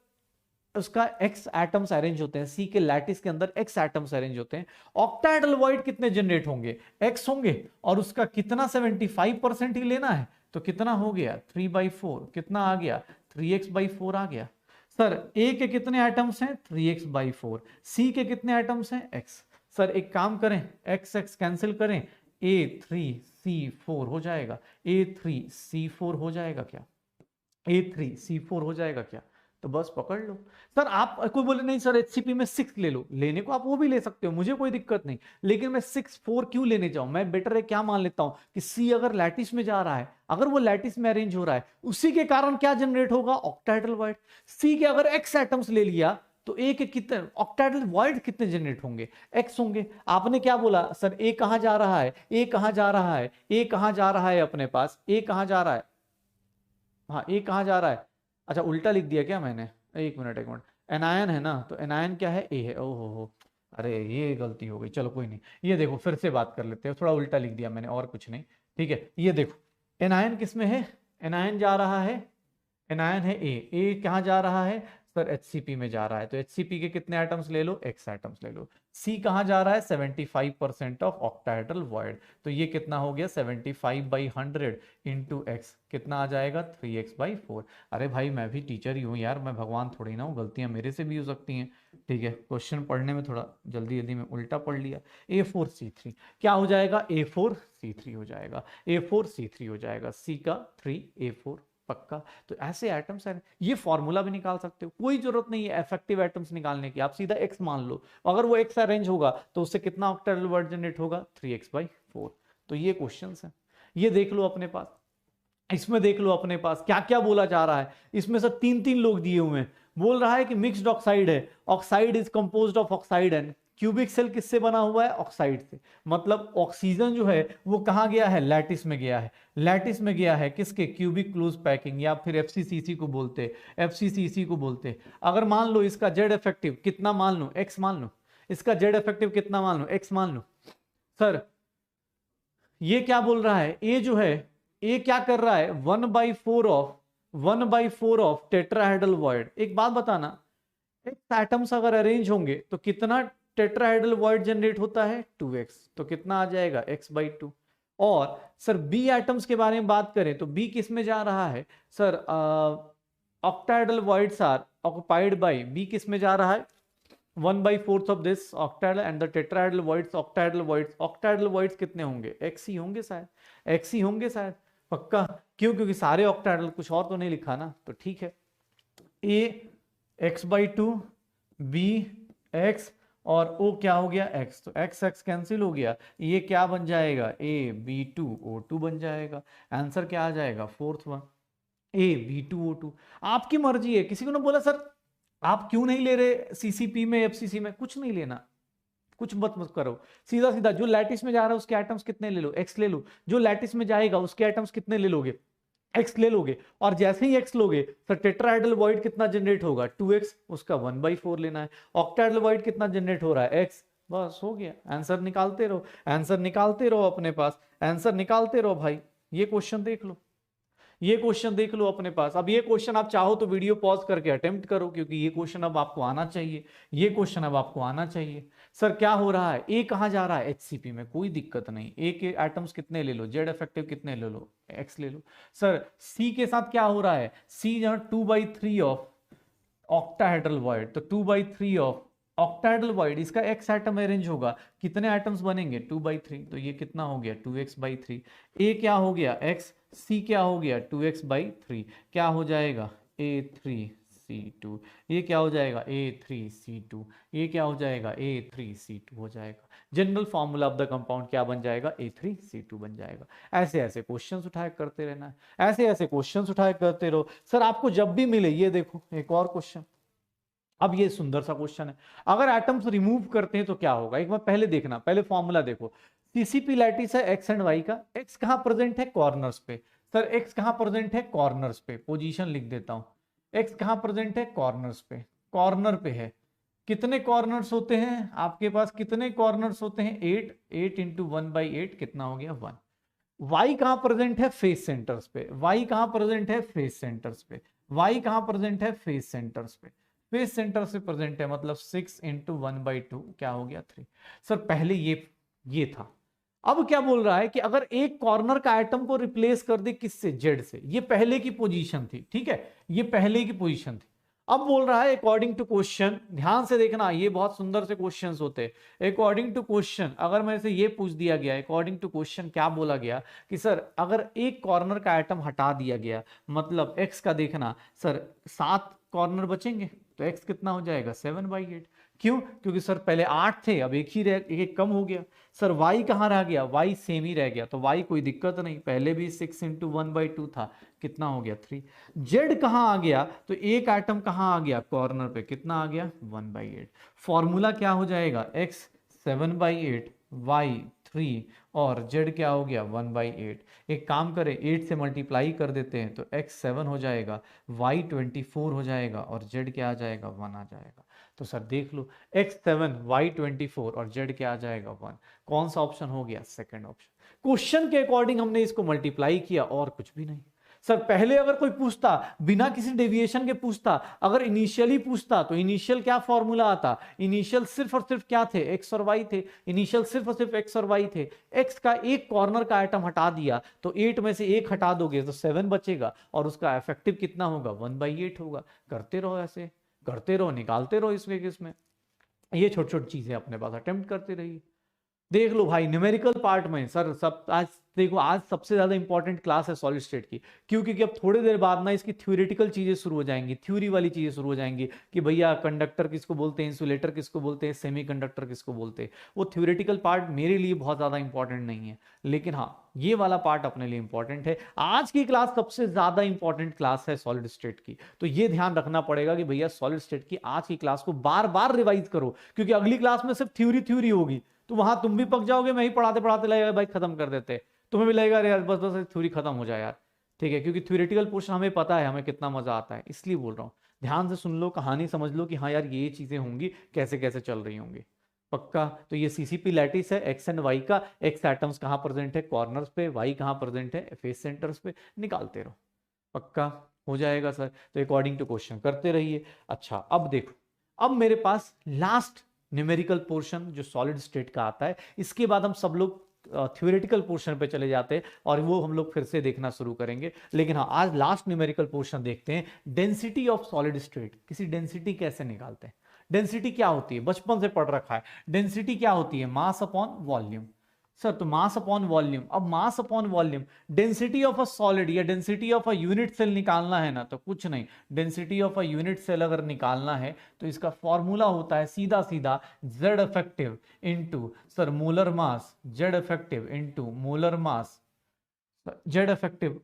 उसका एक्स एटम्स अरेंज होते हैं, सी के लैटिस के अंदर एक्स एटम्स अरेंज होते हैं, ऑक्टाहेड्रल वॉइड कितने जनरेट होंगे, एक्स होंगे, और उसका कितना 75% ही लेना है, तो कितना हो गया 3/4, कितना आ गया 3x/4 आ गया। सर ए के कितने एटम्स हैं 3x/4, सी के कितने एटम्स हैं x, सर एक काम करें x x कैंसिल करें, A3C4 हो जाएगा, A3C4 हो जाएगा क्या, A3C4 हो जाएगा क्या, तो बस पकड़ लो। सर आप कोई बोले नहीं सर एचसीपी में 6 ले लो, लेने को आप वो भी ले सकते हो, मुझे कोई दिक्कत नहीं, लेकिन मैं 6 4 क्यों लेने जाऊं, मैं बेटर है क्या मान लेता हूं कि सी अगर लैटिस में जा रहा है, अगर वो लैटिस में अरेंज हो रहा है, उसी के कारण क्या जनरेट होगा ऑक्टाहेड्रल वॉइड। सी के अगर एक्स एटम्स ले लिया तो ए के कितने ऑक्टाहेड्रल वॉइड कितने जनरेट होंगे, एक्स होंगे। आपने क्या बोला सर ए कहां जा रहा है, ए कहां जा रहा है, ए कहां जा रहा है अपने पास, ए कहां जा रहा है, हाँ ए कहां जा रहा है, अच्छा उल्टा लिख दिया क्या मैंने, एक मिनट एनायन है ना, तो एनायन क्या है ए है, ओहो हो, अरे ये गलती हो गई, चलो कोई नहीं, ये देखो फिर से बात कर लेते हैं, थोड़ा उल्टा लिख दिया मैंने और कुछ नहीं, ठीक है। ये देखो एनायन किस में है, एनायन जा रहा है, एनायन है ए कहां जा रहा है सर एचसीपी में जा रहा है, तो एचसीपी के कितने एटम्स ले लो, एक्स एटम्स ले लो। सी कहां जा रहा है 75% ऑफ ऑक्टाहेड्रल वॉइड, तो ये कितना हो गया 75/100 इंटू एक्स, कितना आ जाएगा 3x/4। अरे भाई मैं भी टीचर ही हूँ यार, मैं भगवान थोड़ी ना हूँ, गलतियां मेरे से भी हो सकती हैं, ठीक है। क्वेश्चन पढ़ने में थोड़ा जल्दी जल्दी में उल्टा पढ़ लिया। A4C3 क्या हो जाएगा, A4C3 हो जाएगा, A4C3 हो जाएगा, सी का 3 A4 पक्का। तो ऐसे एटम्स हैं, ये फॉर्मूला भी निकाल सकते हो, कोई जरूरत नहीं है इफेक्टिव एटम्स निकालने की, आप सीधा x मान लो, अगर वो x अरेंज होगा तो उससे कितना ऑक्टेटल वर्ड जनरेट होगा 3x/4। तो ये क्वेश्चन है, ये देख लो अपने पास, इसमें देख लो अपने पास क्या क्या बोला जा रहा है। इसमें से 3-3 लोग दिए हुए हैं, बोल रहा है कि मिक्स्ड ऑक्साइड है, oxide is composed of oxide and cubic cell किससे बना हुआ है, ऑक्साइड से। मतलब ऑक्सीजन जो है वो कहां गया है, लैटिस में गया है, लैटिस में गया है किसके, क्यूबिक क्लोज पैकिंग, या फिर एफसीसीसी को बोलते हैं, एफसीसीसी को बोलते हैं। अगर मान लो इसका जेड इफेक्टिव कितना मान लो, एक्स मान लो, इसका जेड इफेक्टिव कितना मान लो, एक्स मान लो। सर ये क्या बोल रहा है, ए जो है, ए क्या कर रहा है, 1/4 ऑफ टेट्राहेड्रल वॉइड। एक बात बताना, एक्स एटम्स अगर अरेंज होंगे तो कितना टेट्राहेड्रल वॉइड जनरेट होता है, 2x, तो कितना आ जाएगा x/2। और सर बी एटम्स के बारे में बात करें तो बी किस में जा रहा है, sir octahedral voids are occupied by, B किस में जा रहा है, 1/4 of this octahedral and the tetrahedral voids, octahedral voids कितने होंगे, x ही होंगे शायद, x ही होंगे शायद, पक्का। क्यों, क्योंकि सारे ऑक्टाहेड्रल, कुछ और तो नहीं लिखा ना, तो ठीक है। a x/2, b x और o क्या हो गया, x, तो x कैंसिल हो गया, ये क्या बन जाएगा, AB2O2 बन जाएगा। आंसर क्या आ जाएगा, फोर्थ वन, AB2O2। आपकी मर्जी है, किसी को ना बोला सर आप क्यों नहीं ले रहे सीसीपी में, एफसीसी में, कुछ नहीं लेना, कुछ मत करो, सीधा सीधा जो लैटिस में जा रहा है उसके एटम्स कितने ले लो, x ले लो, जो लैटिस में जाएगा उसके एटम्स कितने ले लोगे, x ले लोगे, और जैसे ही x लोगे सर टेट्राहेड्रल वॉइड कितना जनरेट होगा, 2x, उसका 1/4 लेना है। ऑक्टाहेड्रल वॉइड कितना जनरेट हो रहा है, x, बस हो गया, आंसर निकालते रहो, आंसर निकालते रहो अपने पास, आंसर निकालते रहो भाई। ये क्वेश्चन देख लो, ये क्वेश्चन देख लो अपने पास। अब ये क्वेश्चन आप चाहो तो वीडियो पॉज करके अटेम्प्ट करो, क्योंकि ये क्वेश्चन अब आपको आना चाहिए, ये क्वेश्चन अब आपको आना चाहिए। सर क्या हो रहा है, ए कहां जा रहा है, एचसीपी में, कोई दिक्कत नहीं, ए के एटम्स कितने ले लो, जेड इफेक्टिव कितने ले लो, एक्स ले लो। सर सी के साथ क्या हो रहा है, सी जहां 2/3 ऑफ ऑक्टाहेड्रल वॉइड, तो 2/3 ऑफ ऑक्टाहेड्रल वॉइड, इसका एक्स एटम अरेंज होगा, कितने एटम्स बनेंगे, 2/3, तो ये कितना हो गया, 2x/3। ए क्या हो गया, x, सी क्या हो गया, 2x/3, क्या हो जाएगा, A3C2, ये क्या हो जाएगा, A3C2, ये क्या हो जाएगा, A3C2 हो जाएगा। General formula of the compound क्या बन जाएगा, A3C2 बन जाएगा। ऐसे ऐसे क्वेश्चंस उठाए करते रहना है, ऐसे ऐसे क्वेश्चंस उठाए करते रहो। सर आपको जब भी मिले, ये देखो एक और क्वेश्चन, अब ये सुंदर सा क्वेश्चन है, अगर एटम्स रिमूव करते हैं तो क्या होगा, एक बार पहले देखना, पहले फॉर्मूला देखो। सीसीपी लैटिस है एक्स एंड वाई का, एक्स कहां प्रेजेंट है, कॉर्नर्स पे। सर एक्स कहां प्रेजेंट है, कॉर्नर्स पे, पोजीशन लिख देता हूं, एक्स कहां प्रेजेंट है, कॉर्नर्स पे, कॉर्नर पे है। कितने कॉर्नर्स होते हैं आपके पास, कितने कॉर्नर्स होते हैं, 8, 8 इंटू 1/8 कितना हो गया, 1। वाई कहां प्रेजेंट है, फेस सेंटर्स पे, वाई कहां प्रेजेंट है, फेस सेंटर्स पे, वाई कहां प्रेजेंट है, फेस सेंटर्स पे, फेस सेंटर से प्रेजेंट है, मतलब 6 इंटू 1/2 क्या हो गया, 3। सर पहले ये था, अब क्या बोल रहा है कि अगर एक कॉर्नर का एटम को रिप्लेस कर दे किससे, जेड से, ये पहले की पोजीशन थी, ठीक है, ये पहले की पोजीशन थी। अब बोल रहा है अकॉर्डिंग टू क्वेश्चन, ध्यान से देखना, ये बहुत सुंदर से क्वेश्चंस होते हैं। अकॉर्डिंग टू क्वेश्चन, अगर मेरे से ये पूछ दिया गया, अकॉर्डिंग टू क्वेश्चन क्या बोला गया कि सर अगर एक कॉर्नर का एटम हटा दिया गया, मतलब एक्स का देखना, सर 7 कॉर्नर बचेंगे, तो x कितना हो जाएगा, 7/8। क्यों, क्योंकि सर पहले 8 थे, अब एक ही एक कम हो गया। सर y कहां रह गया, y सेम ही रह गया, तो y कोई दिक्कत नहीं, पहले भी 6 इंटू 1/2 था, कितना हो गया, 3। z कहां आ गया, तो एक एटम कहां आ गया, कॉर्नर पे, कितना आ गया, 1/8। फॉर्मूला क्या हो जाएगा, x 7/8, y 3 और z क्या हो गया, 1/8। एक काम करें, 8 से मल्टीप्लाई कर देते हैं, तो x 7 हो जाएगा, y 24 हो जाएगा और z क्या आ जाएगा, 1 आ जाएगा। तो सर देख लो, x 7, y 24 और z क्या आ जाएगा, 1। कौन सा ऑप्शन हो गया, सेकंड ऑप्शन। क्वेश्चन के अकॉर्डिंग हमने इसको मल्टीप्लाई किया और कुछ भी नहीं। सर पहले अगर कोई पूछता, बिना किसी डेविएशन के पूछता, अगर इनिशियली पूछता, तो इनिशियल क्या फॉर्मूला आता, इनिशियल सिर्फ और सिर्फ क्या थे, एक्स और वाई थे, इनिशियल सिर्फ और सिर्फ एक्स और वाई थे। एक्स का एक कॉर्नर का आइटम हटा दिया, तो 8 में से एक हटा दोगे तो 7 बचेगा, और उसका इफेक्टिव कितना होगा, 1/8 होगा। करते रहो, ऐसे करते रहो, निकालते रहो इसमें, ये छोटी छोटी चीजें अपने पास अटेम्प्ट करते रहिए। देख लो भाई न्यूमेरिकल पार्ट में सर सब आज देखो, आज सबसे ज्यादा इंपॉर्टेंट क्लास है सॉलिड स्टेट की। क्यों? क्योंकि अब थोड़ी देर बाद ना इसकी थ्योरेटिकल चीजें शुरू हो जाएंगी, थ्योरी वाली चीजें शुरू हो जाएंगी कि भैया कंडक्टर किसको बोलते हैं, इंसुलेटर किसको बोलते हैं, सेमीकंडक्टर किसको बोलते हैं। वो थ्योरेटिकल पार्ट मेरे लिए बहुत ज्यादा इंपॉर्टेंट नहीं है, लेकिन हाँ ये वाला पार्ट अपने लिए इंपॉर्टेंट है। आज की क्लास सबसे ज्यादा इंपॉर्टेंट क्लास है सॉलिड स्टेट की, तो ये ध्यान रखना पड़ेगा कि भैया सॉलिड स्टेट की आज की क्लास को बार बार रिवाइज करो, क्योंकि अगली क्लास में सिर्फ थ्योरी थ्योरी होगी, तो वहां तुम भी पक जाओगे, मैं ही पढ़ाते पढ़ाते लगेगा भाई खत्म कर देते, तुम्हें भी लगेगा यार बस बस थ्योरी खत्म हो जाए यार। ठीक है, क्योंकि थ्योरेटिकल पोर्शन हमें पता है हमें कितना मजा आता है, इसलिए बोल रहा हूँ। ध्यान से सुन लो, कहानी समझ लो कि हाँ यार ये चीजें होंगी, कैसे कैसे चल रही होंगी। पक्का? तो ये सीसीपी लैटिस है एक्स एंड वाई का। एक्स एटम्स कहाँ प्रेजेंट है? कॉर्नर्स पे। वाई कहाँ प्रेजेंट है? फेस सेंटर्स पे। निकालते रहो, पक्का हो जाएगा सर। तो अकॉर्डिंग टू क्वेश्चन करते रहिए। अच्छा अब देखो, अब मेरे पास लास्ट न्यूमेरिकल पोर्शन जो सॉलिड स्टेट का आता है, इसके बाद हम सब लोग थ्योरेटिकल पोर्शन पे चले जाते हैं और वो हम लोग फिर से देखना शुरू करेंगे। लेकिन हाँ आज लास्ट न्यूमेरिकल पोर्शन देखते हैं, डेंसिटी ऑफ सॉलिड स्टेट। किसी डेंसिटी कैसे निकालते हैं? डेंसिटी क्या होती है? बचपन से पढ़ रखा है। डेंसिटी क्या होती है? मास अपॉन वॉल्यूम। सर तो मास अपॉन वॉल्यूम, अब mass upon volume, density of a solid या density of a unit cell निकालना है ना, तो कुछ नहीं, density of a unit cell अगर निकालना है तो इसका फॉर्मूला होता है सीधा सीधा Z effective into sir molar मास, Z effective into molar mass, Z effective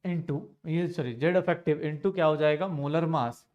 into ये सॉरी जेड इफेक्टिव इनटू क्या हो जाएगा? Molar mass.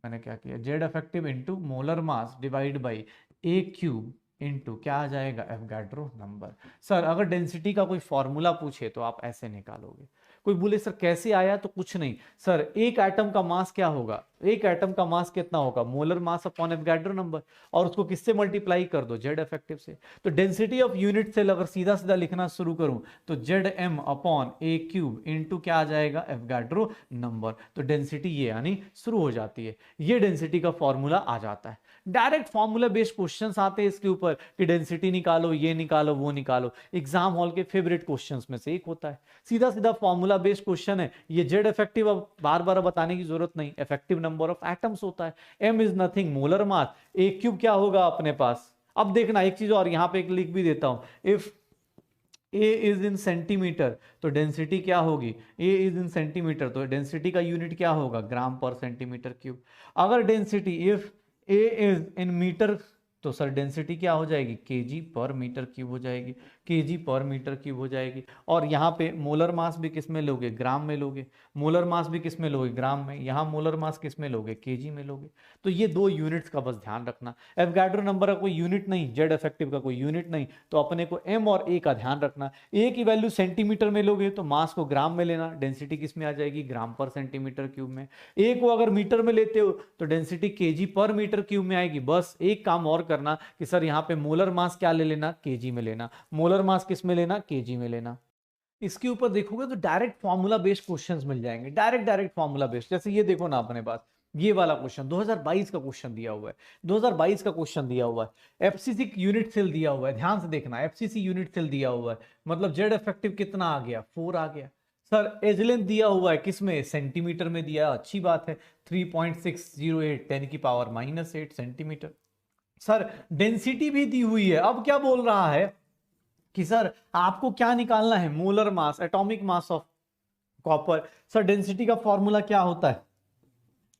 मैंने क्या किया? Z effective into molar mass divide by a cube into क्या आ जाएगा? Avogadro number. सर अगर डेंसिटी का कोई फॉर्मूला पूछे तो आप ऐसे निकालोगे। कोई बोले सर कैसे आया, तो कुछ नहीं सर, एक एटम का मास क्या होगा? एक एटम का मास कितना होगा? Molar mass upon Avogadro number, और उसको किससे मल्टीप्लाई कर दो? जेड इफेक्टिव से। तो डेंसिटी ऑफ यूनिट सेल अगर सीधा सीधा लिखना शुरू करूं तो Z M upon a cube into क्या आ जाएगा? Avogadro number. तो डेंसिटी ये यानी शुरू हो जाती है, ये डेंसिटी का फॉर्मूला आ जाता है। डायरेक्ट फॉर्मूला बेस्ड क्वेश्चंस आते हैं इसके ऊपर कि डेंसिटी निकालो, ये निकालो, वो निकालो। एग्जाम हॉल के फेवरेट क्वेश्चंस में से एक होता है, सीधा सीधा फॉर्मूला बेस्ड क्वेश्चन है। ये जेड इफेक्टिव अब बार बार बताने की जरूरत नहीं, इफेक्टिव नंबर ऑफ एटम्स होता है। M is nothing molar mass, a cube क्या होगा अपने पास? अब देखना एक चीज और यहां पे एक लिख भी देता हूं, if a is in centimetre तो डेंसिटी क्या होगी? ए इज इन सेंटीमीटर तो डेंसिटी का यूनिट क्या होगा? Gram per centimetre cube. अगर density if a is in metre तो सर डेंसिटी क्या हो जाएगी? केजी पर मीटर क्यूब हो जाएगी, केजी पर मीटर क्यूब हो जाएगी। और यहाँ पे मोलर मास भी किस में लोगे? ग्राम में लोगे। मोलर मास भी किस में लोगे? ग्राम में। यहाँ मोलर मास किस में लोगे? केजी में लोगे। तो ये दो यूनिट्स का बस ध्यान रखना। एवोगाड्रो नंबर का कोई यूनिट नहीं, जेड इफेक्टिव का कोई यूनिट नहीं, तो अपने को एम और ए का ध्यान रखना। ए की वैल्यू सेंटीमीटर में लोगे तो मास को ग्राम में लेना, डेंसिटी किस में आ जाएगी? ग्राम पर सेंटीमीटर क्यूब में। ए को अगर मीटर में लेते हो तो डेंसिटी केजी पर मीटर क्यूब में आएगी। बस एक काम और करना कि सर यहाँ पे मोलर मास क्या ले लेना? केजी में लेना। मोलर मास किस में लेना? केजी में लेना। इसके ऊपर देखोगे तो डायरेक्ट फॉर्मूला बेस्ड क्वेश्चंस मिल जाएंगे, डायरेक्ट डायरेक्ट फॉर्मूला बेस्ड। जैसे ये देखो ना अपने पास ये वाला क्वेश्चन 2022 का क्वेश्चन दिया हुआ है, 2022 का क्वेश्चन दिया हुआ है, एफसीसी यूनिट सेल दिया हुआ है, ध्यान से देखना, एफसीसी यूनिट सेल दिया हुआ है, मतलब जेड इफेक्टिव कितना आ गया? 4 आ गया। सर एज लेंथ दिया हुआ है किसमें? सेंटीमीटर में दिया, अच्छी बात है, 3.608 10 की पावर -8 सेंटीमीटर। सर डेंसिटी भी दी हुई है। अब क्या बोल रहा है कि सर आपको क्या निकालना है? Molar mass, atomic mass of copper. Sir density का फॉर्मूला क्या होता है?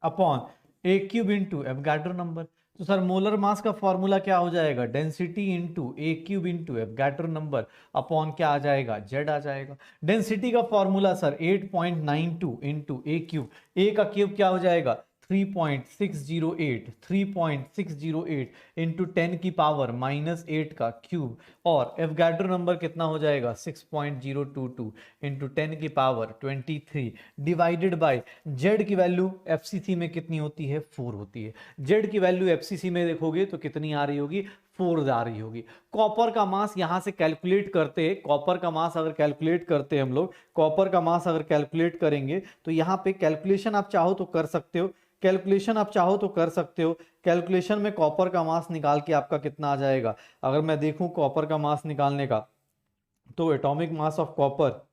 Upon a cube into Avogadro number. तो सर मोलर मास का फॉर्मूला क्या हो जाएगा? Density into a cube into Avogadro number upon क्या आ जाएगा? जेड आ जाएगा। डेंसिटी का formula sir 8.92 into a cube, a का क्यूब क्या हो जाएगा? 3.608 इंटू 10 की पावर -8 का क्यूब, और एवोगाड्रो नंबर कितना हो जाएगा? 6.022 इंटू 10 की पावर 23 डिवाइडेड बाय जेड की वैल्यू एफसीसी में कितनी होती है? 4 होती है। जेड की वैल्यू एफसीसी में देखोगे तो कितनी आ रही होगी? 4 आ रही होगी। कॉपर का मास यहां से कैलकुलेट करते हैं, कॉपर का मास अगर कैलकुलेट करते हैं हम लोग, कॉपर का मास अगर कैलकुलेट करेंगे तो यहां पे कैलकुलेशन आप चाहो तो कर सकते हो, कैलकुलेशन आप चाहो तो कर सकते हो। कैलकुलेशन में कॉपर का मास निकाल के आपका कितना आ जाएगा? अगर मैं देखूं कॉपर का मास निकालने का, तो atomic mass of copper,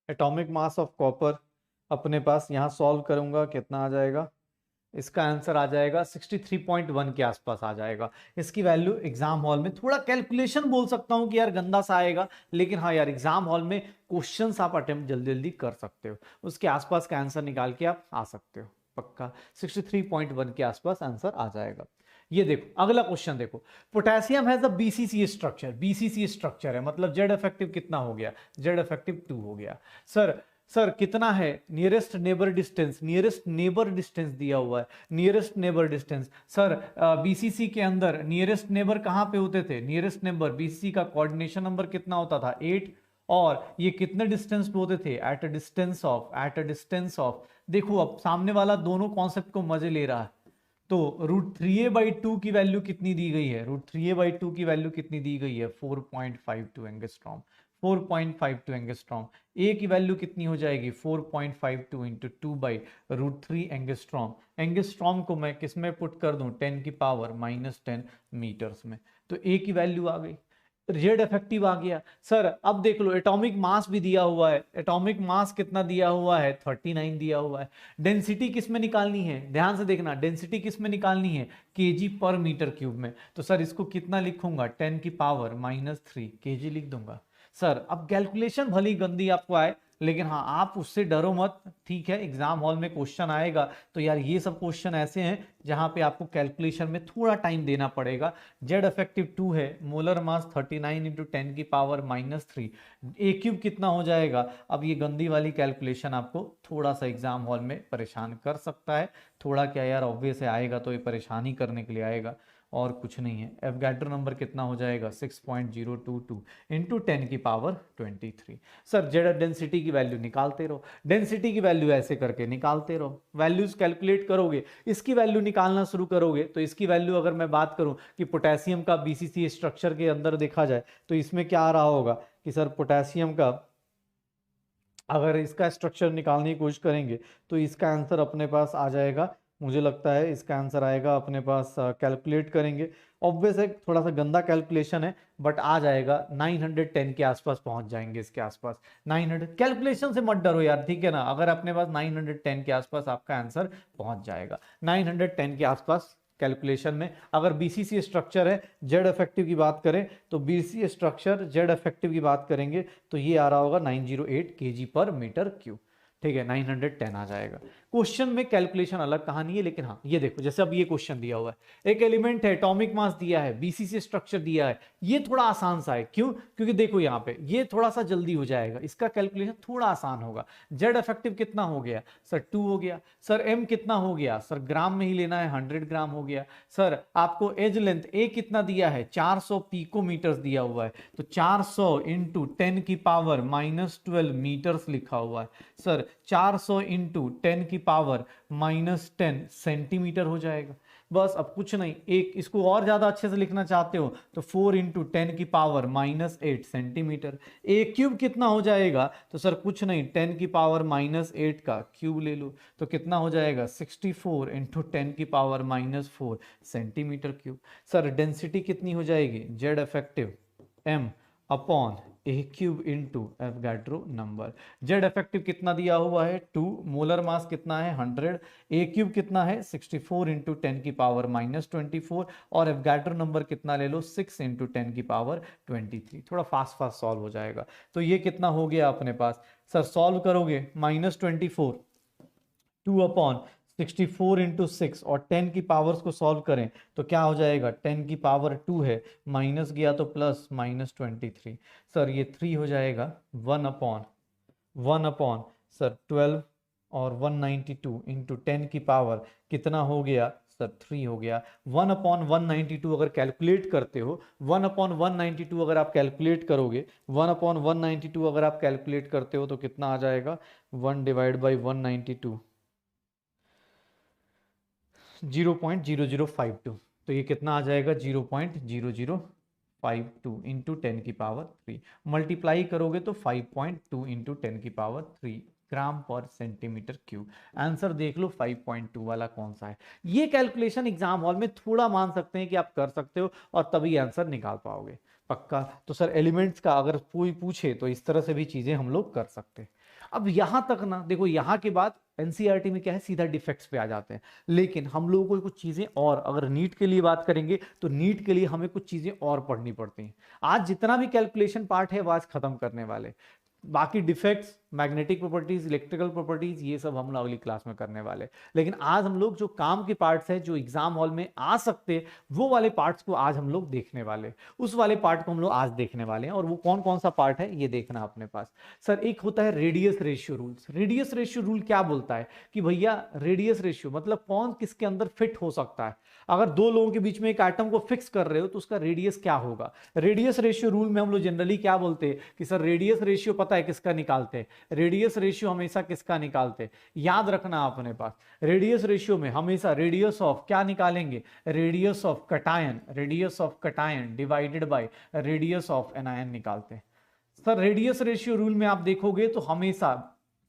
atomic mass of copper अपने पास यहां सॉल्व करूंगा कितना आ जाएगा? इसका आंसर आ जाएगा 63.1 के आसपास आ जाएगा। इसकी वैल्यू एग्जाम हॉल में थोड़ा कैलकुलेशन बोल सकता हूं कि यार गंदा सा आएगा, लेकिन हाँ यार एग्जाम हॉल में क्वेश्चंस आप अटेम्प्ट जल्दी जल्दी कर सकते हो, उसके आसपास का आंसर निकाल के आप आ सकते हो। पक्का 63.1 के आसपास आंसर आ जाएगा। ये देखो अगला क्वेश्चन देखो, potassium has a BCC structure, BCC structure है मतलब जेड इफेक्टिव कितना हो गया, जेड इफेक्टिव 2 हो गया। सर कितना है nearest neighbour distance, nearest neighbour distance दिया हुआ है, nearest neighbour distance. Sir BCC के अंदर नियरेस्ट नेबर कहां पे होते थे, नियरेस्ट नेबर बीसीसी का कोऑर्डिनेशन नंबर कितना होता था 8, और ये कितने डिस्टेंस पे होते थे, eight a distance of, eight a distance of. देखो अब सामने वाला दोनों कॉन्सेप्ट को मजे ले रहा है, तो √3a/2 की वैल्यू कितनी दी गई है, √3a/2 की वैल्यू कितनी दी गई है 4.52 एंगस्ट्रॉम, 4.52 एंगस्ट्रॉम। ए की वैल्यू कितनी हो जाएगी 4.52 इंटू 2/√3 एंगस्ट्रॉम। एंगस्ट्रॉम को मैं किस में पुट कर दूं, 10 की पावर -10 मीटर्स में, तो ए की वैल्यू आ गई, जेड इफेक्टिव आ गया। सर अब देख लो एटॉमिक मास भी दिया हुआ है, एटॉमिक मास कितना दिया हुआ है 39 दिया हुआ है। डेंसिटी किस में निकालनी है, ध्यान से देखना, डेंसिटी किस में निकालनी है, केजी पर मीटर क्यूब में। तो सर इसको कितना लिखूंगा 10 की पावर -3 केजी लिख दूंगा। सर अब कैलकुलेशन भली गंदी आपको आए, लेकिन हाँ आप उससे डरो मत, ठीक है एग्जाम हॉल में क्वेश्चन आएगा तो यार ये सब क्वेश्चन ऐसे हैं जहां पे आपको कैलकुलेशन में थोड़ा टाइम देना पड़ेगा। जेड इफेक्टिव 2 है, मोलर मास 39 इंटू 10 की पावर -3, ए क्यूब कितना हो जाएगा। अब ये गंदी वाली कैलकुलेशन आपको थोड़ा सा एग्जाम हॉल में परेशान कर सकता है, थोड़ा क्या यार ऑब्वियस है आएगा तो ये परेशानी करने के लिए आएगा और कुछ नहीं है। एवोगाड्रो नंबर कितना हो जाएगा 6.022 इंटू 10 की पावर 23। सर जेड डेंसिटी की वैल्यू निकालते रहो, डेंसिटी की वैल्यू ऐसे करके निकालते रहो, वैल्यूज कैलकुलेट करोगे, इसकी वैल्यू निकालना शुरू करोगे तो इसकी वैल्यू अगर मैं बात करूं कि पोटेशियम का बीसीसी स्ट्रक्चर के अंदर देखा जाए तो इसमें क्या आ रहा होगा कि सर पोटेशियम का अगर इसका स्ट्रक्चर निकालने की कोशिश करेंगे तो इसका आंसर अपने पास आ जाएगा, मुझे लगता है इसका आंसर आएगा अपने पास, कैलकुलेट करेंगे ऑब्वियस है थोड़ा सा गंदा कैलकुलेशन है बट आ जाएगा 910 के आसपास पहुंच जाएंगे, इसके आसपास 900। कैलकुलेशन से मत डरो यार, ठीक है ना, अगर अपने पास 910 के आसपास आपका आंसर पहुंच जाएगा, 910 के आसपास कैलकुलेशन में। अगर बीसीसी स्ट्रक्चर है, जेड इफेक्टिव की बात करें तो बीसीसी स्ट्रक्चर जेड इफेक्टिव की बात करेंगे तो ये आ रहा होगा 908 केजी पर मीटर क्यूब, ठीक है 910 आ जाएगा। क्वेश्चन में कैलकुलेशन अलग कहानी है, लेकिन हाँ ये देखो जैसे अब ये क्वेश्चन दिया हुआ है, एक एलिमेंट है, एटॉमिक मास दिया है, बीसीसी स्ट्रक्चर दिया है, ये थोड़ा आसान सा है, क्यों, क्योंकि देखो यहाँ पे ये थोड़ा सा जल्दी हो जाएगा, इसका कैलकुलेशन थोड़ा आसान होगा। जेड इफेक्टिव कितना हो गया सर 2 हो गया। सर एम कितना हो गया सर ग्राम में ही लेना है, 100 ग्राम हो गया। सर आपको एज लेंथ ए कितना दिया है 400 पिकोमीटर्स दिया हुआ है, तो 400 इंटू 10 की पावर -12 मीटर्स लिखा हुआ है। सर 400 इंटू 10 की पावर -10 सेंटीमीटर हो जाएगा। बस अब कुछ नहीं, एक इसको और ज्यादा अच्छे से लिखना चाहते हो तो 4 इंटू 10 की पावर -8 सेंटीमीटर। ए क्यूब कितना हो जाएगा, तो सर कुछ नहीं 10 की पावर -8 का क्यूब ले लो तो कितना हो जाएगा 64 इंटू 10 की power -4 centimetre cube. Sir density कितनी हो जाएगी, Z effective m upon a cube into Avogadro number. Z effective कितना दिया हुआ है 2, मोलर मास कितना है 100, ए क्यूब कितना है 64 इंटू 10 की पावर -24 और एवोगाड्रो नंबर कितना ले लो 6 इंटू 10 की पावर 23। थोड़ा फास्ट फास्ट सॉल्व हो जाएगा, तो ये कितना हो गया अपने पास, सर सॉल्व करोगे -24 2 अपॉन 64 इंटू 6 और 10 की पावर्स को सॉल्व करें तो क्या हो जाएगा, 10 की पावर 2 है, माइनस गया तो प्लस -23। सर ये 3 हो जाएगा 1 अपॉन सर 12 और 192 इंटू 10 की पावर कितना हो गया सर 3 हो गया। 1 अपॉन 192 अगर कैलकुलेट करते हो, 1 अपॉन 192 अगर आप कैलकुलेट करोगे, 1 अपॉन 192 अगर आप कैलकुलेट करते हो तो कितना आ जाएगा 1 डिवाइड बाई 192 0.0052, तो ये कितना आ जाएगा 0.0052 इंटू 10 की पावर 3, मल्टीप्लाई करोगे तो 5.2 इंटू 10 की पावर 3 ग्राम पर सेंटीमीटर क्यूब। आंसर देख लो 5.2 वाला कौन सा है। ये कैलकुलेशन एग्जाम हॉल में थोड़ा मान सकते हैं कि आप कर सकते हो और तभी आंसर निकाल पाओगे, पक्का। तो सर एलिमेंट्स का अगर कोई पूछे तो इस तरह से भी चीजें हम लोग कर सकते हैं। अब यहां तक ना देखो, यहां के बाद एनसीईआरटी में क्या है, सीधा डिफेक्ट्स पे आ जाते हैं। लेकिन हम लोगों को कुछ चीजें और, अगर नीट के लिए बात करेंगे तो नीट के लिए हमें कुछ चीजें और पढ़नी पड़ती हैं। आज जितना भी कैलकुलेशन पार्ट है वो आज खत्म करने वाले, बाकी defects, magnetic properties, electrical properties, ये सब हम लोग अगली क्लास में करने वाले। लेकिन आज हम लोग जो काम के पार्ट्स हैं, जो एग्जाम हॉल में आ सकते, वो वाले पार्ट्स को आज हम लोग देखने वाले, उस वाले पार्ट को हम लोग आज देखने वाले हैं। और वो कौन कौन सा पार्ट है ये देखना अपने पास। सर एक होता है radius ratio rules. Radius ratio rule क्या बोलता है कि भैया रेडियस रेशियो मतलब कौन किसके अंदर फिट हो सकता है। अगर दो लोगों के बीच में एक एटम को फिक्स कर रहे हो तो उसका रेडियस क्या होगा। रेडियस रेशियो रूल में हम लोग जनरली क्या बोलते हैं कि सर रेडियस रेशियो पता है किसका निकालते हैं, रेडियस रेशियो हमेशा किसका निकालते हैं, याद रखना अपने पास। रेडियस रेशियो में हमेशा रेडियस ऑफ क्या निकालेंगे, radius of cation, radius of cation divided by radius of anion निकालते हैं। सर रेडियस रेशियो रूल में आप देखोगे तो हमेशा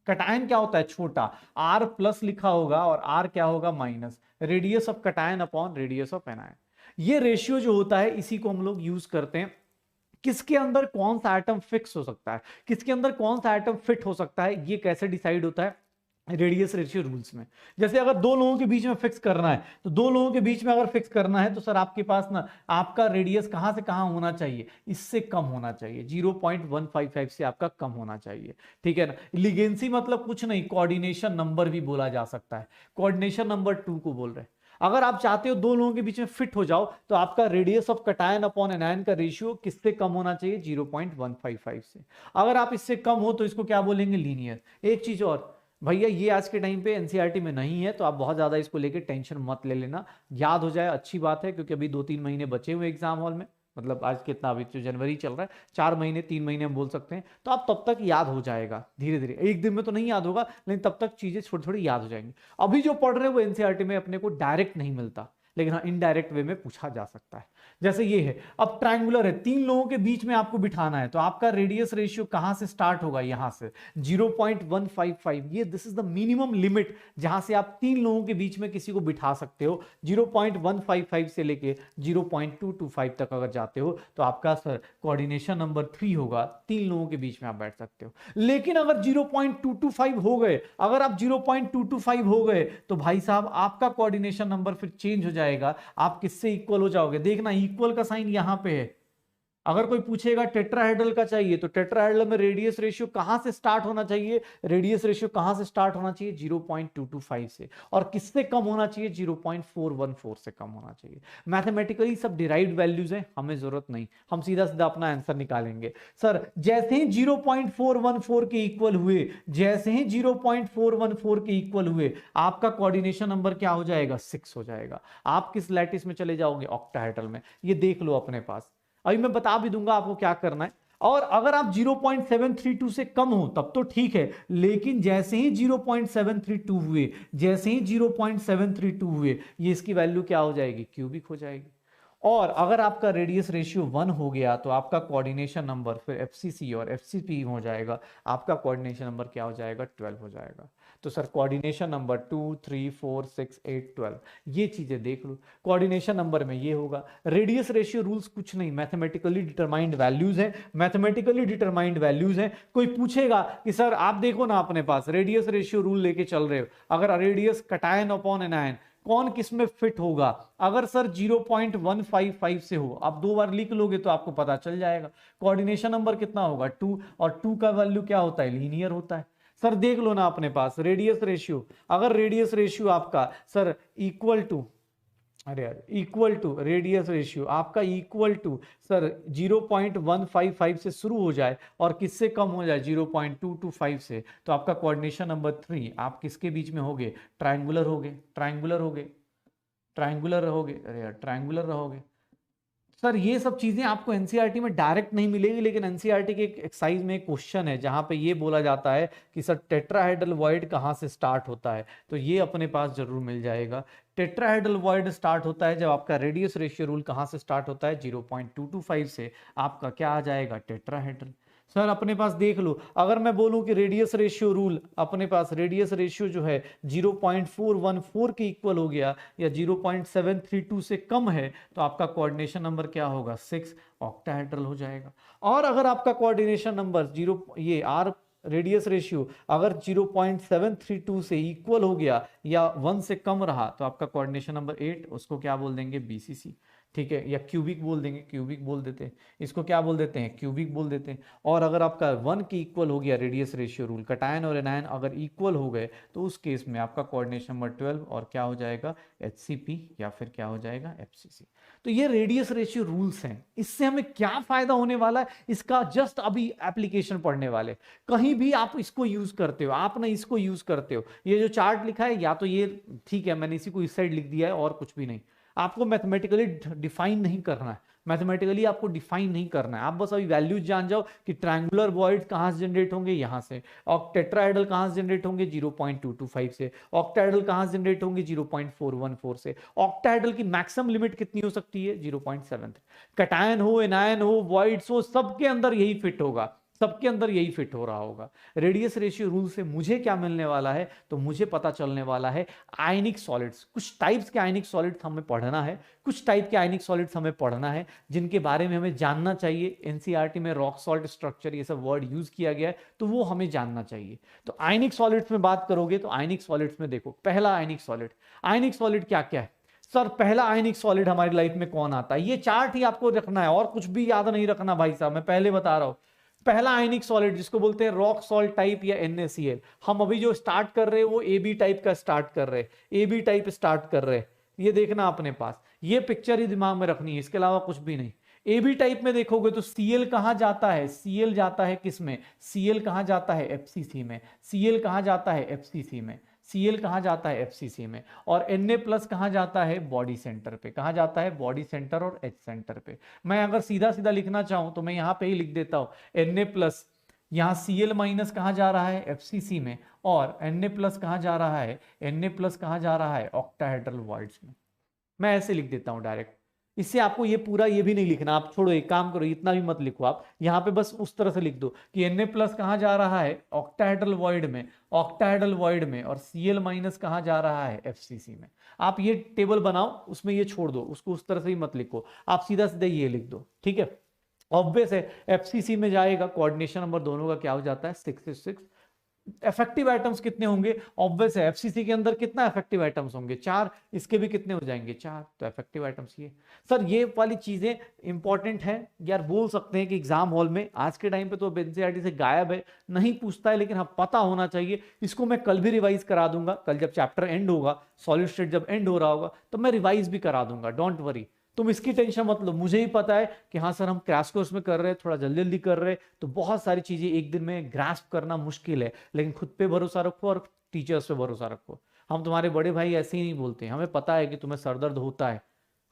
कटायन क्या होता है, छोटा, आर प्लस लिखा होगा और आर क्या होगा, minus, radius of cation upon radius of anion. ये रेशियो जो होता है इसी को हम लोग यूज करते हैं, किसके अंदर कौन सा एटम फिक्स हो सकता है, किसके अंदर कौन सा एटम फिट हो सकता है, ये कैसे डिसाइड होता है, रेडियस रेशियो रूल्स में। जैसे अगर दो लोगों के बीच में फिक्स करना है, तो दो लोगों के बीच में अगर फिक्स करना है तो सर आपके पास ना आपका रेडियस कहां से कहां होना चाहिए, इससे कम होना चाहिए, 0.155 से आपका कम होना चाहिए, ठीक है ना। लिगेंसी मतलब कुछ नहीं, कोऑर्डिनेशन नंबर भी बोला जा सकता है, कोऑर्डिनेशन नंबर 2 को बोल रहे हैं। अगर आप चाहते हो दो लोगों के बीच में फिट हो जाओ तो आपका radius of cation upon anion का रेशियो किससे कम होना चाहिए, 0.155 से। अगर आप इससे कम हो तो इसको क्या बोलेंगे, लीनियर। एक चीज और भैया, ये आज के टाइम पे एनसीईआरटी में नहीं है तो आप बहुत ज्यादा इसको लेके टेंशन मत ले लेना, याद हो जाए अच्छी बात है, क्योंकि अभी 2-3 महीने बचे हुए एग्जाम हॉल में, मतलब आज कितना, अभी तो जनवरी चल रहा है, 4 महीने 3 महीने हम बोल सकते हैं, तो आप तब तक याद हो जाएगा धीरे धीरे, एक दिन में तो नहीं याद होगा लेकिन तब तक चीजें थोड़ी थोड़ी याद हो जाएंगी। अभी जो पढ़ रहे हैं वो एनसीईआरटी में अपने को डायरेक्ट नहीं मिलता, लेकिन हाँ इनडायरेक्ट वे में पूछा जा सकता है। जैसे ये है, अब ट्रायंगुलर है, 3 लोगों के बीच में आपको बिठाना है, तो आपका रेडियस रेशियो कहां से स्टार्ट होगा, यहां से 0.155, ये this is the minimum limit जहां से आप 3 लोगों के बीच में किसी को बिठा सकते हो। 0.155 से लेके 0.225 तक अगर जाते हो तो आपका सर कोऑर्डिनेशन नंबर 3 होगा, 3 लोगों के बीच में आप बैठ सकते हो। लेकिन अगर 0.225 हो गए, अगर आप 0.225 हो गए तो भाई साहब आपका कोऑर्डिनेशन नंबर फिर चेंज हो जाएगा, आप किससे इक्वल हो जाओगे, देखना इक्वल का साइन यहां पे है। अगर कोई पूछेगा टेट्राहेड्रल का चाहिए तो टेट्राहेड्रल में रेडियस रेशियो कहां से स्टार्ट होना चाहिए, रेडियस रेशियो कहां से स्टार्ट होना चाहिए, 0.225 से, और किससे कम होना चाहिए, 0.414 से कम होना चाहिए। मैथमेटिकली सब डिराइव्ड वैल्यूज हैं, हमें जरूरत नहीं, हम सीधा सीधा अपना आंसर निकालेंगे। सर जैसे ही 0.414 के इक्वल हुए, जैसे ही 0.414 के इक्वल हुए, आपका कोऑर्डिनेशन नंबर क्या हो जाएगा, 6 हो जाएगा। आप किस लैटिस में चले जाओगे, ऑक्टाहेड्रल में, ये देख लो अपने पास, अभी मैं बता भी दूंगा आपको क्या करना है। और अगर आप 0.732 से कम हो तब तो ठीक है, लेकिन जैसे ही 0.732 हुए, जैसे ही 0.732 हुए, ये इसकी वैल्यू क्या हो जाएगी, क्यूबिक हो जाएगी। और अगर आपका रेडियस रेशियो 1 हो गया तो आपका कोऑर्डिनेशन नंबर फिर एफसीसी और एफसीपी हो जाएगा, आपका कोऑर्डिनेशन नंबर क्या हो जाएगा, 12 हो जाएगा। तो सर कोऑर्डिनेशन नंबर 2, 3, 4, 6, 8, 12, ये चीजें देख लो, कोऑर्डिनेशन नंबर में ये होगा। रेडियस रेशियो रूल्स कुछ नहीं, मैथमेटिकली डिटरमाइंड वैल्यूज है, मैथमेटिकली डिटरमाइंड वैल्यूज है। कोई पूछेगा कि सर आप देखो ना अपने पास रेडियस रेशियो रूल लेके चल रहे हो, अगर रेडियस कटायन अपॉन एनायन कौन किस में फिट होगा, अगर सर 0.155 से हो, आप 2 बार लिख लोगे तो आपको पता चल जाएगा। कोऑर्डिनेशन नंबर कितना होगा, 2, और 2 का वैल्यू क्या होता है, लीनियर होता है। सर देख लो ना अपने पास रेडियस रेशियो, अगर रेडियस रेशियो आपका सर इक्वल टू, अरे यार इक्वल टू रेडियस रेशियो आपका इक्वल टू सर 0.155 से शुरू हो जाए और किससे कम हो जाए, 0.225 से, तो आपका कोऑर्डिनेशन नंबर 3 आप किसके बीच में होगे, ट्रायंगुलर होगे, ट्रायंगुलर होगे, ट्रायंगुलर रहोगे, अरे यार ट्रायंगुलर रहोगे। सर ये सब चीजें आपको एनसीईआरटी में डायरेक्ट नहीं मिलेगी, लेकिन एनसीईआरटी के एक एक्सरसाइज में एक क्वेश्चन है जहां पे ये बोला जाता है कि सर टेट्राहेड्रल वॉइड कहां से स्टार्ट होता है, तो ये अपने पास जरूर मिल जाएगा। टेट्राहेड्रल वॉइड स्टार्ट होता है जब आपका रेडियस रेशियो रूल कहां से स्टार्ट होता है, 0.225 से, आपका क्या आ जाएगा, टेट्राहेड्रल। सर अपने पास देख लो, अगर मैं बोलूं कि रेडियस रेशियो रूल अपने पास रेडियस रेशियो जो है 0.414 के इक्वल हो गया या 0.732 से कम है, तो आपका कोऑर्डिनेशन नंबर क्या होगा, 6, ऑक्टाहेड्रल हो जाएगा। और अगर आपका कोऑर्डिनेशन नंबर 0, ये आर रेडियस रेशियो अगर 0.732 से इक्वल हो गया या 1 से कम रहा तो आपका कोऑर्डिनेशन नंबर 8, उसको क्या बोल देंगे, बीसीसी। ठीक है, या क्यूबिक बोल देंगे, क्यूबिक बोल देते हैं इसको, क्या बोल देते हैं, क्यूबिक बोल देते हैं। और अगर आपका 1 के इक्वल हो गया रेडियस रेशियो रूल, कटायन और एनायन अगर इक्वल हो गए तो उस केस में आपका कोऑर्डिनेशन नंबर 12 और क्या हो जाएगा, एचसीपी या फिर क्या हो जाएगा, एफसीसी। तो ये रेडियस रेशियो रूल्स हैं। इससे हमें क्या फायदा होने वाला है, इसका जस्ट अभी एप्लीकेशन पढ़ने वाले। कहीं भी आप इसको यूज करते हो, आप ना इसको यूज करते हो, ये जो चार्ट लिखा है या तो ये ठीक है, मैंने इसी को इस साइड लिख दिया है और कुछ भी नहीं। आपको मैथमेटिकली डिफाइन नहीं करना है, मैथमेटिकली आपको डिफाइन नहीं करना है। आप बस अभी वैल्यूज जान जाओ कि ट्रायंगुलर वॉइड कहां से जनरेट होंगे, यहां से। और टेट्राहेड्रल कहां से जनरेट होंगे, 0.225 से। ऑक्टाहेड्रल कहां से जनरेट होंगे, 0.414 से। ऑक्टाहेड्रल की मैक्सिमम लिमिट कितनी हो सकती है, 0.7। कटायन हो, एनायन हो, वॉइड्स हो, सबके अंदर यही फिट होगा, सबके अंदर यही फिट हो रहा होगा। रेडियस रेशियो रूल से मुझे क्या मिलने वाला है, तो मुझे पता चलने वाला है आयनिक सॉलिड्स, कुछ टाइप्स के आयनिक सॉलिड्स हमें पढ़ना है, कुछ टाइप के आयनिक सॉलिड्स हमें पढ़ना है जिनके बारे में हमें जानना चाहिए। एनसीईआरटी में रॉक सॉल्ट स्ट्रक्चर ये सब वर्ड यूज किया गया है, तो वो हमें जानना चाहिए। तो आयनिक सॉलिड्स में बात करोगे तो आयनिक सॉलिड्स में देखो, पहला आयनिक सॉलिड क्या क्या है। सर पहला आयनिक सॉलिड हमारी लाइफ में कौन आता है, ये चार्ट ही आपको रखना है और कुछ भी याद नहीं रखना भाई साहब, मैं पहले बता रहा हूं। पहला आयनिक सॉलिड जिसको बोलते हैं रॉक सॉल्ट टाइप या NaCl। हम अभी जो स्टार्ट कर रहे हैं वो AB टाइप का स्टार्ट कर रहे हैं, AB टाइप स्टार्ट कर रहे हैं। ये देखना अपने पास, ये पिक्चर ही दिमाग में रखनी है, इसके अलावा कुछ भी नहीं। AB टाइप में देखोगे तो Cl कहां जाता है, Cl जाता है किसमें, Cl कहां जाता है, FCC में। Cl कहां जाता है, FCC में। Cl कहां जाता है, FCC में। और Na+ कहां जाता है, बॉडी सेंटर पे। कहां जाता है, बॉडी सेंटर और H सेंटर पे। मैं अगर सीधा सीधा लिखना चाहूं तो मैं यहां पे ही लिख देता हूं Na+, यहां Cl- कहां जा रहा है, FCC में। और Na+ कहां जा रहा है, Na+ कहां जा रहा है, ऑक्टाहेड्रल वॉइड्स में। मैं ऐसे लिख देता हूं डायरेक्ट। इससे आपको ये पूरा ये भी नहीं लिखना, आप छोड़ो, एक काम करो, इतना भी मत लिखो आप, यहाँ पे बस उस तरह से लिख दो कि Na+ कहां जा रहा है, ऑक्टाहेड्रल वॉइड में, ऑक्टाहेड्रल वॉइड में। और Cl- कहां जा रहा है, FCC में। आप ये टेबल बनाओ, उसमें ये छोड़ दो, उसको उस तरह से ही मत लिखो, आप सीधा सीधा ये लिख दो, ठीक है। ऑब्वियस है FCC में जाएगा, कोऑर्डिनेशन नंबर दोनों का क्या हो जाता है, 6 इफेक्टिव आइटम्स कितने होंगे, ऑब्वियस है एफसीसी के अंदर कितना इफेक्टिव आइटम्स होंगे, 4। इसके भी कितने हो जाएंगे, 4। तो इफेक्टिव आइटम्स ये। सर ये वाली चीजें इंपॉर्टेंट है यार, बोल सकते हैं कि एग्जाम हॉल में आज के टाइम पे तो एनसीईआरटी से गायब है, नहीं पूछता है, लेकिन हाँ पता होना चाहिए। इसको मैं कल भी रिवाइज करा दूंगा, कल जब चैप्टर एंड होगा, सॉलिड स्टेट जब एंड हो रहा होगा तो मैं रिवाइज भी करा दूंगा, डोंट वरी। तुम इसकी टेंशन मत लो, मुझे ही पता है कि हाँ सर हम क्रैश कोर्स में कर रहे हैं, थोड़ा जल्दी जल्दी कर रहे हैं, तो बहुत सारी चीजें एक दिन में ग्रास्प करना मुश्किल है, लेकिन खुद पे भरोसा रखो और टीचर्स पे भरोसा रखो। हम तुम्हारे बड़े भाई ऐसे ही नहीं बोलते, हमें पता है कि तुम्हें सरदर्द होता है,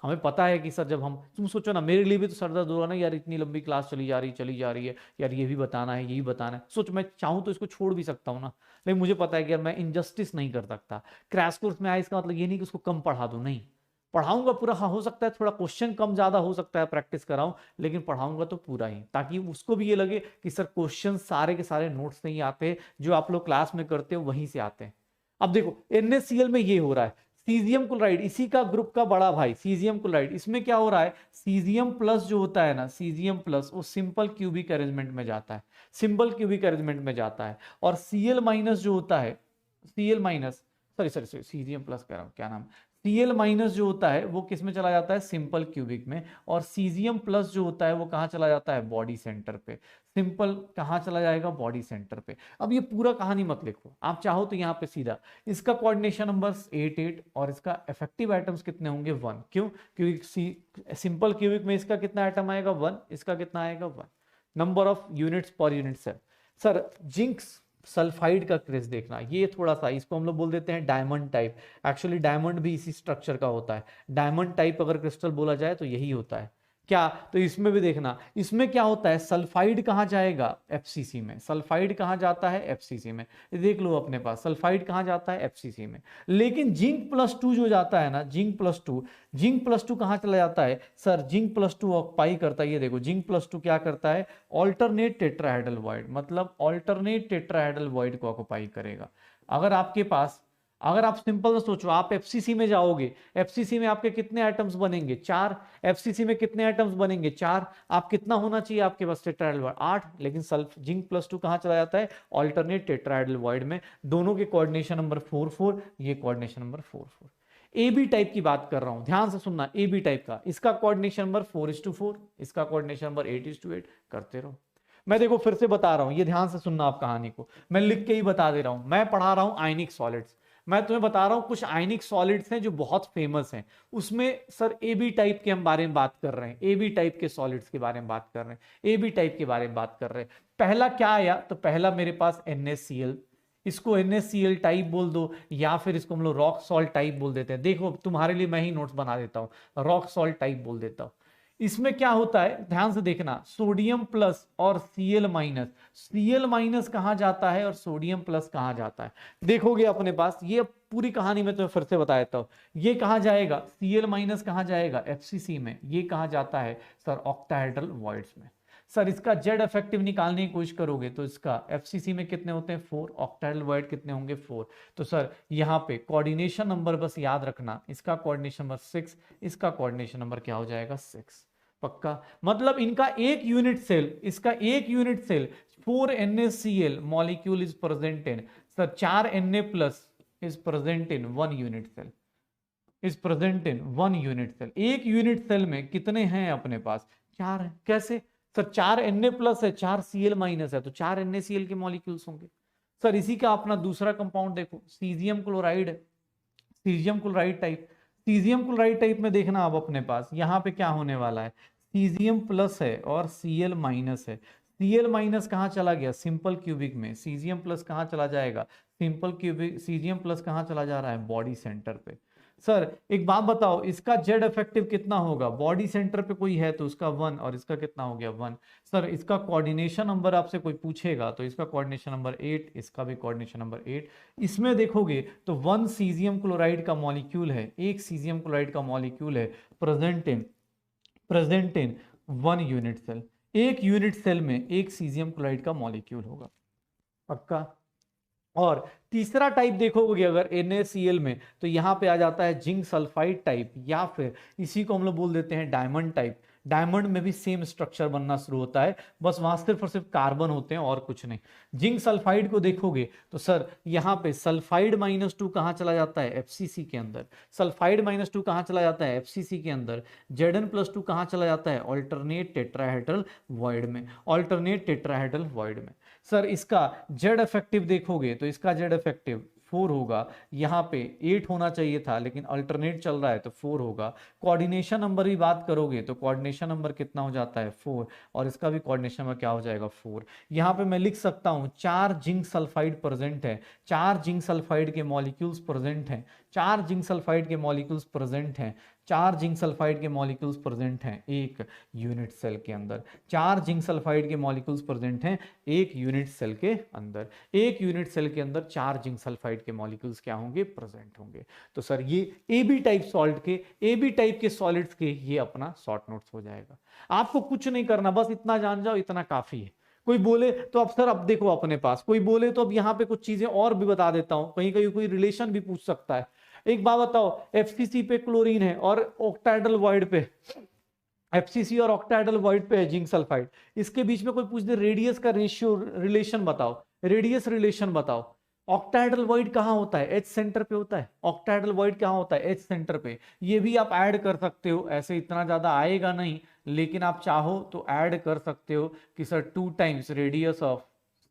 हमें पता है कि सर जब हम, तुम सोचो ना मेरे लिए भी तो सरदर्द हो रहा ना यार, इतनी लंबी क्लास चली जा रही है यार, ये भी बताना है, यही बताना है। सोच मैं चाहूँ तो इसको छोड़ भी सकता हूँ ना, लेकिन मुझे पता है कि यार मैं इनजस्टिस नहीं कर सकता। क्रैश कोर्स में आए इसका मतलब ये नहीं कि उसको कम पढ़ा दूं, नहीं, पढ़ाऊंगा पूरा। हाँ हो सकता है थोड़ा क्वेश्चन कम ज्यादा हो सकता है, प्रैक्टिस कराऊं, लेकिन पढ़ाऊंगा तो पूरा ही, ताकि उसको भी ये लगे कि सर क्वेश्चन सारे के सारे नोट्स नहीं आते, जो आप लोग क्लास में करते हो वहीं से आते हैं। अब देखो NaCl में ये हो रहा है, सीजियम क्लोराइड इसी का ग्रुप का बड़ा भाई सीजियम क्लोराइड, इसमें क्या हो रहा है, सीजियम+ जो होता है ना, सीजियम+ वो सिंपल क्यूबिक अरेंजमेंट में जाता है, सिंपल क्यूबिक अरेंजमेंट में जाता है। और Cl- जो होता है, Cl- सॉरी सीजियम+ कह रहा हूं, क्या नाम, Cl- जो होता है वो किस में चला जाता है, सिंपल क्यूबिक में। और सीजियम+ जो होता है वो कहां चला जाता है, बॉडी सेंटर पे। सिंपल कहां चला जाएगा, बॉडी सेंटर पे। अब ये पूरा कहानी मत लिखो, आप चाहो तो यहाँ पे सीधा इसका कोऑर्डिनेशन नंबर 8 और इसका इफेक्टिव आइटम्स कितने होंगे, 1। क्यों, क्योंकि सिंपल क्यूबिक में इसका कितना आइटम आएगा, 1, इसका कितना आएगा, 1। Number of units per unit cell. Sir zinc sulphide का क्रिस देखना, ये थोड़ा सा, इसको हम लोग बोल देते हैं डायमंड टाइप। एक्चुअली डायमंड भी इसी स्ट्रक्चर का होता है, डायमंड टाइप अगर क्रिस्टल बोला जाए तो यही होता है। क्या, तो इसमें भी देखना, इसमें क्या होता है, सल्फाइड कहां जाएगा, FCC में। सल्फाइड कहां जाता है, FCC में। देख लो अपने पास, सल्फाइड कहां जाता है, FCC में। लेकिन जिंक+2 जो जाता है ना, जिंक+2 कहां चला जाता है, सर जिंक+2 ऑक्युपाई करता है, ये देखो जिंक+2 क्या करता है, ऑल्टरनेट टेट्राहेड्रल वॉइड, मतलब ऑल्टरनेट टेट्राहेड्रल वॉइड को ऑक्युपाई करेगा। अगर आपके पास अगर आप सिंपल सोचो, आप एफसीसी में जाओगे, एफसीसी में आपके कितने एटम्स बनेंगे? 4। एफसीसी में कितने एटम्स बनेंगे? 4। आप कितना होना चाहिए आपके पास टेट्राहेड्रल वॉइड? 8। लेकिन सल्फ जिंक +2 कहां चला जाता है? ऑल्टरनेट टेट्राहेड्रल वॉइड में। दोनों के कोऑर्डिनेशन नंबर 4 4, ये coordination number 4 4। A B type की बात कर रहा हूं, ध्यान से सुनना। ए बी टाइप का, इसका कोऑर्डिनेशन नंबर 4:4, इसका कोऑर्डिनेशन नंबर 8:8। करते रहो। मैं देखो फिर से बता रहा हूं, ये ध्यान से सुनना आप कहानी को, मैं लिख के ही बता दे रहा हूं। मैं पढ़ा रहा हूं आयनिक सॉलिड्स, मैं तुम्हें बता रहा हूं कुछ आयनिक सॉलिड्स हैं जो बहुत फेमस हैं। उसमें सर ए बी टाइप के हम बारे में बात कर रहे हैं, ए बी टाइप के सॉलिड्स के बारे में बात कर रहे हैं, ए बी टाइप के बारे में बात कर रहे हैं। पहला क्या आया? तो पहला मेरे पास NaCl, इसको NaCl टाइप बोल दो, या फिर इसको हम लोग रॉक सॉल्ट टाइप बोल देते हैं। देखो तुम्हारे लिए मैं ही नोट्स बना देता हूं, रॉक सॉल्ट टाइप बोल देता हूं। इसमें क्या होता है, ध्यान से देखना, सोडियम प्लस और Cl माइनस। Cl माइनस कहां जाता है और सोडियम प्लस कहां जाता है? देखोगे अपने पास, ये पूरी कहानी में तुम्हें फिर से बता देता हूं। ये कहां जाएगा? Cl माइनस कहां जाएगा? FCC में। ये कहां जाता है सर? ऑक्टाहेड्रल वॉइड्स में। सर इसका जेड इफेक्टिव निकालने की कोशिश करोगे तो इसका एफसीसी में कितने होते हैं? 4। ऑक्टाहेड्रल वॉइड कितने होंगे? 4। तो सर यहाँ पे कोऑर्डिनेशन नंबर बस याद रखना, इसका कोऑर्डिनेशन नंबर 6, इसका कोऑर्डिनेशन नंबर क्या हो जाएगा? 6। पक्का? मतलब इनका एक यूनिट सेल, इसका एक unit cell 4 NaCl molecule is present in, sir 4 Na plus is present in 1 unit cell, is present in 1 unit cell. एक यूनिट सेल में कितने हैं अपने पास? 4 हैं। कैसे सर? 4 Na प्लस है, 4 Cl माइनस है, तो 4 NaCl के मॉलिक्यूल्स होंगे। सर इसी का अपना दूसरा कंपाउंड देखो, सीजियम क्लोराइड है, caesium chloride type. Caesium chloride type में देखना अब अपने पास यहाँ पे क्या होने वाला है, सीजियम प्लस है और Cl माइनस है। Cl माइनस कहाँ चला गया? सिंपल क्यूबिक में। सीजियम प्लस कहाँ चला जाएगा? Simple cubic. सीजियम प्लस कहाँ चला जा रहा है? बॉडी सेंटर पे। सर एक बात बताओ, इसका जेड इफेक्टिव कितना होगा? बॉडी सेंटर पे कोई है तो उसका 1, और इसका कितना हो गया? 1। सर इसका कोऑर्डिनेशन नंबर आपसे कोई पूछेगा तो इसका कोऑर्डिनेशन नंबर 8, इसका भी कोऑर्डिनेशन नंबर 8। इसमें देखोगे तो 1 सीजियम क्लोराइड का मॉलिक्यूल है, एक सीजियम क्लोराइड का मॉलिक्यूल है प्रेजेंट इन 1 यूनिट सेल। एक यूनिट सेल में एक सीजियम क्लोराइड का मॉलिक्यूल होगा। पक्का? और तीसरा टाइप देखोगे अगर NaCl में, तो यहां पे आ जाता है जिंक सल्फाइड टाइप, या फिर इसी को हम लोग बोल देते हैं डायमंड टाइप। डायमंड में भी सेम स्ट्रक्चर बनना शुरू होता है, बस वहां सिर्फ और सिर्फ कार्बन होते हैं और कुछ नहीं। जिंक सल्फाइड को देखोगे तो सर यहाँ पे सल्फाइड -2 कहाँ चला जाता है? FCC के अंदर। सल्फाइड -2 कहाँ चला जाता है? FCC के अंदर। Zn+2 कहाँ चला जाता है? ऑल्टरनेट टेट्राहेड्रल वॉइड में। ऑल्टरनेट टेट्राहेड्रल वॉइड में। सर इसका जेड इफेक्टिव देखोगे तो इसका जेड इफेक्टिव 4 होगा, यहाँ पे 8 होना चाहिए था लेकिन अल्टरनेट चल रहा है तो 4 होगा। कोऑर्डिनेशन नंबर की बात करोगे तो कोऑर्डिनेशन नंबर कितना हो जाता है? 4, और इसका भी कोऑर्डिनेशन नंबर क्या हो जाएगा? 4। यहाँ पे मैं लिख सकता हूँ 4 जिंक सल्फाइड प्रेजेंट है, 4 जिंक सल्फाइड के मॉलिक्यूल्स प्रेजेंट हैं, 4 जिंक सल्फाइड के मॉलिक्यूल्स प्रेजेंट हैं, 4 जिंक सल्फाइड के मॉलिक्यूल्स प्रेजेंट हैं एक यूनिट सेल के अंदर। 4 जिंक सल्फाइड के मॉलिक्यूल्स प्रेजेंट हैं एक यूनिट सेल के अंदर। एक यूनिट सेल के अंदर 4 जिंक सल्फाइड के मॉलिक्यूल्स क्या होंगे? प्रेजेंट होंगे। तो सर ये ए बी टाइप सॉल्ट के, ए बी टाइप के सॉलिड्स के ये अपना शॉर्ट नोट्स हो जाएगा। आपको कुछ नहीं करना, बस इतना जान जाओ, इतना काफी है। कोई बोले तो अब सर अब देखो अपने पास कोई बोले तो अब यहाँ पे कुछ चीजें और भी बता देता हूं, कहीं कहीं कोई रिलेशन भी पूछ सकता है। एक बात बताओ, FCC पे क्लोरीन है और ऑक्टाहेड्रल वॉइड पे, FCC और ऑक्टाहेड्रल वॉइड पे है जिंक सल्फाइड, इसके बीच में कोई पूछ दे रेडियस का रेशियो रिलेशन बताओ, रेडियस रिलेशन बताओ। ऑक्टाहेड्रल वॉइड कहाँ होता है? एच सेंटर पे होता है। ऑक्टाहेड्रल वॉइड कहाँ होता है? एच सेंटर पे। ये भी आप ऐड कर सकते हो, ऐसे इतना ज्यादा आएगा नहीं, लेकिन आप चाहो तो ऐड कर सकते हो कि sir 2 times radius of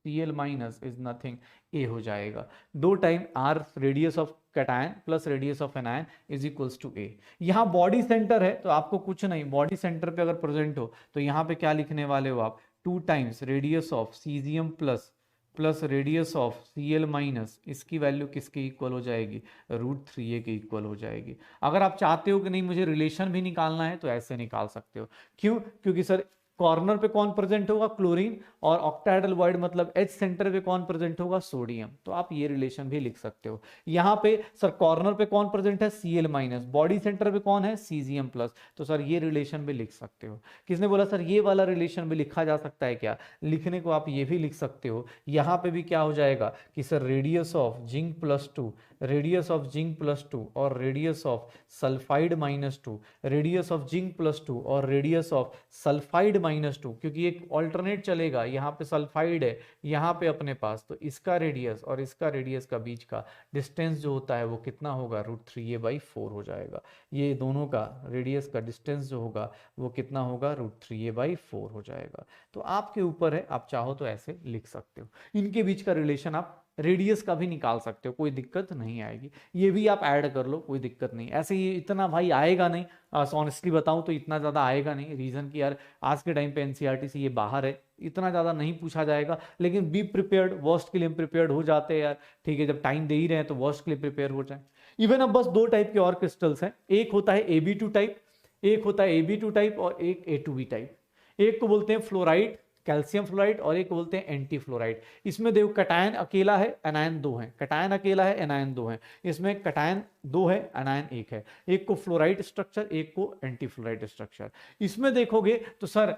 Cl minus is nothing, A हो जाएगा। 2 time R radius of cation plus radius of anion is equals to A। यहाँ बॉडी सेंटर है तो आपको कुछ नहीं, बॉडी सेंटर पे अगर प्रेजेंट हो तो यहाँ पे क्या लिखने वाले हो आप? 2 times radius of caesium plus radius of Cl minus, इसकी वैल्यू किसके इक्वल हो जाएगी? √3a के इक्वल हो जाएगी। अगर आप चाहते हो कि नहीं मुझे रिलेशन भी निकालना है तो ऐसे निकाल सकते हो। क्यों? क्योंकि सर कॉर्नर पे कौन प्रेजेंट होगा? क्लोरीन, और ऑक्टाहेड्रल वॉइड मतलब एच सेंटर पे कौन प्रेजेंट होगा? सोडियम। तो आप ये रिलेशन भी लिख सकते हो। यहाँ पे सर कॉर्नर पे कौन प्रेजेंट है? Cl माइनस, बॉडी सेंटर पे कौन है? Caesium plus. तो सर ये रिलेशन भी लिख सकते हो। किसने बोला सर ये वाला रिलेशन भी लिखा जा सकता है क्या? लिखने को आप ये भी लिख सकते हो। यहाँ पे भी क्या हो जाएगा कि sir radius of zinc +2 radius of zinc +2 और radius of sulphide -2, radius of zinc +2 और रेडियस ऑफ सल्फाइड -2, क्योंकि एक ऑल्टरनेट चलेगा, यहाँ पे सल्फाइड है, यहाँ पे अपने पास, तो इसका रेडियस और इसका रेडियस का बीच का डिस्टेंस जो होता है वो कितना होगा, √3a/4 हो जाएगा। ये दोनों का रेडियस का डिस्टेंस जो होगा वो कितना होगा, √3a/4 हो जाएगा। तो आपके ऊपर है, आप चाहो तो ऐसे लिख सकते हो। इनके बीच का रिलेशन आप रेडियस का भी निकाल सकते हो, कोई दिक्कत नहीं आएगी। ये भी आप ऐड कर लो, कोई दिक्कत नहीं। ऐसे ये इतना भाई आएगा नहीं, ऑनेस्टली बताऊं तो इतना ज़्यादा आएगा नहीं। रीज़न कि यार आज के टाइम पे एनसीईआरटी से ये बाहर है, इतना ज़्यादा नहीं पूछा जाएगा। लेकिन बी प्रिपेयर्ड, वर्स्ट के लिए हम प्रिपेयर्ड हो जाते हैं यार, ठीक है, जब टाइम दे ही रहे हैं तो वर्स्ट के लिए प्रिपेयर हो जाए। इवन अब बस दो टाइप के और क्रिस्टल्स हैं, एक होता है AB2 टाइप, एक होता है AB2 टाइप और एक A2B टाइप। एक को बोलते हैं फ्लोराइड, कैल्शियम फ्लोराइड, और एक बोलते हैं एंटी फ्लोराइड। इसमें देखो कटायन अकेला है, एनायन 2 है, कटायन अकेला है, एनायन 2 है। इसमें कटायन 2 है, एनायन 1 है। एक को फ्लोराइड स्ट्रक्चर, एक को एंटी फ्लोराइड स्ट्रक्चर। इसमें देखोगे तो सर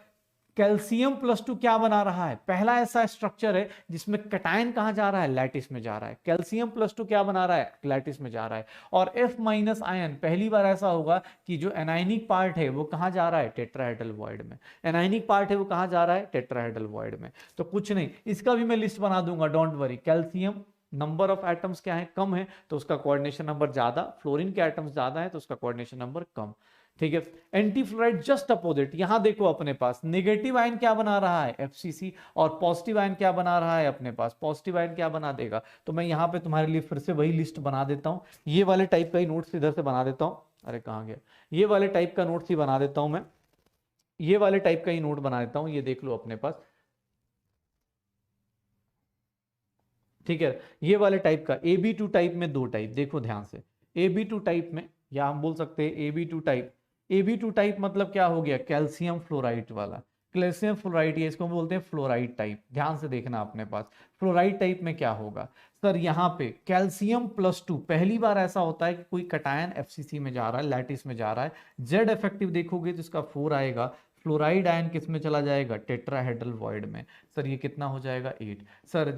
कैल्शियम +2 क्या बना रहा है, पहला ऐसा स्ट्रक्चर है जिसमें कटायन कहां जा रहा है, लैटिस में जा रहा है। कैल्शियम +2 क्या बना रहा है, लैटिस में जा रहा है। और F- आयन पहली बार ऐसा होगा कि जो एनायनिक पार्ट है वो कहां जा रहा है, टेट्राहेड्रल वॉइड में। एनायनिक पार्ट है वो कहां जा रहा है, टेट्राहेड्रल वॉइड में। तो कुछ नहीं, इसका भी मैं लिस्ट बना दूंगा, don't worry. Calcium number of atoms क्या है, कम है, तो उसका कोऑर्डिनेशन नंबर ज्यादा। फ्लोरीन के एटम्स ज्यादा है तो उसका कोऑर्डिनेशन नंबर कम। ठीक है। एंटी फ्लोराइड जस्ट अपोजिट, यहां देखो अपने पास नेगेटिव आयन क्या बना रहा है, FCC, और पॉजिटिव आयन क्या बना रहा है अपने पास, पॉजिटिव आयन क्या बना देगा। तो मैं यहां पे तुम्हारे लिए फिर से वही लिस्ट बना देता हूं, ये वाले टाइप का ही नोट्स इधर से बना देता हूं। अरे कहां गया, ये वाले टाइप का नोट्स ही बना देता हूं मैं, ये वाले टाइप का ही नोट बना देता हूं, ये देख लो अपने पास। ठीक है, ये वाले टाइप का AB2 टाइप में दो टाइप देखो ध्यान से। AB2 टाइप में, या हम बोल सकते हैं AB2 टाइप। AB2 टाइप मतलब क्या हो गया, कैल्शियम फ्लोराइड वाला। कैल्शियम फ्लोराइड, ये इसको हम बोलते हैं फ्लोराइड टाइप। ध्यान से देखना अपने पास, फ्लोराइड टाइप में क्या होगा सर, यहाँ पे कैल्शियम +2 पहली बार ऐसा होता है कि कोई कटायन FCC में जा रहा है, लैटिस में जा रहा है। जेड इफेक्टिव देखोगे तो इसका 4 आएगा। फ्लोराइड आयन किस में चला जाएगा, टेट्राहेड्रल वॉइड में। सर ये कितना हो जाएगा, 8। सर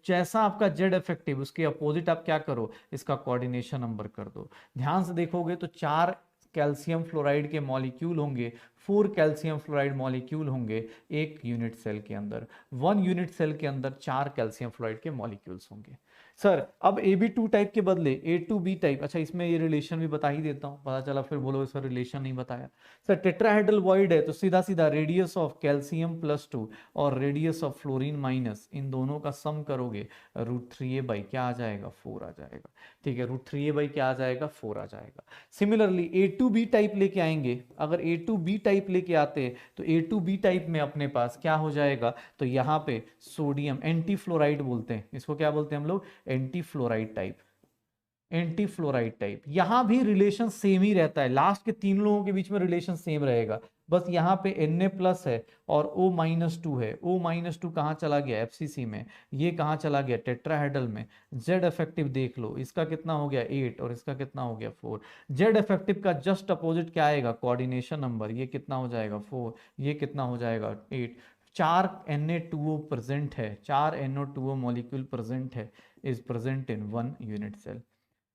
जैसा आपका जेड इफेक्टिव उसके अपोजिट आप क्या करो, इसका कोऑर्डिनेशन नंबर कर दो। ध्यान से देखोगे तो 4 कैल्शियम फ्लोराइड के मॉलिक्यूल होंगे, 4 कैल्शियम फ्लोराइड मॉलिक्यूल होंगे एक यूनिट सेल के अंदर। 1 यूनिट सेल के अंदर 4 कैल्शियम फ्लोराइड के मॉलिक्यूल्स होंगे। सर अब AB2 टाइप के बदले A2B टाइप, अच्छा इसमें ये रिलेशन भी बता ही देता हूं, पता चला फिर बोलो सर रिलेशन नहीं बताया। सर टेट्राहेड्रल वॉइड है तो सीधा सीधा रेडियस ऑफ कैल्शियम +2 और रेडियस ऑफ फ्लोरीन माइनस, इन दोनों का सम करोगे √3a क्या आ जाएगा, 4 आ जाएगा। ठीक है, √3a क्या आ जाएगा, 4 आ जाएगा। सिमिलरली A2B टाइप लेके आएंगे, अगर A2B टाइप लेके आते तो A2B टाइप में अपने पास क्या हो जाएगा, तो यहाँ पे सोडियम एंटी फ्लोराइड बोलते हैं इसको, क्या बोलते हैं हम लोग, anti fluoride type. Anti fluoride type, यहां भी रिलेशन सेम ही रहता है, लास्ट के 3 लोगों के बीच में रिलेशन सेम रहेगा। बस यहाँ पे Na+ है और O-2 है। O-2 कहाँ चला गया, FCC में। ये कहाँ चला गया, टेट्राहेड्रल में। जेड इफेक्टिव देख लो, इसका कितना हो गया 8 और इसका कितना हो गया 4। जेड इफेक्टिव का जस्ट अपोजिट क्या आएगा, कोऑर्डिनेशन नंबर, ये कितना हो जाएगा 4, ये कितना हो जाएगा 8। 4 Na2O प्रेजेंट है, 4 NO2O मॉलिक्यूल प्रेजेंट है, is present in 1 unit cell.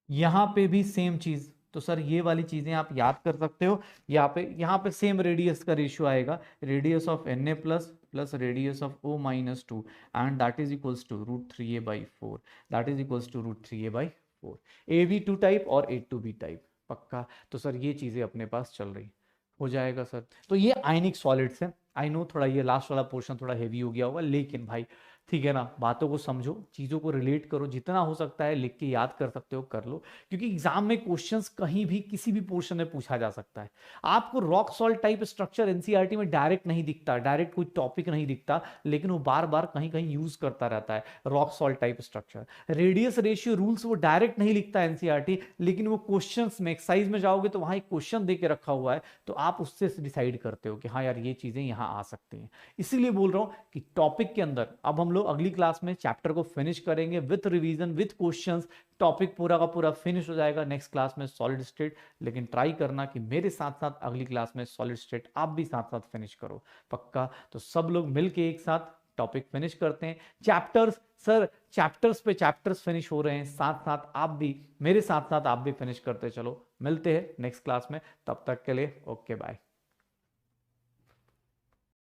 यहाँ पे भी सेम चीज, तो सर ये वाली चीजें आप याद कर सकते हो। यहाँ पे सेम रेडियस का रेशियो आएगा, radius of Na plus radius of O-2 and that is equals to √3a/4, that is equals to √3a/4। AB2 type और A2B टाइप पक्का। तो सर ये चीजें अपने पास चल रही हो जाएगा सर। तो ये आयनिक सॉलिड्स है। आई नो थोड़ा ये लास्ट वाला पोर्शन थोड़ा हेवी हो गया होगा, लेकिन भाई ठीक है ना, बातों को समझो, चीज़ों को रिलेट करो, जितना हो सकता है लिख के याद कर सकते हो कर लो, क्योंकि एग्जाम में क्वेश्चंस कहीं भी किसी भी पोर्शन में पूछा जा सकता है। आपको rock salt type structure NCERT में डायरेक्ट नहीं दिखता, डायरेक्ट कोई टॉपिक नहीं दिखता, लेकिन वो बार बार कहीं कहीं यूज करता रहता है rock salt type structure. Radius ratio rules वो डायरेक्ट नहीं लिखता एनसीईआरटी, लेकिन वो क्वेश्चन में एक्सरसाइज में जाओगे तो वहां एक क्वेश्चन दे के रखा हुआ है, तो आप उससे डिसाइड करते हो कि हाँ यार ये चीजें यहाँ आ सकती हैं। इसीलिए बोल रहा हूं कि टॉपिक के अंदर अब हम लोग अगली क्लास में चैप्टर को फिनिश करेंगे with revision with questions. Topic पूरा का पूरा फिनिश हो जाएगा नेक्स्ट क्लास में सॉलिड स्टेट। लेकिन ट्राई करना कि मेरे साथ साथ अगली क्लास में सॉलिड स्टेट आप भी साथ साथ फिनिश करो पक्का। तो सब लोग मिलके एक साथ टॉपिक फिनिश करते हैं। चैप्टर्स सर, चैप्टर्स पे चैप्टर्स फिनिश हो रहे हैं, साथ साथ आप भी, मेरे साथ साथ आप भी फिनिश करते चलो। मिलते हैं नेक्स्ट क्लास में, तब तक के लिए ओके बाय।